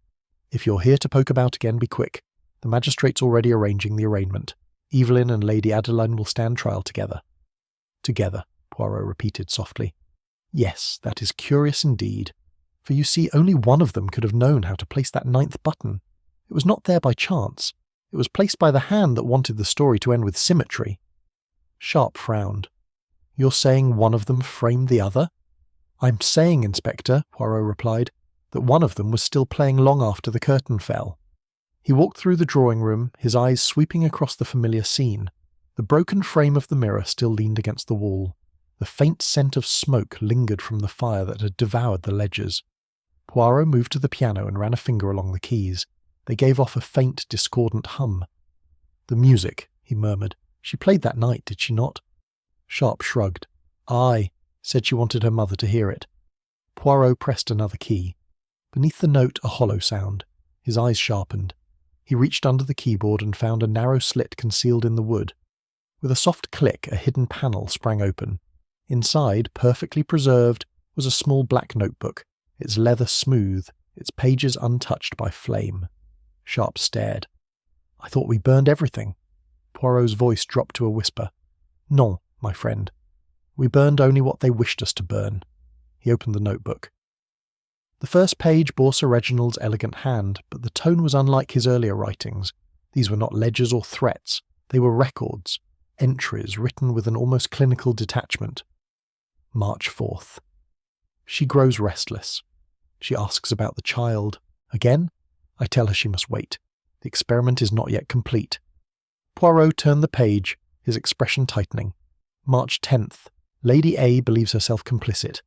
"If you're here to poke about again, be quick. The magistrate's already arranging the arraignment. Evelyn and Lady Adeline will stand trial together." "Together," Poirot repeated softly. "Yes, that is curious indeed. For you see, only one of them could have known how to place that 9th button. It was not there by chance. It was placed by the hand that wanted the story to end with symmetry." Sharp frowned. "You're saying one of them framed the other?" "I'm saying, Inspector," Poirot replied, "that one of them was still playing long after the curtain fell." He walked through the drawing room, his eyes sweeping across the familiar scene. The broken frame of the mirror still leaned against the wall. The faint scent of smoke lingered from the fire that had devoured the ledgers. Poirot moved to the piano and ran a finger along the keys. They gave off a faint, discordant hum. "The music," he murmured. "She played that night, did she not?" Sharp shrugged. "Aye, said she wanted her mother to hear it." Poirot pressed another key. Beneath the note, a hollow sound. His eyes sharpened. He reached under the keyboard and found a narrow slit concealed in the wood. With a soft click, a hidden panel sprang open. Inside, perfectly preserved, was a small black notebook, its leather smooth, its pages untouched by flame. Sharp stared. "I thought we burned everything." Poirot's voice dropped to a whisper. "Non, my friend. We burned only what they wished us to burn." He opened the notebook. The first page bore Sir Reginald's elegant hand, but the tone was unlike his earlier writings. These were not ledgers or threats, they were records, entries written with an almost clinical detachment. March 4th. She grows restless. She asks about the child. Again, I tell her she must wait. The experiment is not yet complete. Poirot turned the page, his expression tightening. March 10th. Lady A believes herself complicit.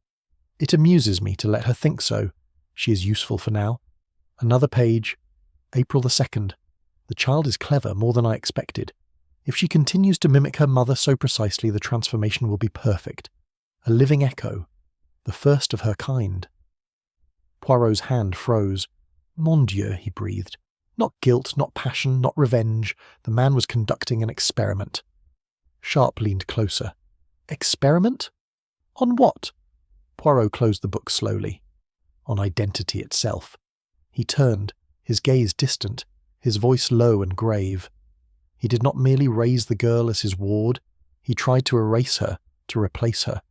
It amuses me to let her think so. She is useful for now. Another page. April the 2nd. The child is clever, more than I expected. If she continues to mimic her mother so precisely, the transformation will be perfect. A living echo. The first of her kind. Poirot's hand froze. Mon Dieu, he breathed. Not guilt, not passion, not revenge. The man was conducting an experiment. Sharp leaned closer. Experiment? On what? Poirot closed the book slowly. On identity itself. He turned, his gaze distant, his voice low and grave. He did not merely raise the girl as his ward. He tried to erase her, to replace her.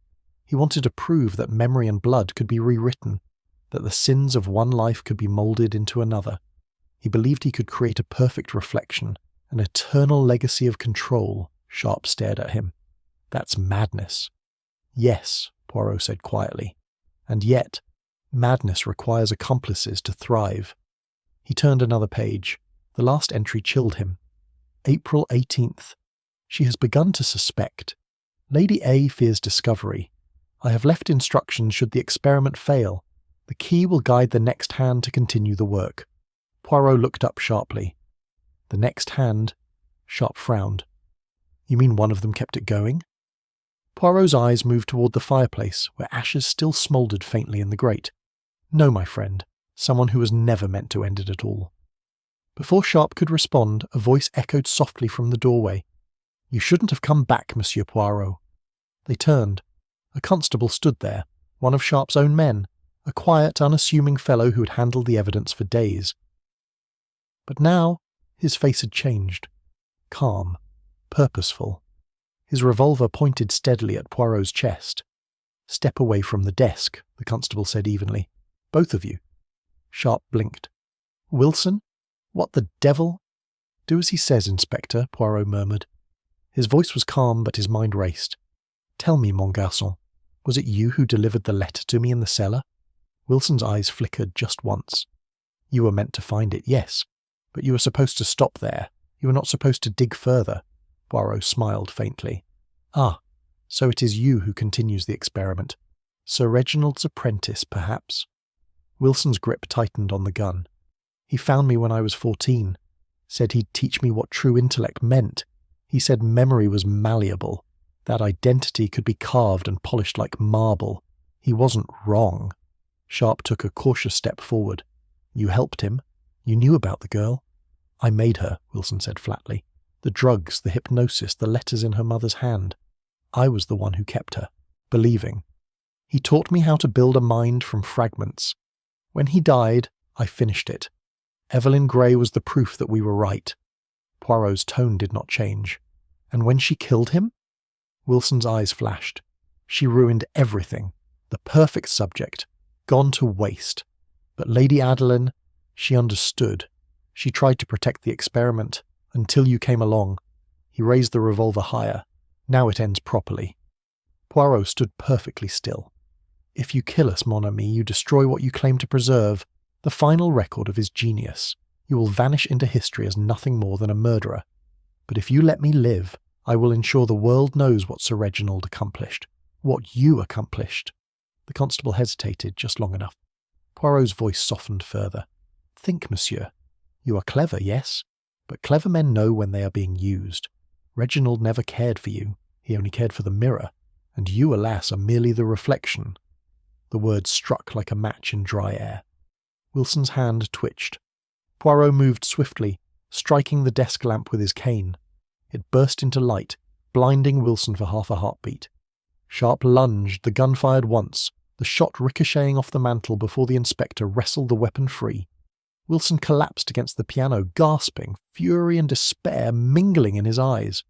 He wanted to prove that memory and blood could be rewritten, that the sins of one life could be moulded into another. He believed he could create a perfect reflection, an eternal legacy of control. Sharp stared at him. That's madness. Yes, Poirot said quietly. And yet, madness requires accomplices to thrive. He turned another page. The last entry chilled him. April 18th. She has begun to suspect. Lady A fears discovery. I have left instructions should the experiment fail. The key will guide the next hand to continue the work. Poirot looked up sharply. The next hand? Sharp frowned. You mean one of them kept it going? Poirot's eyes moved toward the fireplace, where ashes still smouldered faintly in the grate. No, my friend. Someone who was never meant to end it at all. Before Sharp could respond, a voice echoed softly from the doorway. You shouldn't have come back, Monsieur Poirot. They turned. A constable stood there, one of Sharp's own men, a quiet, unassuming fellow who had handled the evidence for days. But now, his face had changed. Calm, purposeful. His revolver pointed steadily at Poirot's chest. Step away from the desk, the constable said evenly. Both of you. Sharp blinked. Wilson? What the devil? Do as he says, Inspector, Poirot murmured. His voice was calm, but his mind raced. Tell me, mon garçon, was it you who delivered the letter to me in the cellar? Wilson's eyes flickered just once. You were meant to find it, yes, but you were supposed to stop there. You were not supposed to dig further. Poirot smiled faintly. Ah, so it is you who continues the experiment. Sir Reginald's apprentice, perhaps? Wilson's grip tightened on the gun. He found me when I was 14. Said he'd teach me what true intellect meant. He said memory was malleable. That identity could be carved and polished like marble. He wasn't wrong. Sharp took a cautious step forward. You helped him. You knew about the girl. I made her, Wilson said flatly. The drugs, the hypnosis, the letters in her mother's hand. I was the one who kept her, believing. He taught me how to build a mind from fragments. When he died, I finished it. Evelyn Grey was the proof that we were right. Poirot's tone did not change. And when she killed him? Wilson's eyes flashed. She ruined everything. The perfect subject. Gone to waste. But Lady Adeline, she understood. She tried to protect the experiment, until you came along. He raised the revolver higher. Now it ends properly. Poirot stood perfectly still. If you kill us, mon ami, you destroy what you claim to preserve, the final record of his genius. You will vanish into history as nothing more than a murderer. But if you let me live, I will ensure the world knows what Sir Reginald accomplished, what you accomplished. The constable hesitated just long enough. Poirot's voice softened further. Think, monsieur. You are clever, yes, but clever men know when they are being used. Reginald never cared for you. He only cared for the mirror, and you, alas, are merely the reflection. The words struck like a match in dry air. Wilson's hand twitched. Poirot moved swiftly, striking the desk lamp with his cane. It burst into light, blinding Wilson for half a heartbeat. Sharp lunged, the gun fired once, the shot ricocheting off the mantel before the inspector wrestled the weapon free. Wilson collapsed against the piano, gasping, fury and despair mingling in his eyes.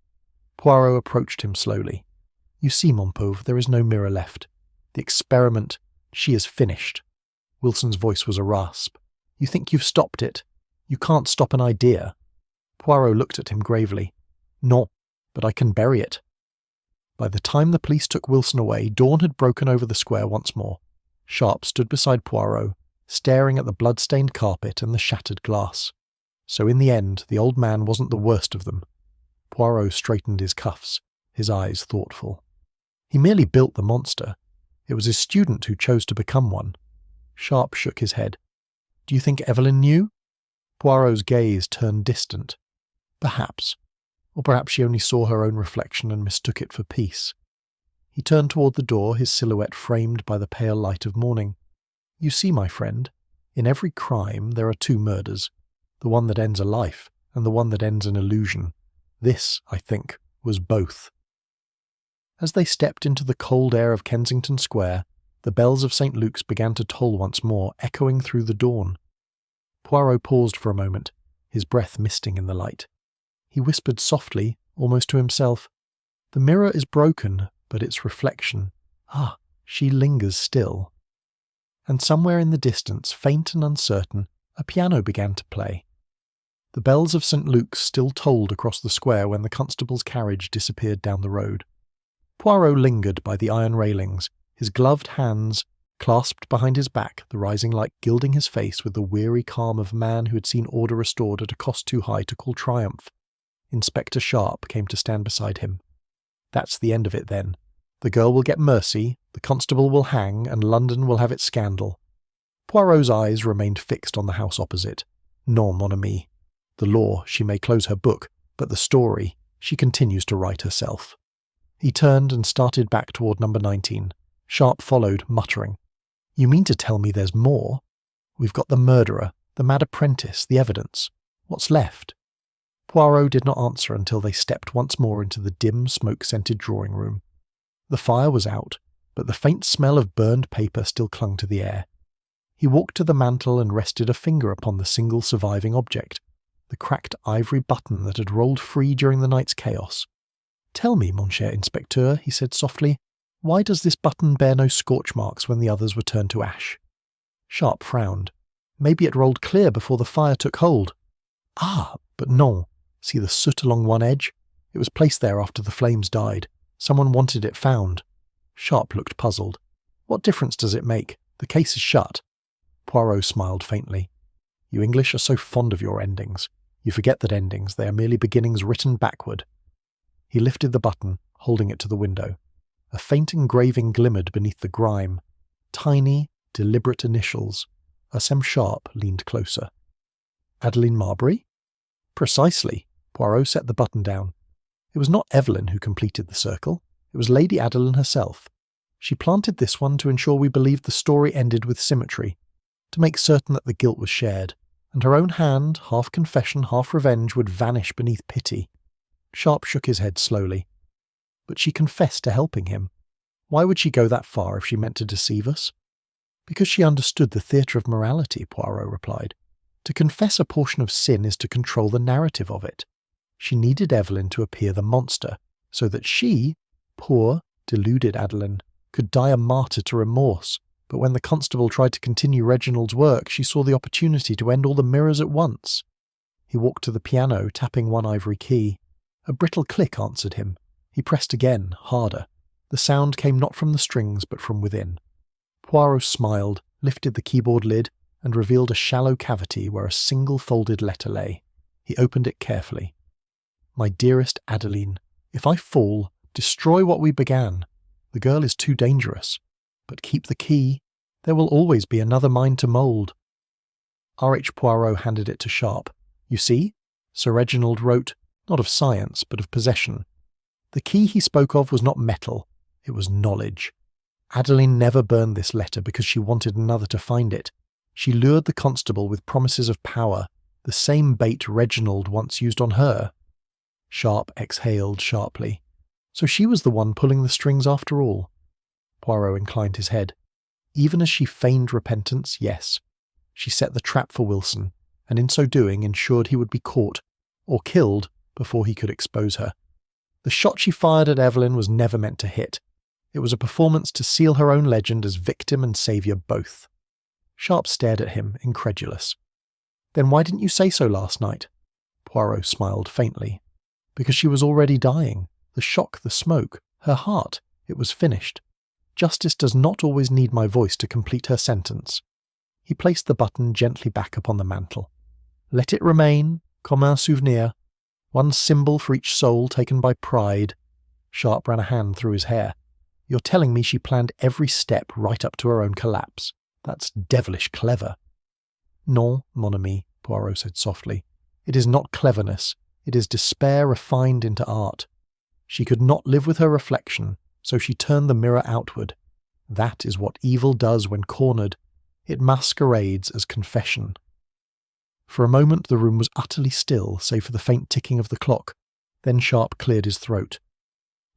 Poirot approached him slowly. You see, mon pauvre, there is no mirror left. The experiment, she is finished. Wilson's voice was a rasp. You think you've stopped it. You can't stop an idea. Poirot looked at him gravely. "No, but I can bury it." By the time the police took Wilson away, dawn had broken over the square once more. Sharp stood beside Poirot, staring at the blood-stained carpet and the shattered glass. So in the end, the old man wasn't the worst of them. Poirot straightened his cuffs, his eyes thoughtful. He merely built the monster. It was his student who chose to become one. Sharp shook his head. "Do you think Evelyn knew?" Poirot's gaze turned distant. Perhaps. Or perhaps she only saw her own reflection and mistook it for peace. He turned toward the door, his silhouette framed by the pale light of morning. "You see, my friend, in every crime there are two murders, the one that ends a life and the one that ends an illusion. This, I think, was both." As they stepped into the cold air of Kensington Square, the bells of St. Luke's began to toll once more, echoing through the dawn. Poirot paused for a moment, his breath misting in the light. He whispered softly, almost to himself, "The mirror is broken, but its reflection, she lingers still." And somewhere in the distance, faint and uncertain, a piano began to play. The bells of St. Luke's still tolled across the square when the constable's carriage disappeared down the road. Poirot lingered by the iron railings, his gloved hands clasped behind his back, the rising light gilding his face with the weary calm of a man who had seen order restored at a cost too high to call triumph. Inspector Sharp came to stand beside him. "That's the end of it, then. The girl will get mercy, the constable will hang, and London will have its scandal." Poirot's eyes remained fixed on the house opposite. "Non, mon ami. The law, she may close her book, but the story, she continues to write herself." He turned and started back toward number 19. Sharp followed, muttering, "You mean to tell me there's more? We've got the murderer, the mad apprentice, the evidence. What's left?" Poirot did not answer until they stepped once more into the dim, smoke-scented drawing-room. The fire was out, but the faint smell of burned paper still clung to the air. He walked to the mantel and rested a finger upon the single surviving object, the cracked ivory button that had rolled free during the night's chaos. "Tell me, mon cher inspecteur," he said softly, "why does this button bear no scorch marks when the others were turned to ash?" Sharp frowned. "Maybe it rolled clear before the fire took hold." But non. See the soot along one edge? It was placed there after the flames died. Someone wanted it found." Sharp looked puzzled. "What difference does it make? The case is shut." Poirot smiled faintly. "You English are so fond of your endings. You forget that endings, they are merely beginnings written backward." He lifted the button, holding it to the window. A faint engraving glimmered beneath the grime. Tiny, deliberate initials. Arsène Sharp leaned closer. "Adeline Marbury?" "Precisely." Poirot set the button down. "It was not Evelyn who completed the circle. It was Lady Adeline herself. She planted this one to ensure we believed the story ended with symmetry, to make certain that the guilt was shared, and her own hand, half confession, half revenge, would vanish beneath pity." Sharp shook his head slowly. "But she confessed to helping him. Why would she go that far if she meant to deceive us?" "Because she understood the theatre of morality," Poirot replied. "To confess a portion of sin is to control the narrative of it. She needed Evelyn to appear the monster, so that she, poor, deluded Adeline, could die a martyr to remorse. But when the constable tried to continue Reginald's work, she saw the opportunity to end all the mirrors at once." He walked to the piano, tapping one ivory key. A brittle click answered him. He pressed again, harder. The sound came not from the strings, but from within. Poirot smiled, lifted the keyboard lid, and revealed a shallow cavity where a single folded letter lay. He opened it carefully. "My dearest Adeline, if I fall, destroy what we began. The girl is too dangerous. But keep the key. There will always be another mind to mould." R.H. Poirot handed it to Sharp. "You see? Sir Reginald wrote, not of science, but of possession. The key he spoke of was not metal, it was knowledge. Adeline never burned this letter because she wanted another to find it. She lured the constable with promises of power, the same bait Reginald once used on her." Sharp exhaled sharply. "So she was the one pulling the strings after all?" Poirot inclined his head. "Even as she feigned repentance, yes. She set the trap for Wilson, and in so doing ensured he would be caught, or killed, before he could expose her. The shot she fired at Evelyn was never meant to hit. It was a performance to seal her own legend as victim and saviour both." Sharp stared at him, incredulous. "Then why didn't you say so last night?" Poirot smiled faintly. Because she was already dying. The shock, the smoke, her heart, it was finished. Justice does not always need my voice to complete her sentence. He placed the button gently back upon the mantel. Let it remain, comme un souvenir. One symbol for each soul taken by pride. Sharp ran a hand through his hair. You're telling me she planned every step right up to her own collapse. That's devilish clever. Non, mon ami, Poirot said softly. It is not cleverness. It is despair refined into art. She could not live with her reflection, so she turned the mirror outward. That is what evil does when cornered. It masquerades as confession. For a moment the room was utterly still, save for the faint ticking of the clock. Then Sharp cleared his throat.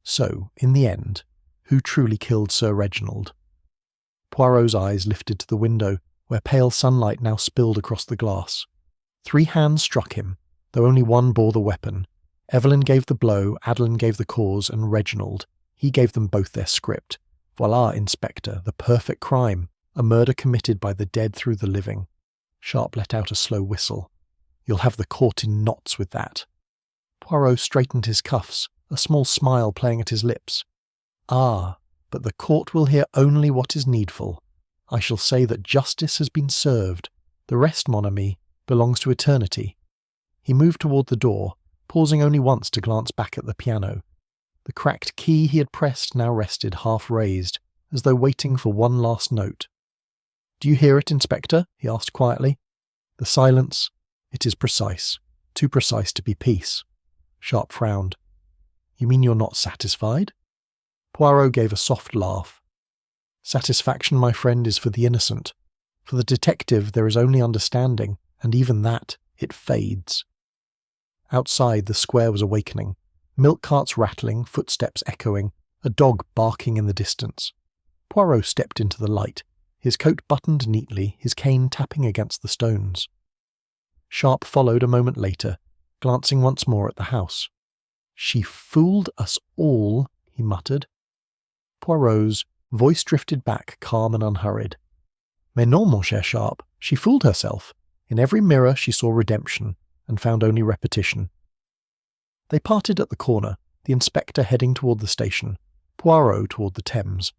So, in the end, who truly killed Sir Reginald? Poirot's eyes lifted to the window, where pale sunlight now spilled across the glass. 3 hands struck him, though only one bore the weapon. Evelyn gave the blow, Adeline gave the cause, and Reginald, he gave them both their script. Voila, Inspector, the perfect crime, a murder committed by the dead through the living. Sharp let out a slow whistle. You'll have the court in knots with that. Poirot straightened his cuffs, a small smile playing at his lips. Ah, but the court will hear only what is needful. I shall say that justice has been served. The rest, mon ami, belongs to eternity. He moved toward the door, pausing only once to glance back at the piano. The cracked key he had pressed now rested half raised, as though waiting for one last note. Do you hear it, Inspector? He asked quietly. The silence. It is precise. Too precise to be peace. Sharp frowned. You mean you're not satisfied? Poirot gave a soft laugh. Satisfaction, my friend, is for the innocent. For the detective there is only understanding, and even that, it fades. Outside the square was awakening. Milk carts rattling, footsteps echoing, a dog barking in the distance. Poirot stepped into the light, his coat buttoned neatly, his cane tapping against the stones. Sharp followed a moment later, glancing once more at the house. She fooled us all, he muttered. Poirot's voice drifted back, calm and unhurried. Mais non, mon cher Sharp, she fooled herself. In every mirror she saw redemption, and found only repetition. They parted at the corner, the inspector heading toward the station, Poirot toward the Thames.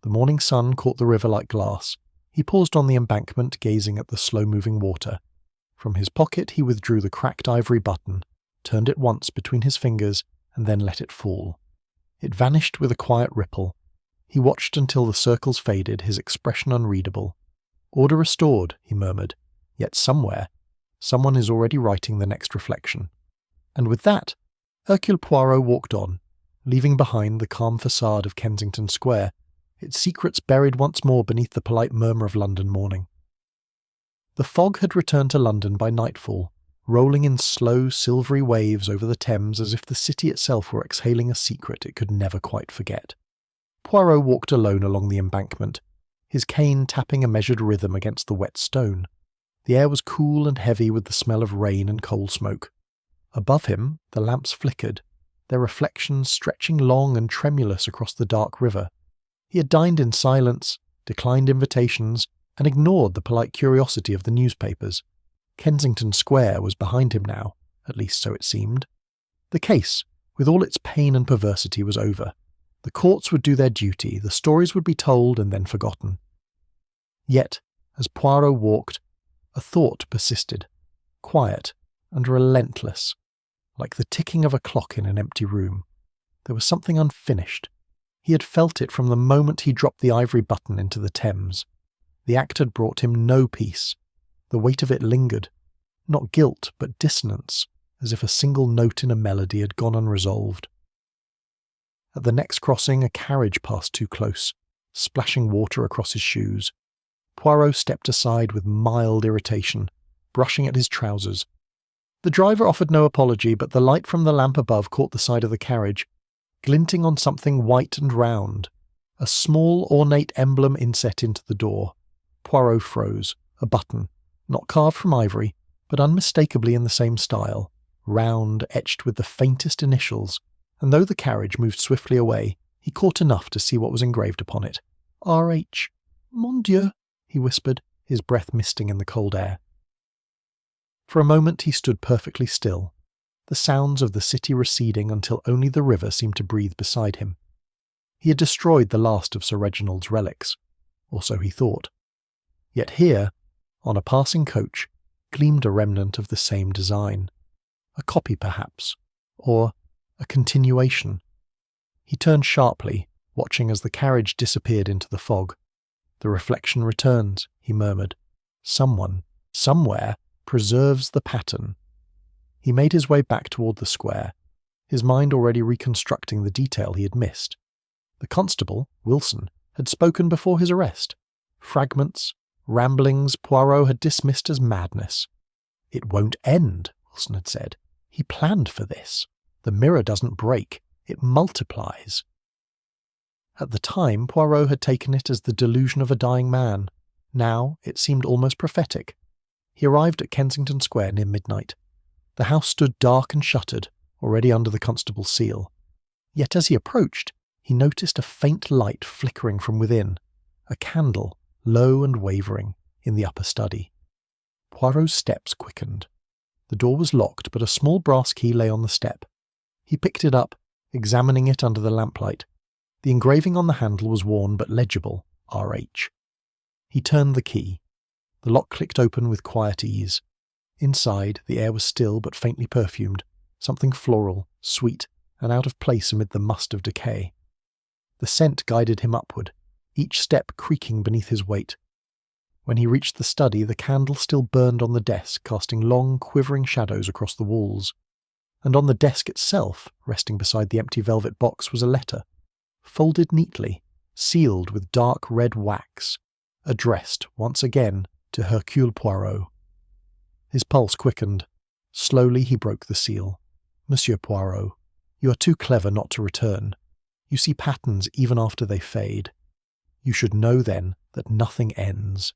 The morning sun caught the river like glass. He paused on the embankment, gazing at the slow-moving water. From his pocket he withdrew the cracked ivory button, turned it once between his fingers, and then let it fall. It vanished with a quiet ripple. He watched until the circles faded, his expression unreadable. Order restored, he murmured. Yet somewhere, someone is already writing the next reflection. And with that, Hercule Poirot walked on, leaving behind the calm facade of Kensington Square, its secrets buried once more beneath the polite murmur of London morning. The fog had returned to London by nightfall, rolling in slow, silvery waves over the Thames as if the city itself were exhaling a secret it could never quite forget. Poirot walked alone along the embankment, his cane tapping a measured rhythm against the wet stone. The air was cool and heavy with the smell of rain and coal smoke. Above him, the lamps flickered, their reflections stretching long and tremulous across the dark river. He had dined in silence, declined invitations, and ignored the polite curiosity of the newspapers. Kensington Square was behind him now, at least so it seemed. The case, with all its pain and perversity, was over. The courts would do their duty, the stories would be told and then forgotten. Yet, as Poirot walked, a thought persisted, quiet and relentless, like the ticking of a clock in an empty room. There was something unfinished. He had felt it from the moment he dropped the ivory button into the Thames. The act had brought him no peace. The weight of it lingered. Not guilt, but dissonance, as if a single note in a melody had gone unresolved. At the next crossing, a carriage passed too close, splashing water across his shoes. Poirot stepped aside with mild irritation, brushing at his trousers. The driver offered no apology, but the light from the lamp above caught the side of the carriage, glinting on something white and round, a small ornate emblem inset into the door. Poirot froze. A button, not carved from ivory, but unmistakably in the same style, round, etched with the faintest initials, and though the carriage moved swiftly away, he caught enough to see what was engraved upon it. R.H. Mon Dieu, he whispered, his breath misting in the cold air. For a moment he stood perfectly still, the sounds of the city receding until only the river seemed to breathe beside him. He had destroyed the last of Sir Reginald's relics, or so he thought. Yet here, on a passing coach, gleamed a remnant of the same design. A copy, perhaps, or a continuation. He turned sharply, watching as the carriage disappeared into the fog. "The reflection returns," he murmured. "Someone, somewhere, preserves the pattern." He made his way back toward the square, his mind already reconstructing the detail he had missed. The constable, Wilson, had spoken before his arrest. Fragments, ramblings Poirot had dismissed as madness. "It won't end," Wilson had said. "He planned for this. The mirror doesn't break, it multiplies." At the time, Poirot had taken it as the delusion of a dying man. Now it seemed almost prophetic. He arrived at Kensington Square near midnight. The house stood dark and shuttered, already under the constable's seal. Yet as he approached, he noticed a faint light flickering from within, a candle, low and wavering, in the upper study. Poirot's steps quickened. The door was locked, but a small brass key lay on the step. He picked it up, examining it under the lamplight. The engraving on the handle was worn but legible, R.H. He turned the key. The lock clicked open with quiet ease. Inside, the air was still but faintly perfumed, something floral, sweet, and out of place amid the must of decay. The scent guided him upward, each step creaking beneath his weight. When he reached the study, the candle still burned on the desk, casting long, quivering shadows across the walls. And on the desk itself, resting beside the empty velvet box, was a letter, folded neatly, sealed with dark red wax, addressed, once again, to Hercule Poirot. His pulse quickened. Slowly he broke the seal. "Monsieur Poirot, you are too clever not to return. You see patterns even after they fade. You should know then that nothing ends.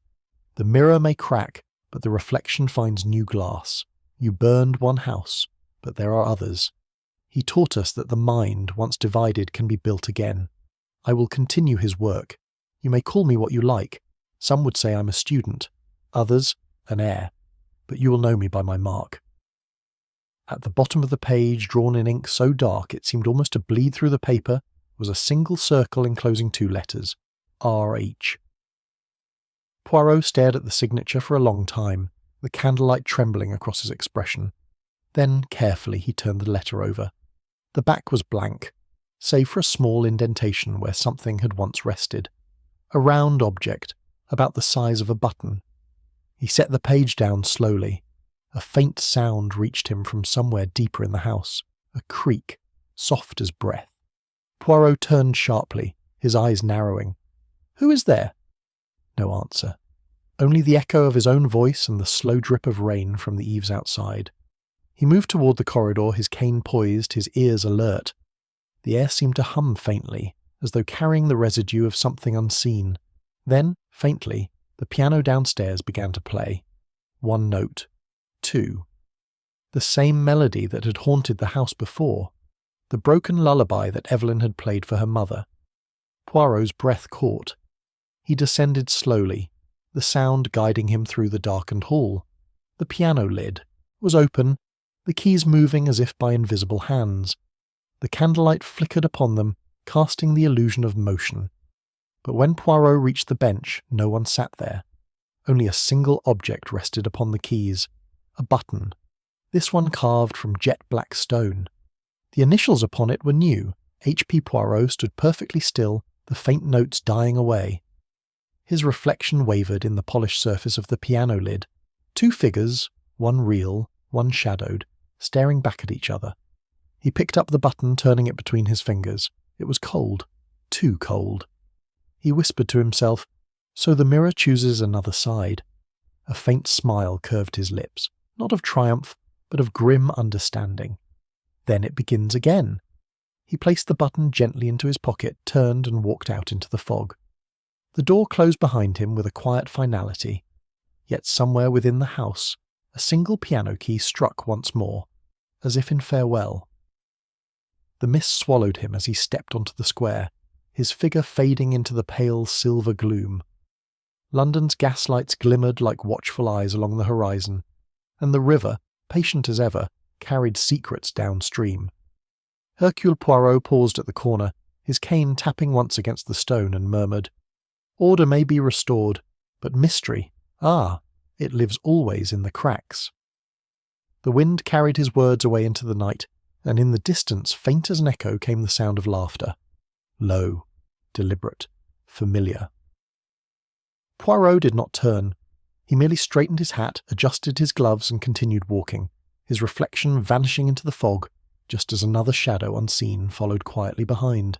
The mirror may crack, but the reflection finds new glass. You burned one house, but there are others. He taught us that the mind, once divided, can be built again. I will continue his work. You may call me what you like. Some would say I'm a student, others an heir, but you will know me by my mark." At the bottom of the page, drawn in ink so dark it seemed almost to bleed through the paper, was a single circle enclosing two letters, R.H. Poirot stared at the signature for a long time, the candlelight trembling across his expression. Then, carefully, he turned the letter over. The back was blank, save for a small indentation where something had once rested. A round object, about the size of a button. He set the page down slowly. A faint sound reached him from somewhere deeper in the house, a creak, soft as breath. Poirot turned sharply, his eyes narrowing. "Who is there?" No answer. Only the echo of his own voice and the slow drip of rain from the eaves outside. He moved toward the corridor, his cane poised, his ears alert. The air seemed to hum faintly, as though carrying the residue of something unseen. Then, faintly, the piano downstairs began to play. One note. Two. The same melody that had haunted the house before. The broken lullaby that Evelyn had played for her mother. Poirot's breath caught. He descended slowly, the sound guiding him through the darkened hall. The piano lid was open, the keys moving as if by invisible hands. The candlelight flickered upon them, casting the illusion of motion. But when Poirot reached the bench, no one sat there. Only a single object rested upon the keys, a button, this one carved from jet-black stone. The initials upon it were new. H.P. Poirot stood perfectly still, the faint notes dying away. His reflection wavered in the polished surface of the piano lid. Two figures, one real, one shadowed, staring back at each other. He picked up the button, turning it between his fingers. It was cold, too cold. He whispered to himself, "So the mirror chooses another side." A faint smile curved his lips, not of triumph, but of grim understanding. Then it begins again. He placed the button gently into his pocket, turned and walked out into the fog. The door closed behind him with a quiet finality. Yet somewhere within the house, a single piano key struck once more, as if in farewell. The mist swallowed him as he stepped onto the square, his figure fading into the pale silver gloom. London's gaslights glimmered like watchful eyes along the horizon. and the river, patient as ever, carried secrets downstream. Hercule Poirot paused at the corner, his cane tapping once against the stone, and murmured, "Order may be restored, but mystery, it lives always in the cracks." The wind carried his words away into the night, and in the distance, faint as an echo, came the sound of laughter. Low, deliberate, familiar. Poirot did not turn. He merely straightened his hat, adjusted his gloves, and continued walking, his reflection vanishing into the fog, just as another shadow unseen followed quietly behind.